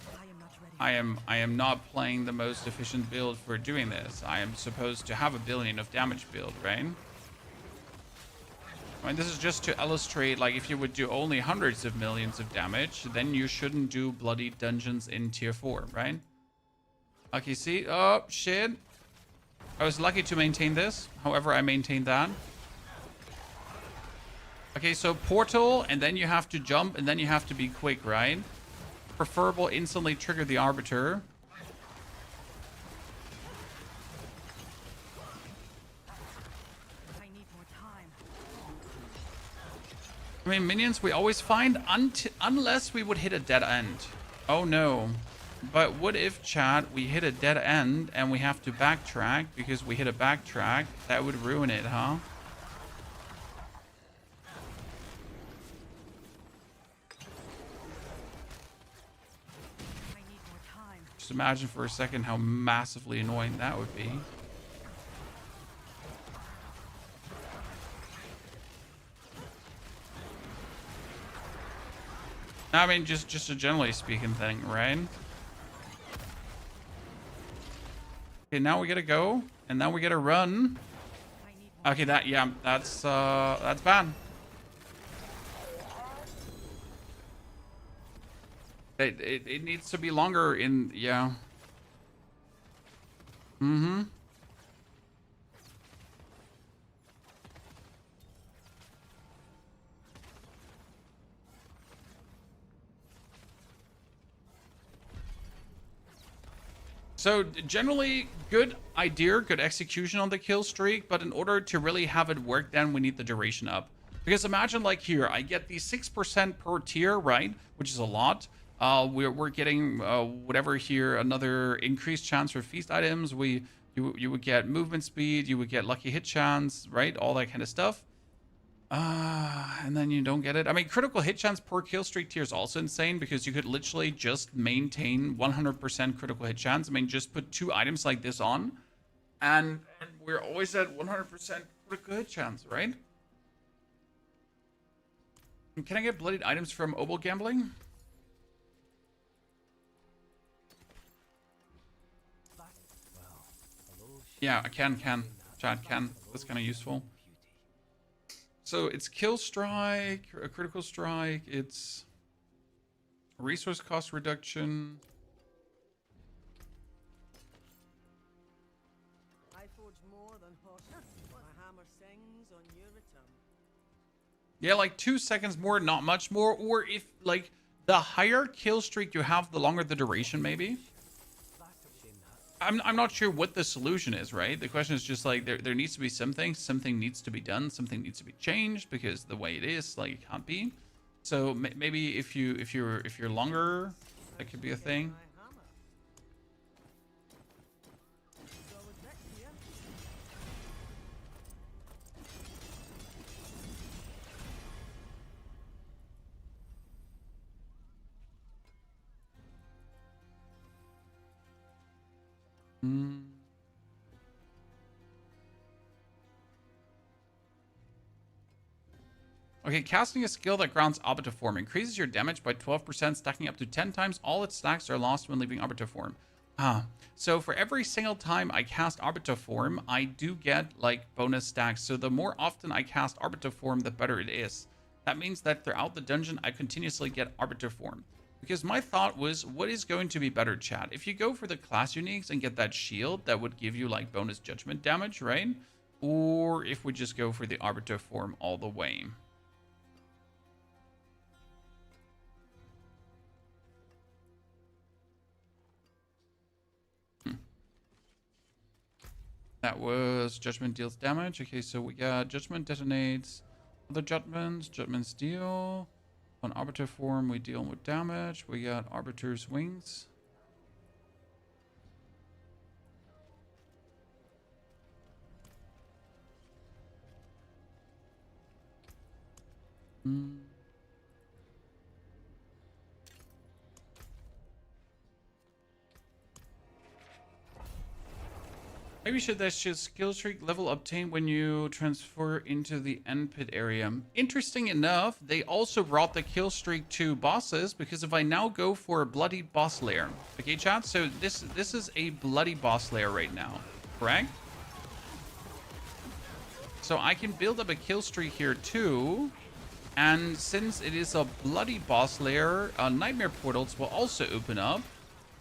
I am not playing the most efficient build for doing this. I am supposed to have a billion of damage build, right? I mean, this is just to illustrate, like, if you would do only hundreds of millions of damage, then you shouldn't do bloody dungeons in tier 4, right? Okay, see? Oh, shit. I was lucky to maintain this. However, I maintained that. Okay, so portal, and then you have to jump, and then you have to be quick, right? Preferable instantly trigger the arbiter. I need more time. I mean, minions we always find unless we would hit a dead end. Oh no. But what if, chat, we hit a dead end and we have to backtrack because we hit a backtrack? That would ruin it, huh? I need more time. Just imagine for a second how massively annoying that would be. I mean, just a generally speaking thing, right? Okay, now we gotta go, and now we gotta run. Okay, that's bad. It needs to be longer in, yeah. Mm-hmm. So generally, good idea, good execution on the kill streak, but in order to really have it work, then we need the duration up. Because imagine, like, here, I get the 6% per tier, right? Which is a lot. We're getting whatever here, another increased chance for feast items. You would get movement speed, you would get lucky hit chance, right? All that kind of stuff. And then you don't get it. I mean, critical hit chance per kill streak tier is also insane because you could literally just maintain 100% critical hit chance. I mean, just put 2 items like this on, and we're always at 100% critical hit chance, right? Can I get bloodied items from Obel Gambling? Yeah, I can. Chat can. That's kind of useful. So it's kill strike, a critical strike, it's resource cost reduction. I forge more than horse. My hammer sings on your return. Yeah, like 2 seconds more, not much more. Or if, like, the higher kill streak you have, the longer the duration, maybe. I'm not sure what the solution is, right? The question is just like there needs to be something needs to be done, something needs to be changed because the way it is, like, it can't be. So maybe if you're longer, that could be a thing. Okay, casting a skill that grounds Arbiter Form increases your damage by 12%, stacking up to 10 times. All its stacks are lost when leaving Arbiter Form. So for every single time I cast Arbiter Form, I do get, like, bonus stacks. So the more often I cast Arbiter Form, the better it is. That means that throughout the dungeon, I continuously get Arbiter Form. Because my thought was, what is going to be better, chat? If you go for the class uniques and get that shield, that would give you, like, bonus judgment damage, right? Or if we just go for the Arbiter Form all the way. That was Judgment deals damage. Okay, so we got Judgment detonates. Other Judgments. Judgments deal. On Arbiter Form, we deal with damage. We got Arbiter's Wings. Mm. Maybe that's just Killstreak level obtained when you transfer into the end pit area. Interesting enough, they also brought the Killstreak to bosses, because if I now go for a bloody boss lair, okay, chat. So this is a bloody boss lair right now, correct? So I can build up a Killstreak here too, and since it is a bloody boss lair, nightmare portals will also open up,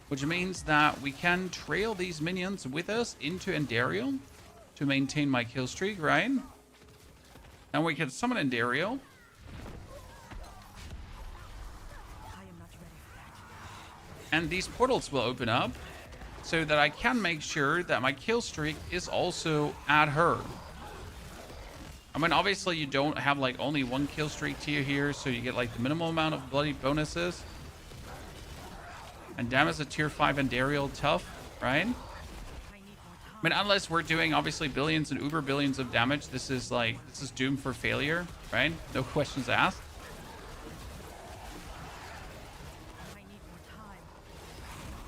which means that we can trail these minions with us into Endariel to maintain my kill streak, right? And we can summon Endariel. And these portals will open up so that I can make sure that my kill streak is also at her. I mean, obviously you don't have like only one kill streak tier here, so you get like the minimal amount of bloody bonuses. And damage a tier 5 Endariel, tough, right? I mean, unless we're doing obviously billions and uber billions of damage, this is doomed for failure, right? No questions asked.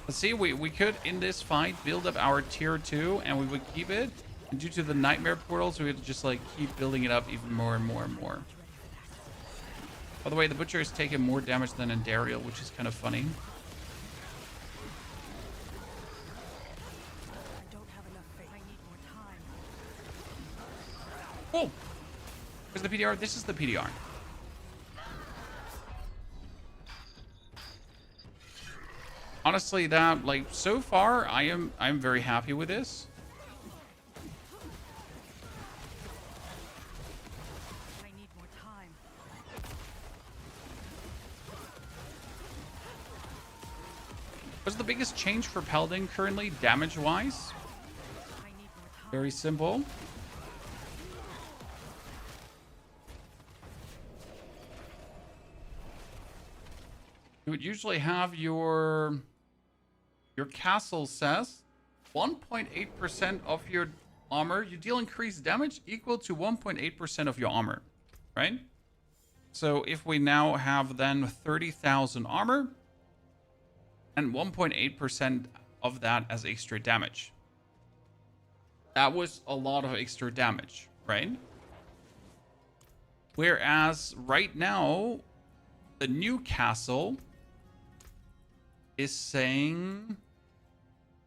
Let's see, we could in this fight build up our tier 2 and we would keep it. And due to the nightmare portals, we would just like keep building it up even more and more and more. By the way, the butcher is taking more damage than Endariel, which is kind of funny. Oh, where's the PTR? This is the PTR. Honestly, that like so far, I'm very happy with this. What's the biggest change for Paladin currently, damage-wise? Very simple. You would usually have your castle says 1.8% of your armor. You deal increased damage equal to 1.8% of your armor, right? So if we now have then 30,000 armor and 1.8% of that as extra damage. That was a lot of extra damage, right? Whereas right now, the new castle is saying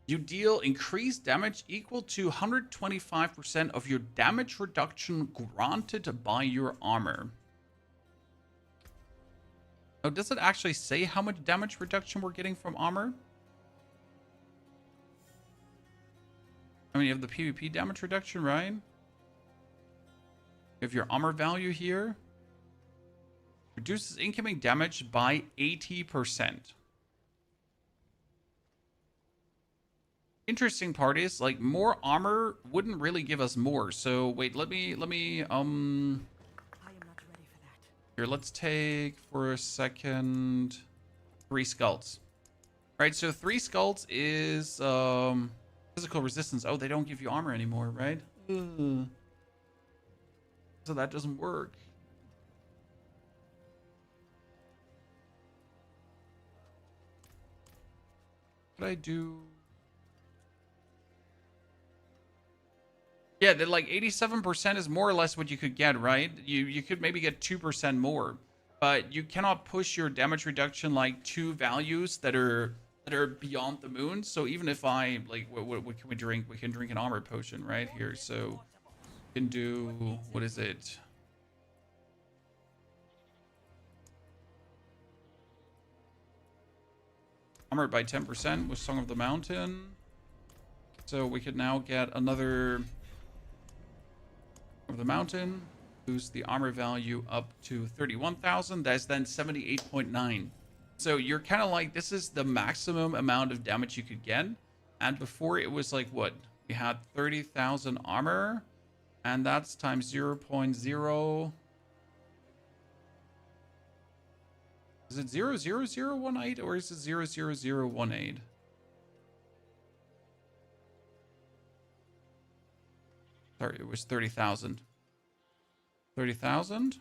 you deal increased damage equal to 125% of your damage reduction granted by your armor. Oh, does it actually say how much damage reduction we're getting from armor? I mean, you have the PvP damage reduction, right? You have your armor value here. Reduces incoming damage by 80%. Interesting part is like more armor wouldn't really give us more. So wait, let me here, let's take for a second 3 skulls. Right, so 3 skulls is physical resistance. Oh, they don't give you armor anymore, right? So that doesn't work. What I do? Yeah, that like 87% is more or less what you could get, right? You could maybe get 2% more, but you cannot push your damage reduction like to values that are beyond the moon. So even if I like, what can we drink? We can drink an armor potion right here. So we can do, what is it? Armored by 10% with Song of the Mountain. So we could now get another of the mountain, boost the armor value up to 31,000. That's then 78.9. So you're kind of like, this is the maximum amount of damage you could get. And before it was like, what? We had 30,000 armor, and that's times 0.0. Is it 00018 or is it 00018? Sorry, it was 30,000. 30,000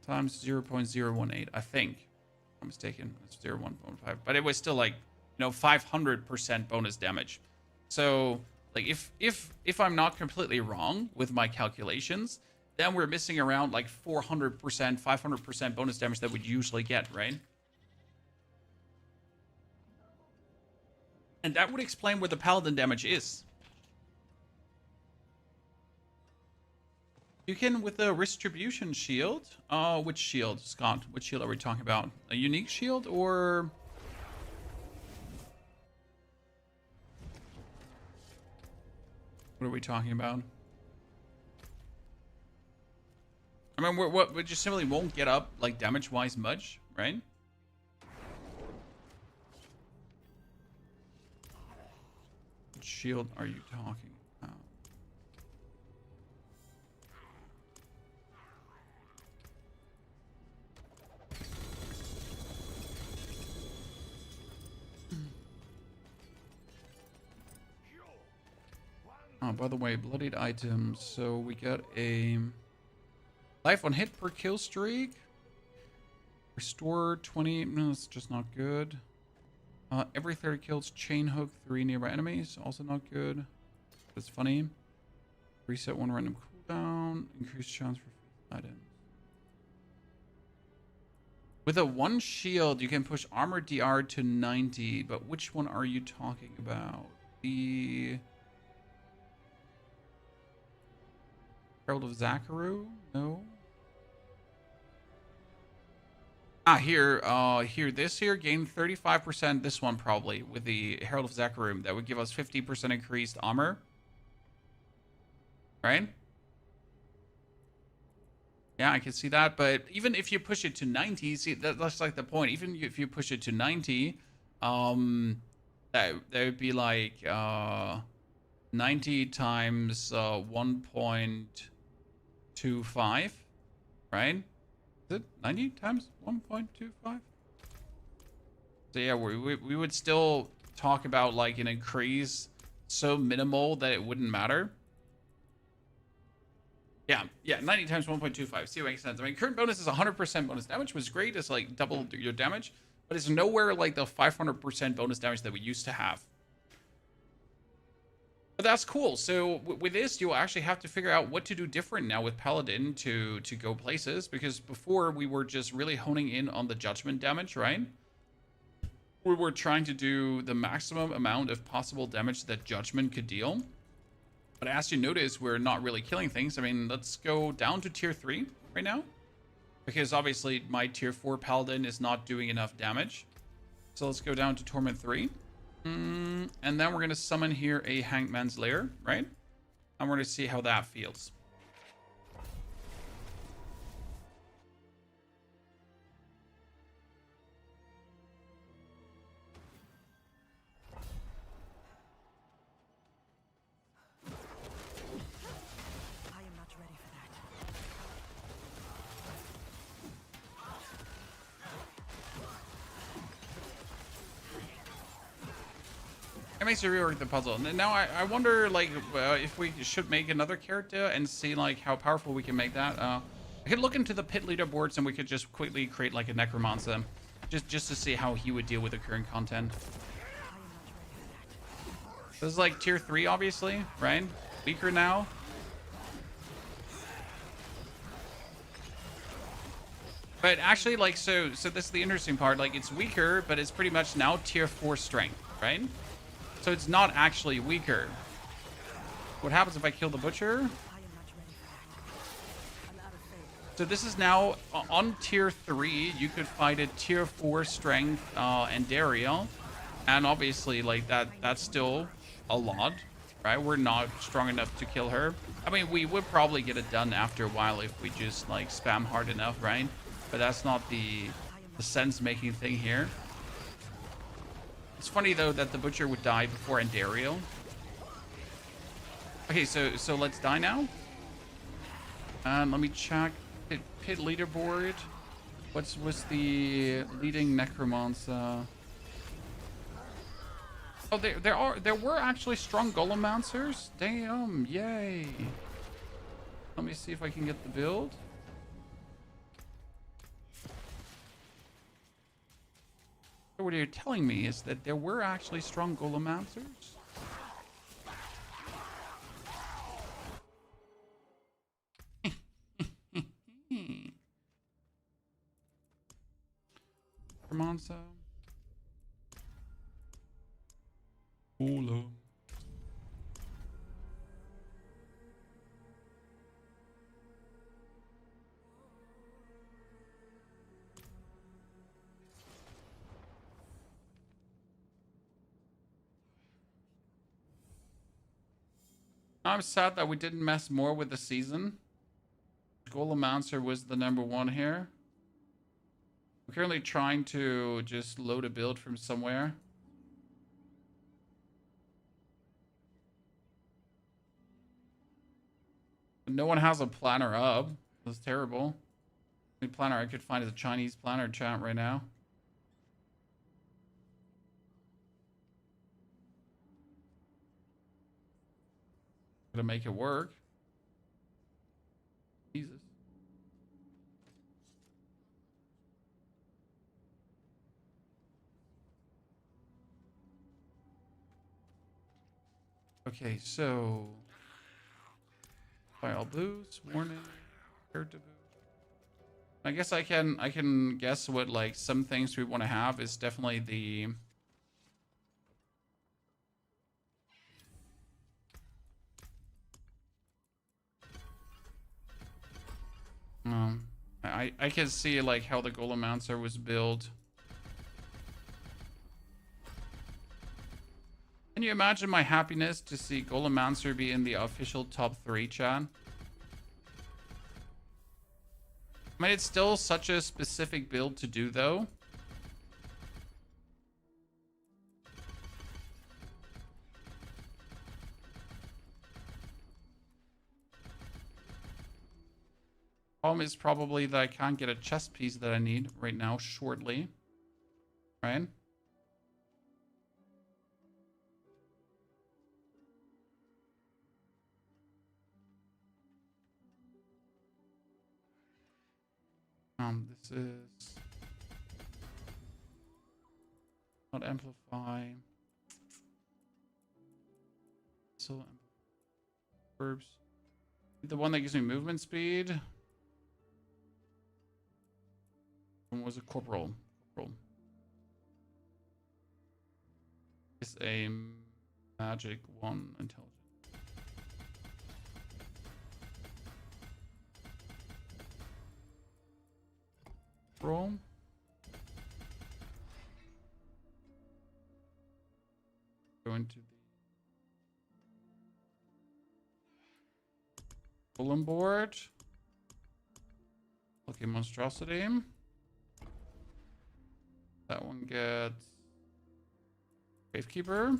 times 0.018, I think. If I'm mistaken. It's 0.1.5. But it was still like, 500% bonus damage. So, like, if I'm not completely wrong with my calculations, then we're missing around like 400%, 500% bonus damage that we'd usually get, right? And that would explain where the Paladin damage is. You can with the Distribution shield. Which shield, Scott? Which shield are we talking about? A unique shield or... What are we talking about? I mean, we just simply won't get up, like, damage-wise much, right? What shield are you talking about? Oh, by the way, bloodied items. So we got a life on hit per kill streak. Restore 20. No, that's just not good. Every 30 kills, chain hook 3 nearby enemies. Also not good. That's funny. Reset 1 random cooldown. Increased chance for items. With a 1 shield, you can push armor DR to 90. But which one are you talking about? The Herald of Zakaru? No. Here, this here, gain 35%, this one probably, with the Herald of Zakaru. That would give us 50% increased armor. Right? Yeah, I can see that, but even if you push it to 90, see, that's like the point. Even if you push it to 90, that would be like, 90 times, 1.25, right? Is it 90 times 1.25? So yeah, we would still talk about like an increase so minimal that it wouldn't matter. Yeah, 90 times 1.25. See what makes sense. I mean, current bonus is 100% bonus damage, which is great. It's like double your damage, but it's nowhere like the 500% bonus damage that we used to have. But that's cool. So with this, you'll actually have to figure out what to do different now with Paladin to go places. Because before, we were just really honing in on the judgment damage, right? We were trying to do the maximum amount of possible damage that judgment could deal. But as you notice, we're not really killing things. I mean, let's go down to tier 3 right now. Because obviously, my tier 4 Paladin is not doing enough damage. So let's go down to Torment 3. And then we're going to summon here a Hangman's Lair, right? And we're going to see how that feels. I am not ready for that. It makes you rework the puzzle. And now I wonder, like, if we should make another character and see, like, how powerful we can make that. I could look into the pit leaderboards and we could just quickly create, like, a necromancer. Just to see how he would deal with the current content. This is, like, tier 3, obviously, right? Weaker now. But actually, like, so this is the interesting part. Like, it's weaker, but it's pretty much now tier 4 strength, right? So it's not actually weaker. What happens if I kill the butcher? So this is now on tier 3. You could fight a tier 4 strength and Dario, and obviously like that's still a lot, right? We're not strong enough to kill her. I mean, we would probably get it done after a while if we just like spam hard enough, right? But that's not the sense-making thing here. It's funny though that the butcher would die before Andario. Okay, so let's die now. Let me check pit leaderboard. What's the leading necromancer? Oh, there were actually strong golemoncers. Damn, yay! Let me see if I can get the build. So what you're telling me is that there were actually strong Golemancers? Come on, so. Hola. I'm sad that we didn't mess more with the season. Golemancers was the #1 here. I'm currently trying to just load a build from somewhere. But no one has a planner up. That's terrible. The only planner I could find is a Chinese planner chat right now. Gotta make it work. Jesus. Okay, so file boost, warning, character boost. I guess I can guess what like some things we want to have is definitely the I can see like how the Golemancers was built. Can you imagine my happiness to see Golemancers be in the official top 3, chat? I mean, it's still such a specific build to do, though. Problem is probably that I can't get a chest piece that I need right now, shortly. Right? This is not amplify. So verbs. The one that gives me movement speed. One was a corporal. It's a magic one intelligence. Roll. Go into the golem board. Okay, monstrosity. That one gets Gravekeeper.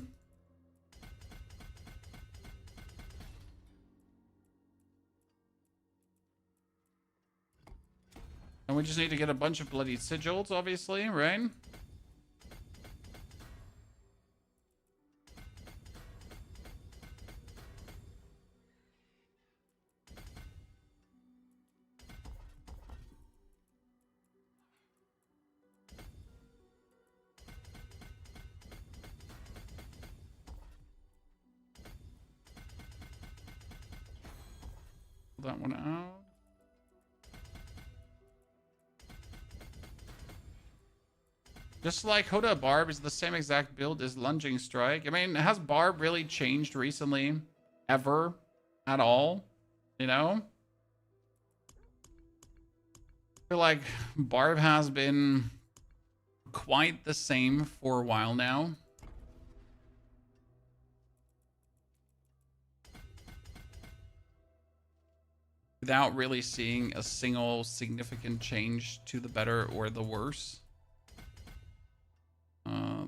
And we just need to get a bunch of bloody sigils, obviously, right? Pull that one out. Just like Hoda Barb is the same exact build as Lunging Strike. I mean, has Barb really changed recently? Ever? At all? You know? I feel like Barb has been quite the same for a while now. Without really seeing a single significant change to the better or the worse.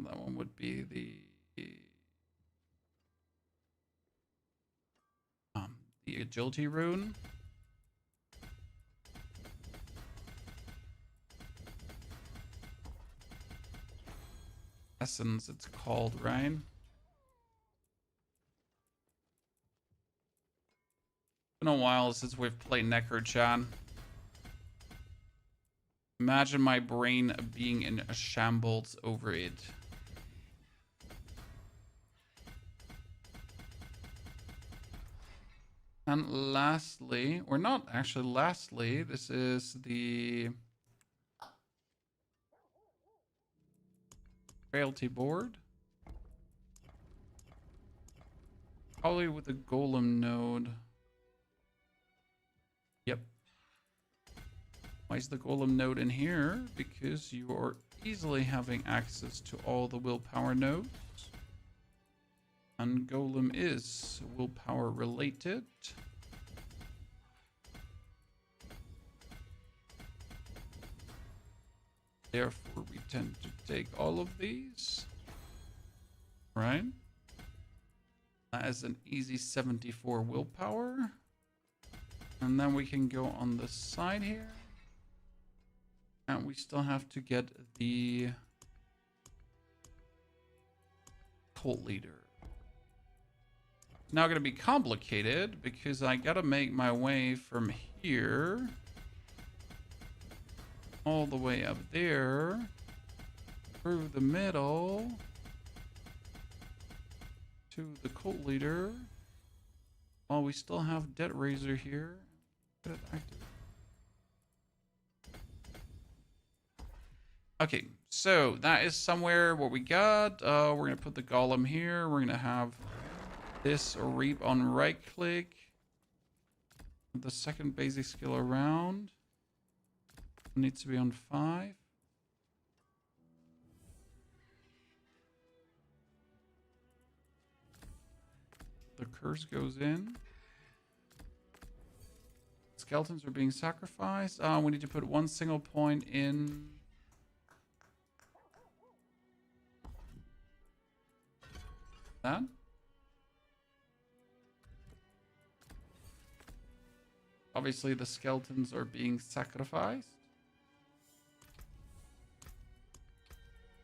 That one would be the agility rune. Essence, it's called, right? Been a while since we've played Necro, chat. Imagine my brain being in a shambles over it. And lastly, or not actually lastly, this is the frailty board. Probably with the golem node. Yep. Why is the golem node in here? Because you are easily having access to all the willpower nodes. And golem is willpower related. Therefore, we tend to take all of these. Right? That is an easy 74 willpower. And then we can go on the side here. And we still have to get the cult leader. Now going to be complicated because I got to make my way from here all the way up there through the middle to the cult leader while we still have Dead Razor here. Get it active. Okay, so that is somewhere what we got. We're going to put the golem here. We're going to have this reap on right click. The second basic skill around. Needs to be on 5. The curse goes in. Skeletons are being sacrificed. We need to put 1 single point in. That. Obviously, the skeletons are being sacrificed.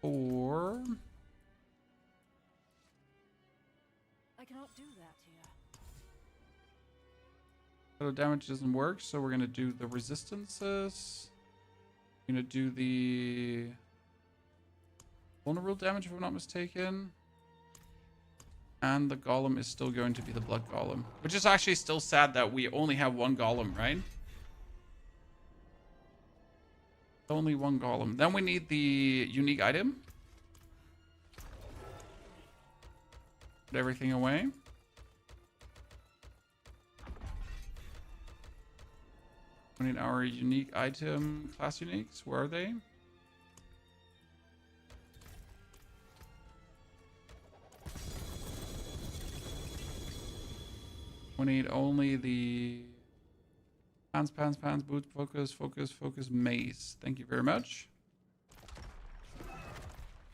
Or I cannot do that here. auto damage doesn't work, so we're gonna do the resistances. We're gonna do the vulnerable damage if I'm not mistaken. And the golem is still going to be the blood golem, which is actually still sad that we only have 1 golem, right? Only 1 golem. Then we need the unique item. Put everything away. We need our unique item class uniques. Where are they? We need only the pants, boots, focus, mace. Thank you very much.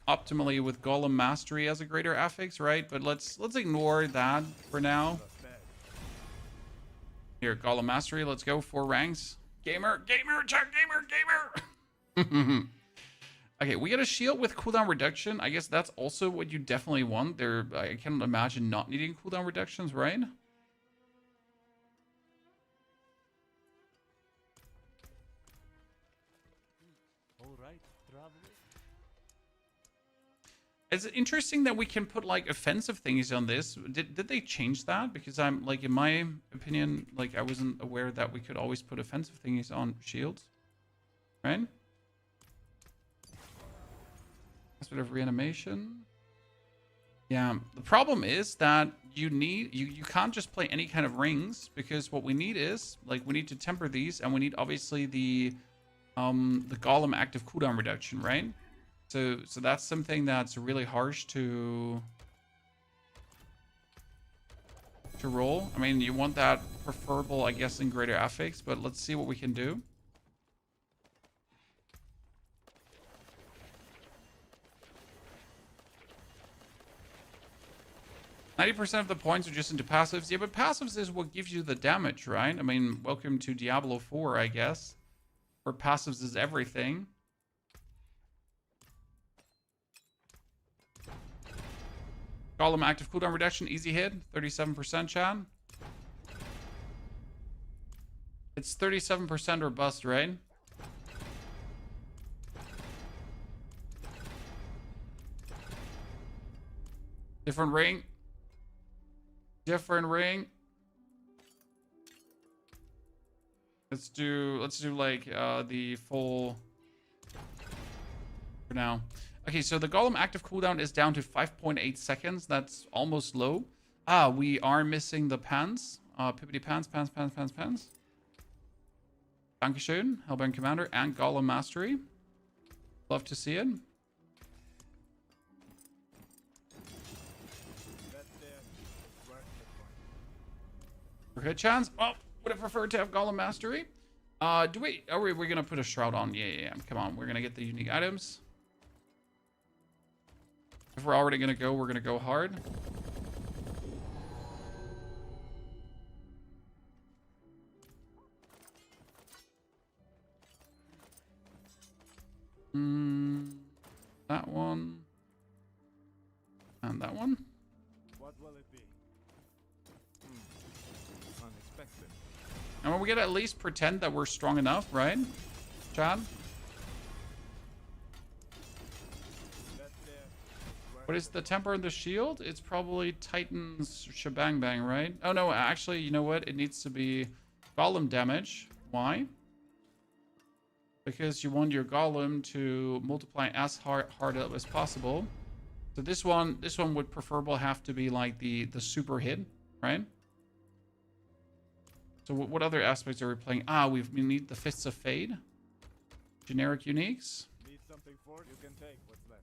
Optimally with Golem Mastery as a greater affix, right? But let's ignore that for now. Here, Golem Mastery, let's go 4 ranks. Gamer, check, gamer. Okay, we got a shield with cooldown reduction. I guess that's also what you definitely want. There, I can't imagine not needing cooldown reductions, right? It's interesting that we can put like offensive thingies on this. Did they change that? Because I'm like, in my opinion, like I wasn't aware that we could always put offensive thingies on shields, right? That's bit of reanimation. Yeah, the problem is that you can't just play any kind of rings, because what we need is like we need to temper these, and we need obviously the golem active cooldown reduction, right? So that's something that's really harsh to roll. I mean, you want that preferable, I guess, in greater affix, but let's see what we can do. %of the points are just into passives. Yeah, but passives is what gives you the damage, right? I mean, welcome to Diablo 4, I guess. Where passives is everything. Golem active cooldown reduction, easy hit, 37%, Chad. It's 37% or bust, right? Different ring. Different ring. Let's do like the full for now. Okay, so the golem active cooldown is down to 5.8 seconds. That's almost low. Ah, we are missing the pants. Pippity pants. Dankeschön, Hellbound Commander and Golem Mastery. Love to see it. For hit chance. Oh, would have preferred to have Golem Mastery. Are we gonna put a shroud on? Yeah. Come on, we're gonna get the unique items. If we're already gonna go, we're gonna go hard. That one. And that one. What will it be? Unexpected. And we gotta at least pretend that we're strong enough, right, Chad? What is the temper and the shield? It's probably Titan's shebang bang, right? Oh no, actually, you know what? It needs to be golem damage. Why? Because you want your golem to multiply as hard as possible. So this one would preferably have to be like the super hit, right? So what other aspects are we playing? Ah, we need the Fists of Fade. Generic uniques. Need something for it? You can take what's left.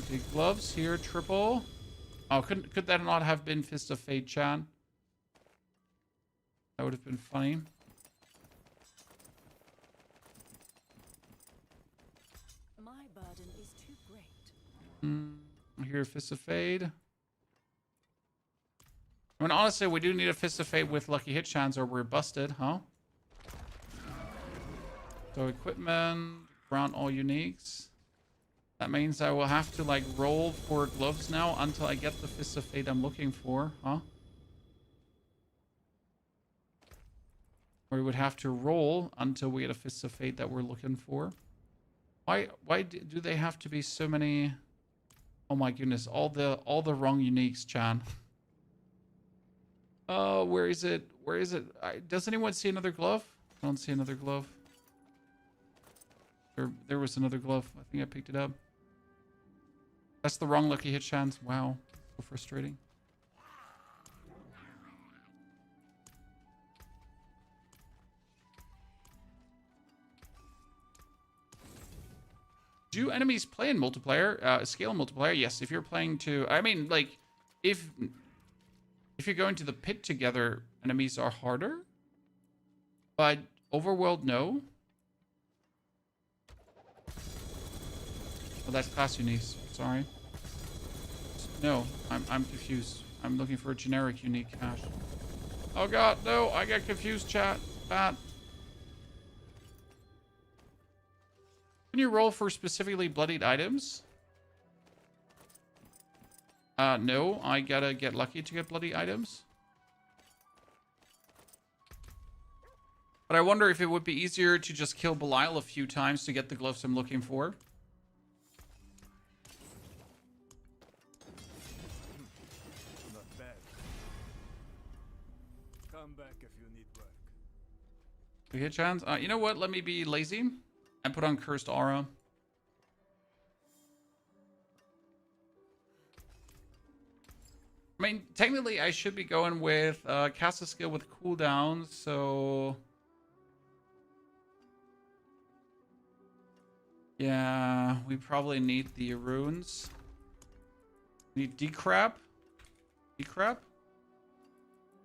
Okay, gloves here, triple. Oh, could that not have been Fist of Fade, Chan? That would have been funny. My burden is too great. Here, Fist of Fade. I mean, honestly, we do need a Fist of Fade with Lucky Hit Chance or we're busted, huh? So equipment, ground all uniques. That means I will have to like roll for gloves now until I get the Fist of Fate I'm looking for, huh? Or we would have to roll until we get a Fist of Fate that we're looking for. Why do they have to be so many? Oh my goodness, all the wrong uniques, Chan. Oh, where is it? Where is it? Does anyone see another glove? I don't see another glove. There was another glove. I think I picked it up. That's the wrong Lucky Hit Chance. Wow, so frustrating. Do enemies play in multiplayer? Scale multiplayer? Yes. If you're playing to, I mean, like, if you're going to the pit together, enemies are harder. But overworld, no. Oh, that's class uniques. Sorry. No, I'm confused. I'm looking for a generic unique cache. Oh god, no! I got confused, chat. Bad. Can you roll for specifically bloodied items? No, I gotta get lucky to get bloody items. But I wonder if it would be easier to just kill Belial a few times to get the gloves I'm looking for. Not bad. Come back if you need work. Okay, chance. You know what? Let me be lazy and put on Cursed Aura. I mean, technically, I should be going with cast a skill with cooldowns, so... Yeah, we probably need the runes. We need decrap. Decrap?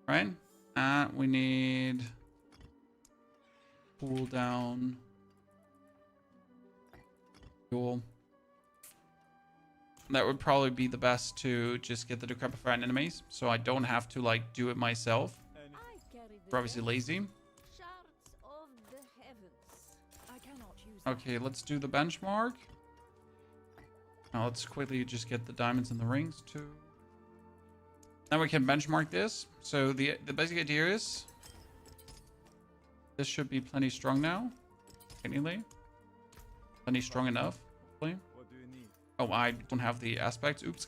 Right? And we need... cooldown. Cool. That would probably be the best to just get the decrepifying enemies, so I don't have to like do it myself. I carry the We're obviously lazy. shards of the heavens. I cannot use that. Okay, let's do the benchmark. Now let's quickly just get the diamonds and the rings too. Now we can benchmark this. So the basic idea is this should be plenty strong now. Technically. Plenty strong enough, hopefully. What do you need? Oh, I don't have the aspects. Oops.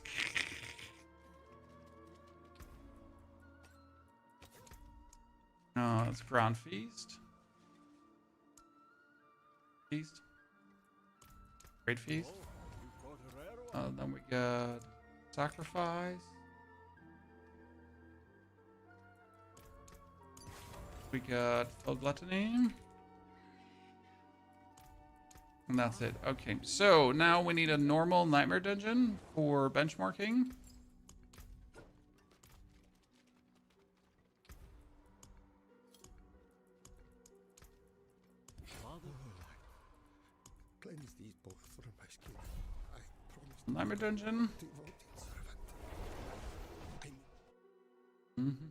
It's Grand Feast. Feast. Great Feast. Then we got Sacrifice. We got Full Gluttony. And that's it. Okay, so now we need a normal Nightmare Dungeon for benchmarking. Cleanse these both from my skin. I promise Nightmare Dungeon. devoted servant. Mm-hmm.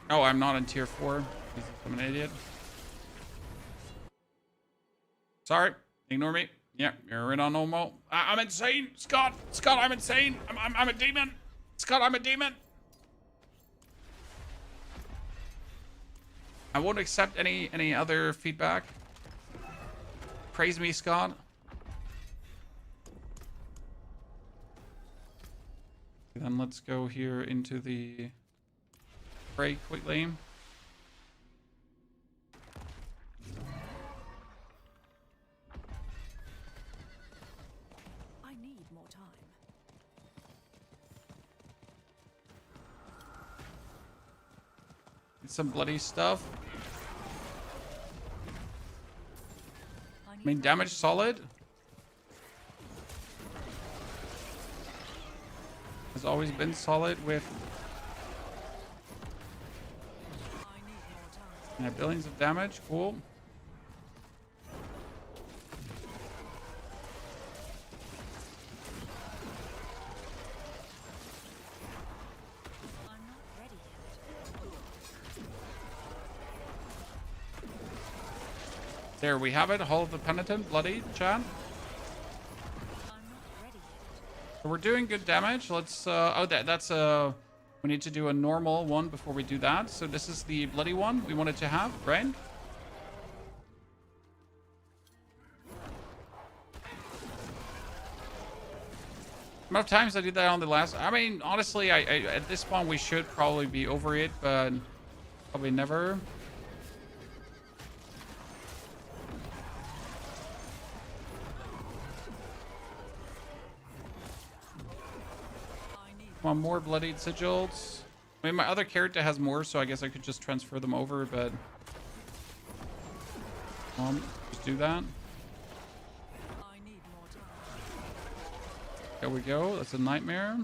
Oh, I'm not in tier 4. I'm an idiot. Sorry. Ignore me. Yeah, you're in on normal. I'm insane. Scott, I'm insane. I'm a demon. Scott, I'm a demon. I won't accept any other feedback. Praise me, Scott. Then let's go here into the break quickly. I need more time. Some bloody stuff. I mean, damage solid. Has always been solid with billions of damage. Cool. There we have it. Hall of the Penitent, bloody chat. So we're doing good damage. Let's that's we need to do a normal one before we do that. So this is the bloody one we wanted to have, right? Amount of times I did that on the last. I mean, honestly, I at this point we should probably be over it, but probably never. Come on, more bloodied sigils. I mean, my other character has more, so I guess I could just transfer them over, but just do that. There we go. That's a nightmare.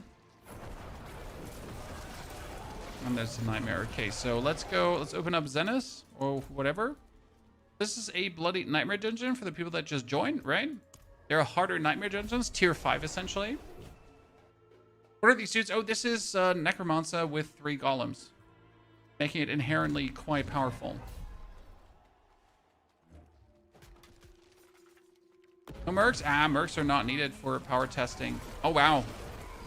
And there's a nightmare. Okay, so let's go. Let's open up Zenith or whatever. This is a bloody nightmare dungeon for the people that just joined, right? There are harder nightmare dungeons, tier 5 essentially. What are these dudes? Oh, this is Necromancer with 3 golems, making it inherently quite powerful. No mercs? Ah, mercs are not needed for power testing. Oh wow.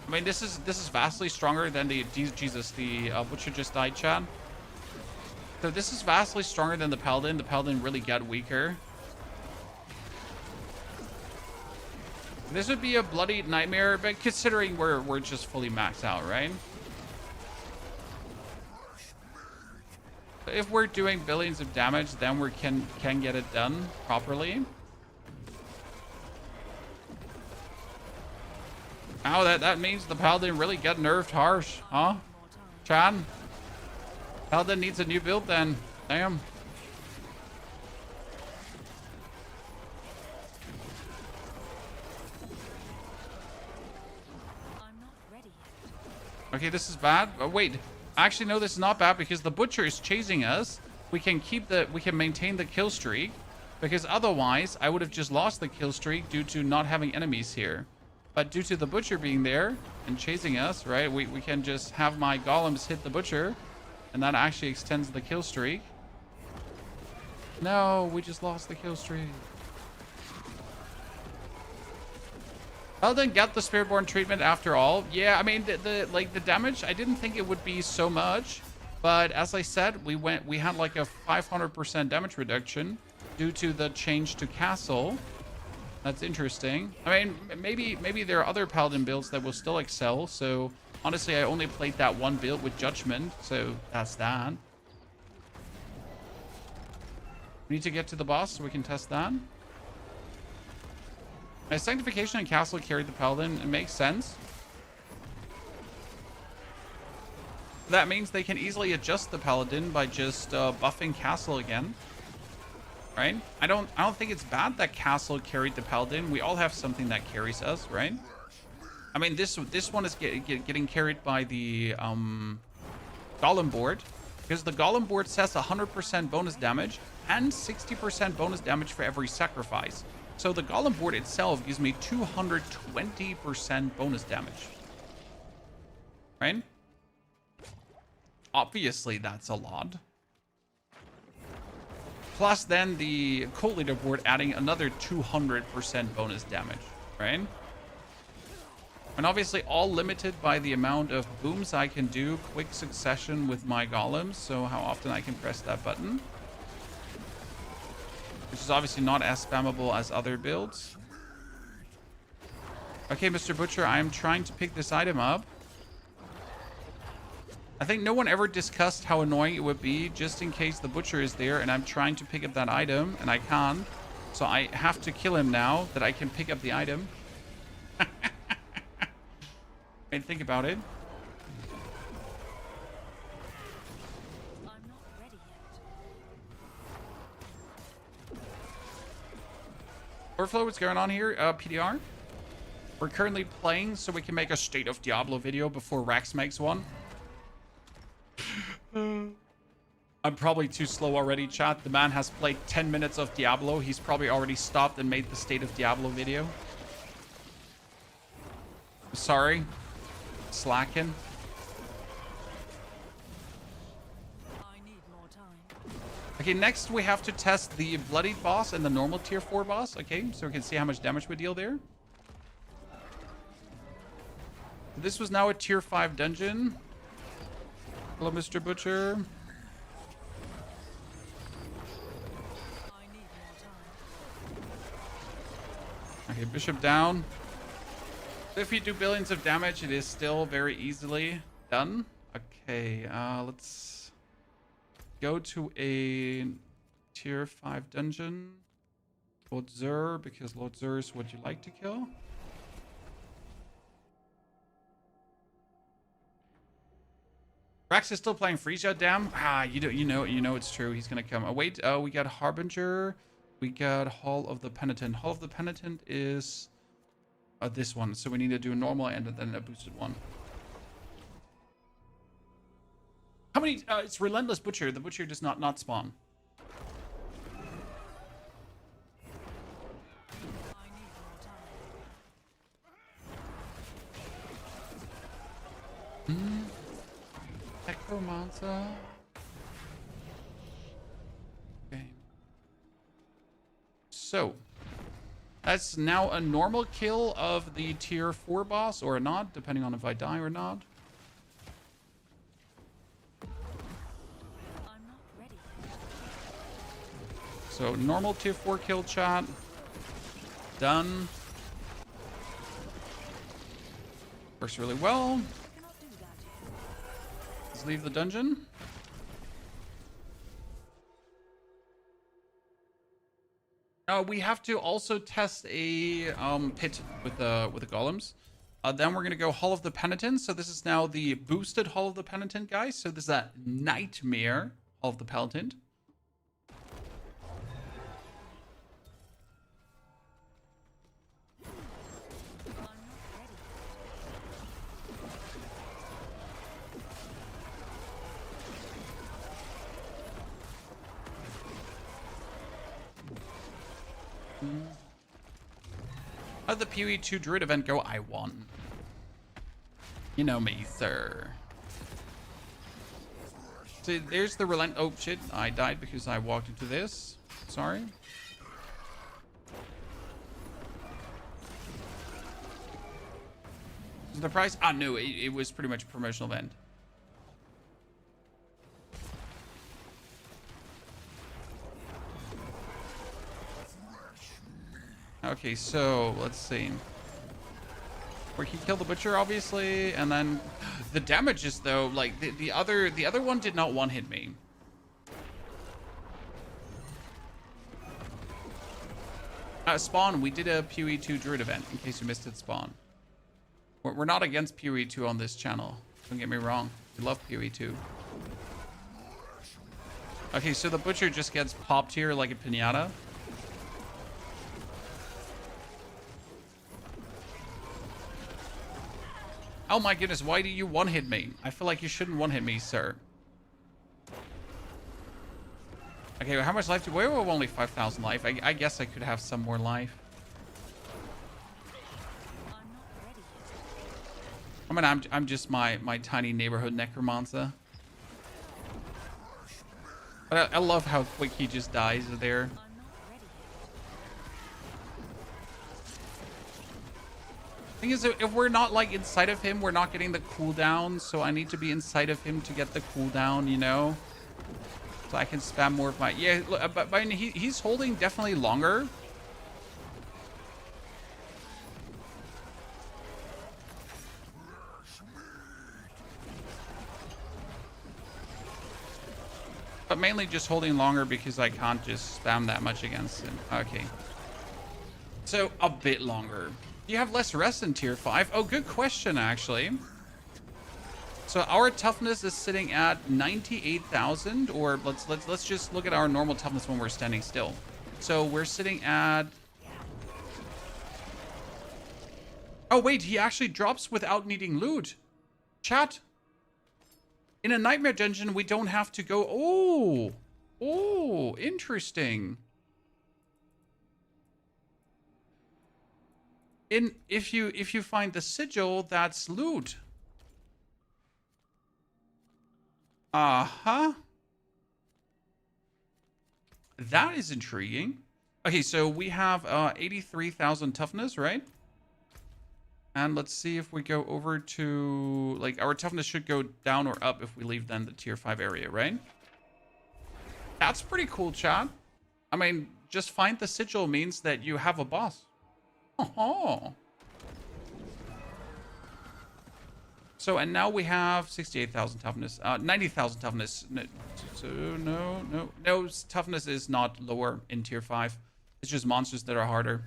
I mean, this is vastly stronger than the Jesus. The Butcher just died, Chad. So this is vastly stronger than the Paladin. The Paladin really got weaker. This would be a bloody nightmare, but considering we're just fully maxed out, right? If we're doing billions of damage, then we can get it done properly. Oh, that means the Paladin really got nerfed harsh, huh? Chad? Paladin needs a new build then. Damn. Okay, this is bad. Oh, wait. Actually, no, this is not bad because the Butcher is chasing us. We can maintain the kill streak because otherwise I would have just lost the kill streak due to not having enemies here. But due to the Butcher being there and chasing us, right, we can just have my golems hit the Butcher and that actually extends the kill streak. No, we just lost the kill streak. Paladin got the Spiritborn treatment after all. Yeah, I mean, the damage, I didn't think it would be so much. But as I said, we had like a 500% damage reduction due to the change to castle. That's interesting. I mean, maybe there are other Paladin builds that will still excel. So honestly, I only played that one build with Judgment. So that's that. We need to get to the boss so we can test that. Sanctification and Castle carried the Paladin. It makes sense. That means they can easily adjust the Paladin by just buffing Castle again. Right? I don't think it's bad that Castle carried the Paladin. We all have something that carries us, right? I mean, this one is getting carried by the Golem board. Because the Golem board says 100% bonus damage and 60% bonus damage for every sacrifice. So the Golem board itself gives me 220% bonus damage. Right? Obviously, that's a lot. Plus then the Cult Leader board adding another 200% bonus damage. Right? And obviously all limited by the amount of booms I can do quick succession with my golems. So how often I can press that button. Which is obviously not as spammable as other builds. Okay, Mr. Butcher, I am trying to pick this item up. I think no one ever discussed how annoying it would be just in case the Butcher is there and I'm trying to pick up that item and I can't. So I have to kill him now that I can pick up the item. I mean, think about it. Overflow, what's going on here? PTR. We're currently playing so we can make a State of Diablo video before Rax makes one. I'm probably too slow already, chat. The man has played 10 minutes of Diablo. He's probably already stopped and made the State of Diablo video. Sorry. Slacking. Okay, next we have to test the Bloodied boss and the normal tier 4 boss. Okay, so we can see how much damage we deal there. This was now a tier 5 dungeon. Hello, Mr. Butcher. Okay, Bishop down. If you do billions of damage, it is still very easily done. Okay, let's go to a tier 5 dungeon. Lord Zur, because Lord Zur is what you like to kill. Rax is still playing Frisia, damn. Ah, you know it's true. He's gonna come. Oh wait, we got Harbinger. We got Hall of the Penitent. Hall of the Penitent is this one. So we need to do a normal and then a boosted one. How many? It's Relentless Butcher. The Butcher does not spawn. Necromancer. Okay. So that's now a normal kill of the tier 4 boss or not, depending on if I die or not. So normal tier 4 kill, chat. Done. Works really well. Let's leave the dungeon. We have to also test a pit with the golems. Then we're gonna go Hall of the Penitent. So this is now the boosted Hall of the Penitent, guys. So this is a Nightmare Hall of the Penitent. How did the PoE2 Druid event go? I won. You know me, sir. So there's the relent. Oh shit! I died because I walked into this. Sorry. Was the price? Ah, no, it was pretty much a promotional event. Okay, so let's see. We can kill the butcher, obviously, and then the damages though, like the other one did not one hit me. Spawn, we did a PoE2 Druid event, in case you missed it, Spawn. We're not against PoE2 on this channel. Don't get me wrong. We love PoE2. Okay, so the butcher just gets popped here like a piñata. Oh my goodness, why do you one-hit me? I feel like you shouldn't one-hit me, sir. Okay, well, how much life do we have? Only 5,000 life. I guess I could have some more life. I mean, I'm just my tiny neighborhood necromancer. But I love how quick he just dies there. Thing is, if we're not like inside of him, we're not getting the cooldown. So I need to be inside of him to get the cooldown, you know? So I can spam more of my... Yeah, but I mean, he's holding definitely longer. But mainly just holding longer because I can't just spam that much against him. Okay. So a bit longer. Do you have less rest in tier 5? Oh, good question, actually. So our toughness is sitting at 98,000, or let's just look at our normal toughness when we're standing still. So we're sitting at... Oh wait, he actually drops without needing loot. Chat. In a nightmare dungeon, we don't have to go... Oh, interesting. If you find the sigil, that's loot. Uh-huh. That is intriguing. Okay, so we have 83,000 toughness, right? And let's see if we go over to... Like, our toughness should go down or up if we leave then the tier 5 area, right? That's pretty cool, chat. I mean, just find the sigil means that you have a boss. Oh. So, and now we have 68,000 toughness, 90,000 toughness. So, no, toughness is not lower in tier 5. It's just monsters that are harder.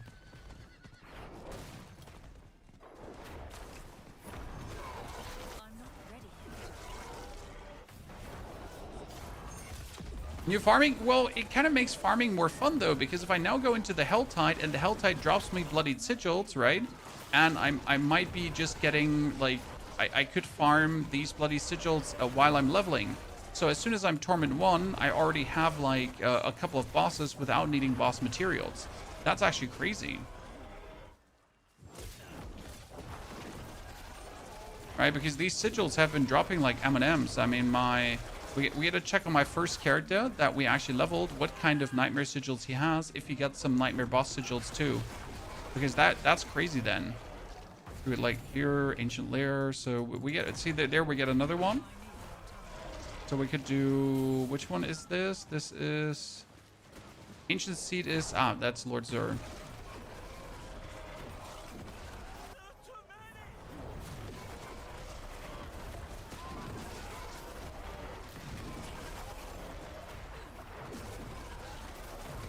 New farming? Well, it kind of makes farming more fun, though, because if I now go into the Helltide and the Helltide drops me Bloodied Sigils, right? And I might be just getting, like, I could farm these Bloody Sigils while I'm leveling. So as soon as I'm Torment 1, I already have, like, a couple of bosses without needing boss materials. That's actually crazy. Right? Because these Sigils have been dropping like M&Ms. I mean, we had to check on my first character that we actually leveled what kind of Nightmare Sigils he has, if he gets some Nightmare Boss Sigils too. Because that's crazy then. We would like here, Ancient Lair, so we get, see there we get another one. So we could do, which one is this? This is, Ancient Seed is, that's Lord Zur.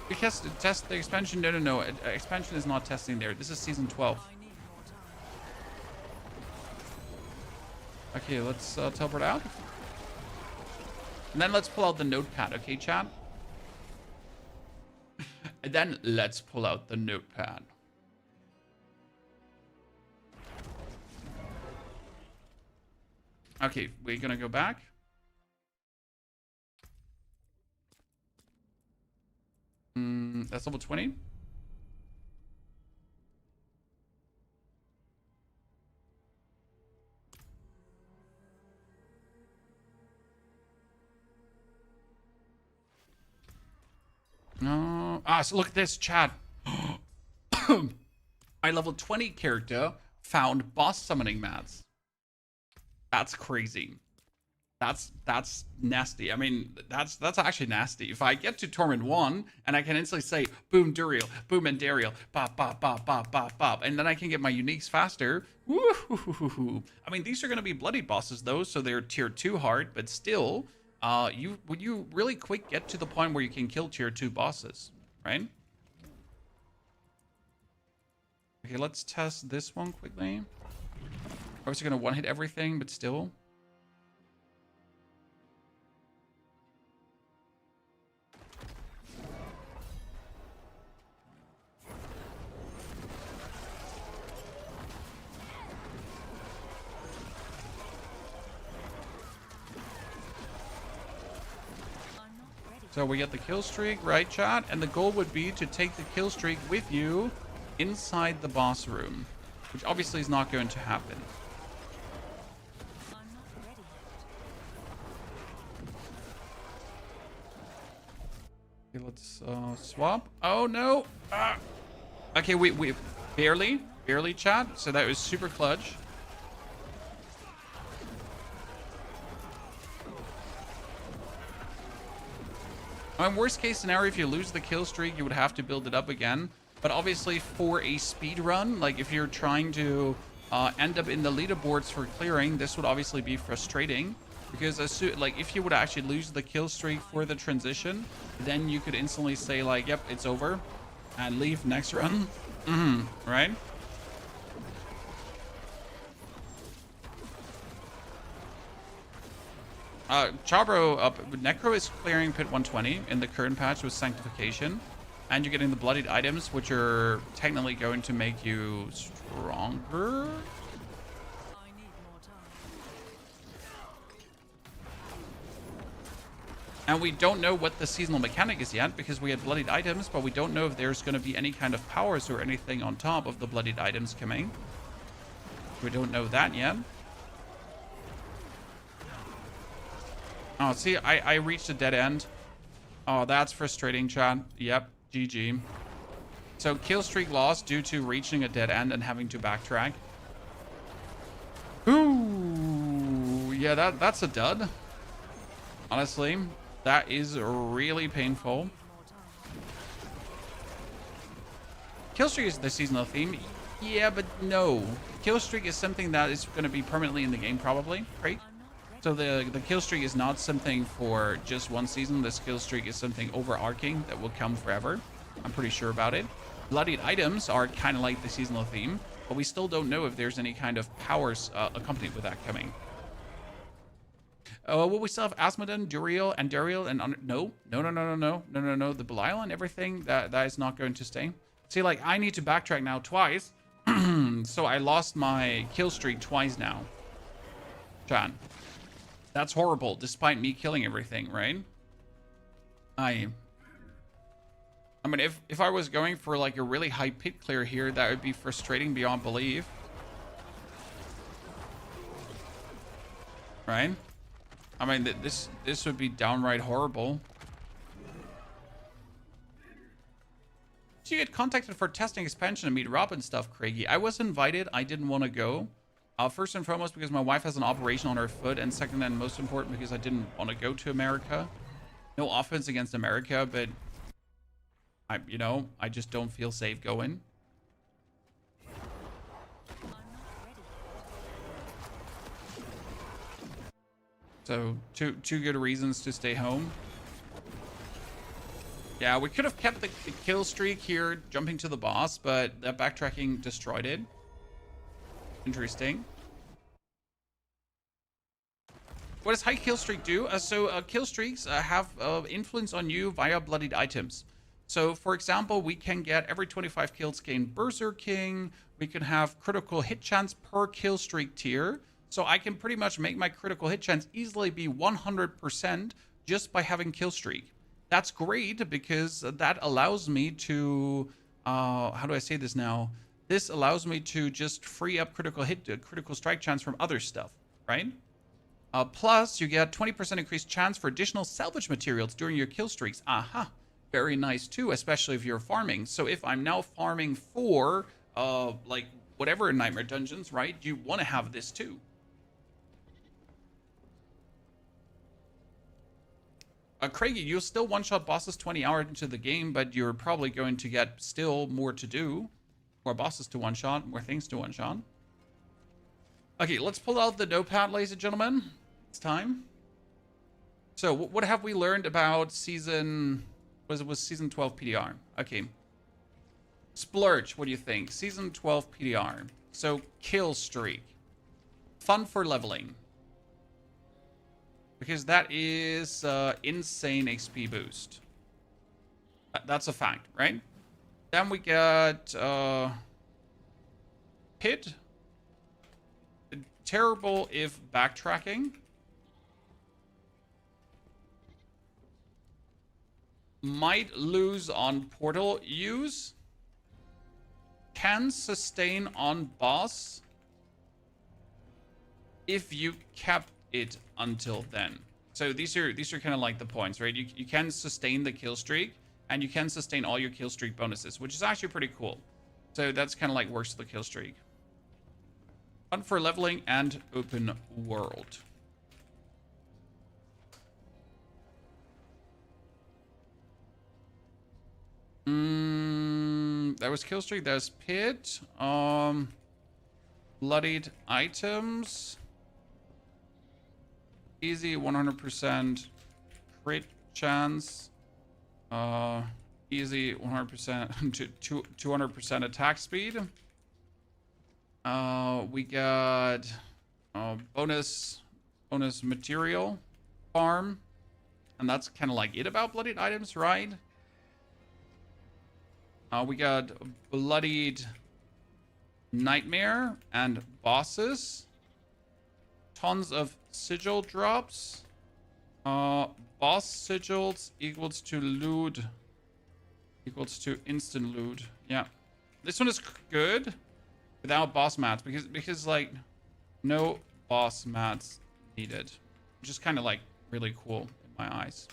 Because to test the expansion, no. Expansion is not testing there. This is season 12. Okay, let's teleport out. And then let's pull out the notepad, okay, chat? And then let's pull out the notepad. Okay, we're gonna go back. That's level 20. No. So look at this, chat. I leveled 20 character found boss summoning mats. That's crazy. That's nasty. I mean, that's actually nasty. If I get to Torment 1 and I can instantly say boom Duriel, boom and Dariel, bop bop bop bop bop bop, and then I can get my uniques faster. Woo-hoo-hoo-hoo-hoo. I mean, these are gonna be bloodied bosses though, so they're tier 2 hard, but still, would you really quick get to the point where you can kill tier 2 bosses, right? Okay, let's test this one quickly. Obviously gonna one-hit everything, but still. So we get the kill streak, right, chat? And the goal would be to take the kill streak with you inside the boss room, which obviously is not going to happen. Okay, let's swap. Oh no! Okay, we barely chat. So that was super clutch. Worst case scenario, if you lose the kill streak, you would have to build it up again. But obviously, for a speed run, like if you're trying to end up in the leaderboards for clearing, this would obviously be frustrating. Because like if you would actually lose the kill streak for the transition, then you could instantly say like, yep, it's over, and leave next run. Right? Chabro up. Necro is clearing pit 120 in the current patch with Sanctification. And you're getting the Bloodied Items, which are technically going to make you stronger. And we don't know what the seasonal mechanic is yet, because we had Bloodied Items, but we don't know if there's going to be any kind of powers or anything on top of the Bloodied Items coming. We don't know that yet. Oh, see, I reached a dead end. Oh, that's frustrating, chat. Yep, GG. So, kill streak lost due to reaching a dead end and having to backtrack. Ooh, yeah, that's a dud. Honestly, that is really painful. Kill streak is the seasonal theme. Yeah, but no. Kill streak is something that is going to be permanently in the game, probably, right? So the kill streak is not something for just one season. This kill streak is something overarching that will come forever. I'm pretty sure about it. Bloodied items are kind of like the seasonal theme, but we still don't know if there's any kind of powers accompanied with that coming. Will we still have Asmodon, Duriel, and Dariel, and no. The Belial and everything that is not going to stay. See, like I need to backtrack now twice, so I lost my kill streak twice now. Chan. That's horrible, despite me killing everything, right? I mean, if I was going for like a really high pit clear here, that would be frustrating beyond belief. Right? I mean, this would be downright horrible. Did you get contacted for testing expansion and meet Rob and stuff, Craigie? I was invited. I didn't want to go. First and foremost, because my wife has an operation on her foot, and second and most important, because I didn't want to go to America. No offense against America, but I just don't feel safe going. So two good reasons to stay home. Yeah, we could have kept the kill streak here, jumping to the boss, but that backtracking destroyed it. Interesting. What does high kill streak do? Kill streaks have influence on you via bloodied items. So, for example, we can get every 25 kills gain Berserking. We can have critical hit chance per kill streak tier. So I can pretty much make my critical hit chance easily be 100% just by having kill streak. That's great because that allows me to, how do I say this now? This allows me to just free up critical strike chance from other stuff, right? Plus, you get 20% increased chance for additional salvage materials during your kill streaks. Aha, very nice too, especially if you're farming. So if I'm now farming for, like whatever Nightmare Dungeons, right? You want to have this too. Craigie, you'll still one-shot bosses 20 hours into the game, but you're probably going to get still more to do. More bosses to one-shot, more things to one-shot. Okay, let's pull out the notepad, ladies and gentlemen. It's time. So, what have we learned about season... was season 12 PTR? Okay. Splurge, what do you think? Season 12 PTR. So, Killstreak. Fun for leveling. Because that is insane XP boost. That's a fact, right? Then we got Pit. Terrible if backtracking. Might lose on portal use. Can sustain on boss if you kept it until then. So these are kind of like the points, right? You can sustain the kill streak, and you can sustain all your kill streak bonuses, which is actually pretty cool. So that's kind of like works the kill streak. Fun for leveling and open world. That was kill streak. That was pit. Bloodied items. Easy 100% crit chance. Easy 100% to 200% attack speed. We got bonus material farm, and that's kind of like it about bloodied items, right? We got bloodied nightmare and bosses. Tons of sigil drops. Boss sigils equals to loot. Equals to instant loot. Yeah. This one is good without boss mats because like no boss mats needed. Which is kind of like really cool in my eyes.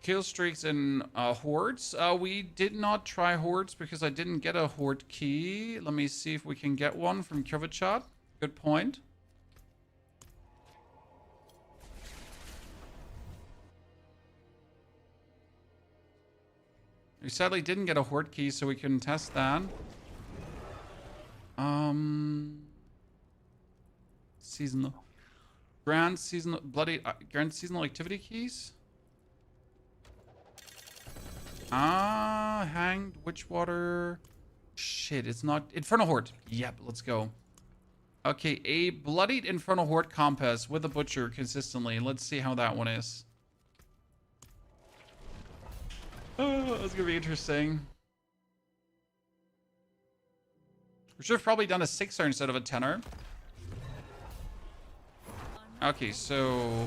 Kill streaks and hordes. We did not try hordes because I didn't get a horde key. Let me see if we can get one from Krovichat. Good point. We sadly didn't get a horde key, so we couldn't test that. Seasonal. Grand seasonal grand seasonal activity keys. Hanged Witchwater. Shit, it's not Infernal Horde. Yep, let's go. Okay, a bloodied Infernal Horde compass with a butcher consistently. Let's see how that one is. Oh, that's gonna be interesting. We should have probably done a 6er instead of a 10er. Okay, so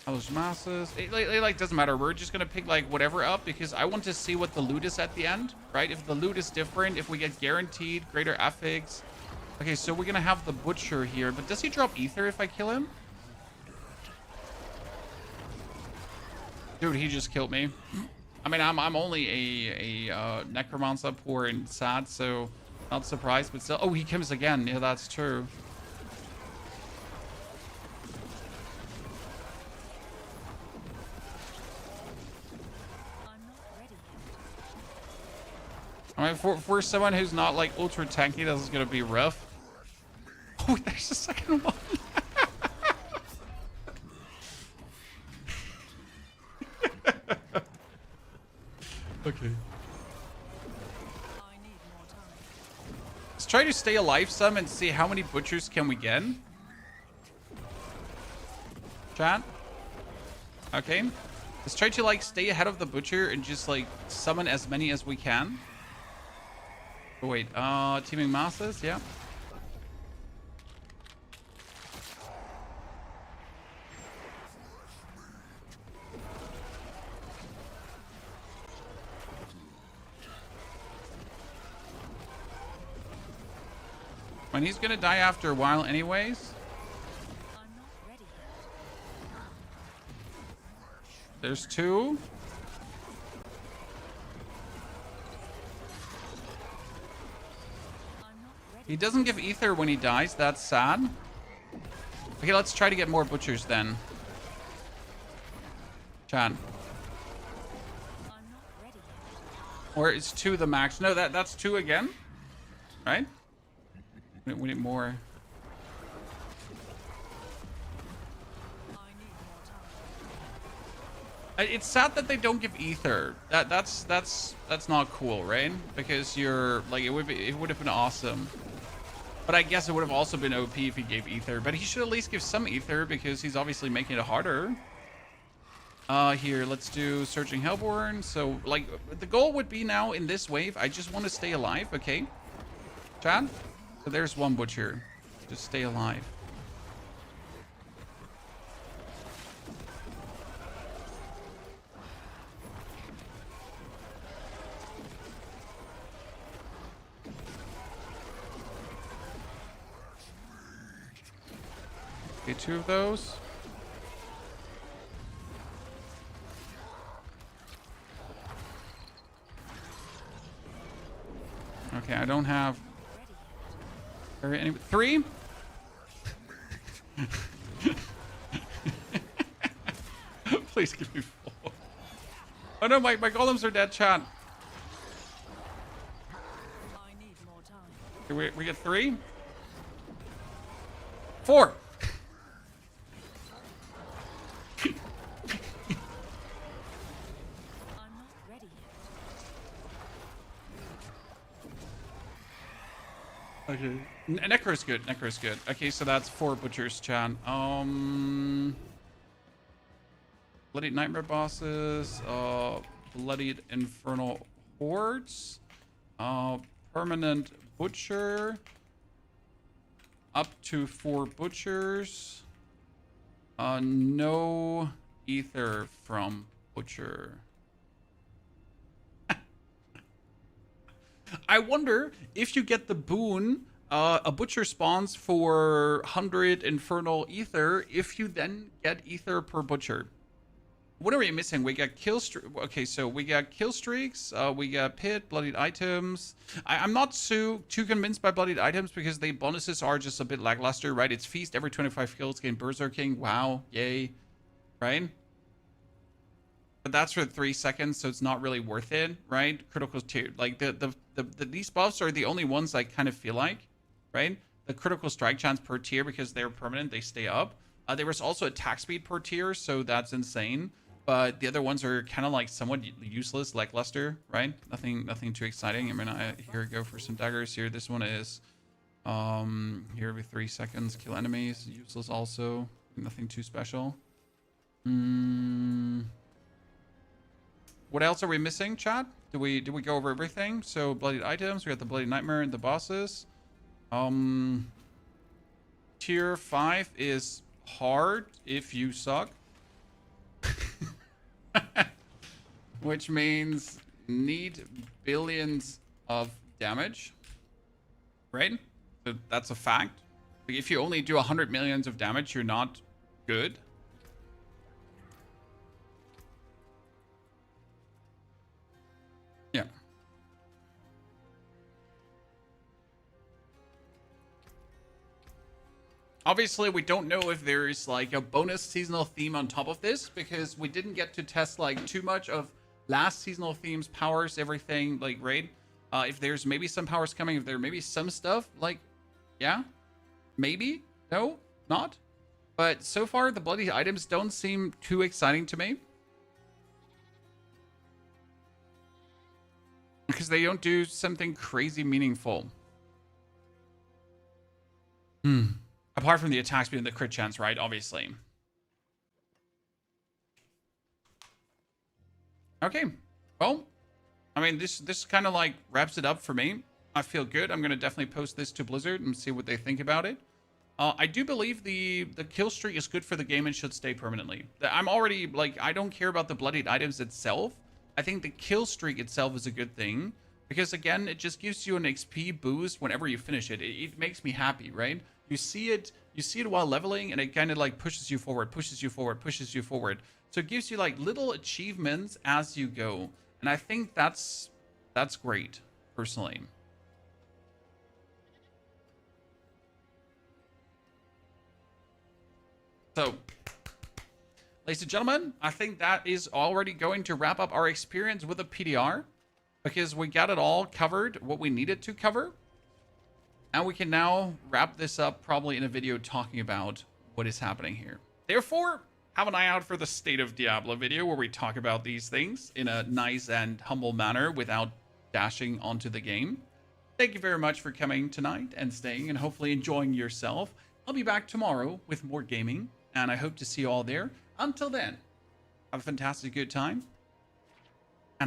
those masses. It like doesn't matter. We're just gonna pick like whatever up because I want to see what the loot is at the end, right? If the loot is different, if we get guaranteed greater affix. Okay, so we're gonna have the butcher here, but does he drop ether if I kill him? Dude, he just killed me. I mean, I'm only a necromancer, poor and sad, so not surprised, but still. Oh, he comes again. Yeah, that's true. I mean, for someone who's not like ultra tanky, this is gonna be rough. Oh, there's a second one. Okay. Let's try to stay alive some and see how many butchers can we get. Chat. Okay. Let's try to like stay ahead of the butcher and just like summon as many as we can. Oh, wait, teaming masters, yeah. And he's gonna die after a while anyways. There's 2. He doesn't give ether when he dies. That's sad. Okay, let's try to get more butchers then. Chan. Or is 2 the max? No, that's 2 again. Right? We need more. It's sad that they don't give ether. That's not cool, right? Because you're like it would have been awesome. But I guess it would have also been OP if he gave ether. But he should at least give some ether because he's obviously making it harder. Here, let's do Surging Hellborn. So, like, the goal would be now in this wave, I just want to stay alive, okay? Chad? So there's 1 butcher. Just stay alive. Okay, 2 of those. Okay, I don't have any 3. Please give me 4. Oh no, my golems are dead, chat. Okay, we get 3. 4. Okay. Necro's good. Necro's good. Okay, so that's 4 butchers, chat. Bloodied Nightmare bosses. Bloodied Infernal Hordes. Permanent Butcher. Up to 4 butchers. No ether from Butcher. I wonder if you get the boon, a butcher spawns for 100 infernal ether, if you then get ether per butcher. What are we missing? We got Killstreak. Okay, so we got Killstreaks, we got Pit, Bloodied Items. I'm not too convinced by Bloodied Items because the bonuses are just a bit lackluster, right? It's Feast every 25 kills, gain Berserking. Wow, yay, right? But that's for 3 seconds, so it's not really worth it, right? Critical tier, like these buffs are the only ones I kind of feel like, right? The critical strike chance per tier, because they're permanent, they stay up. There was also attack speed per tier, so that's insane. But the other ones are kind of like somewhat useless, lackluster, right? Nothing too exciting. I mean, here we go for some daggers here. This one is here with 3 seconds, kill enemies, useless also. Nothing too special. What else are we missing, chat? Did we go over everything? So Bloodied Items, we got the Bloody Nightmare and the bosses. Tier 5 is hard if you suck. Which means need billions of damage. Right? So that's a fact. Like if you only do 100 millions of damage, you're not good. Yeah. Obviously, we don't know if there's like a bonus seasonal theme on top of this because we didn't get to test like too much of last seasonal themes, powers, everything, like raid. If there's maybe some powers coming, if there may be some stuff, like, yeah, maybe, no, not. But so far, the bloody items don't seem too exciting to me. Because they don't do something crazy meaningful. Apart from the attack speed and the crit chance, right? Obviously. Okay. Well, I mean, this kind of like wraps it up for me. I feel good. I'm going to definitely post this to Blizzard and see what they think about it. I do believe the kill streak is good for the game and should stay permanently. I'm already, like, I don't care about the bloodied items itself. I think the kill streak itself is a good thing. Because, again, it just gives you an XP boost whenever you finish it. It makes me happy, right? You see it while leveling, and it kind of like pushes you forward, pushes you forward, pushes you forward. So it gives you like little achievements as you go. And I think that's great, personally. So, ladies and gentlemen, I think that is already going to wrap up our experience with the PTR, because we got it all covered, what we needed to cover. And we can now wrap this up probably in a video talking about what is happening here. Therefore, have an eye out for the State of Diablo video where we talk about these things in a nice and humble manner without dashing onto the game. Thank you very much for coming tonight and staying and hopefully enjoying yourself. I'll be back tomorrow with more gaming, and I hope to see you all there. Until then, have a fantastic good time.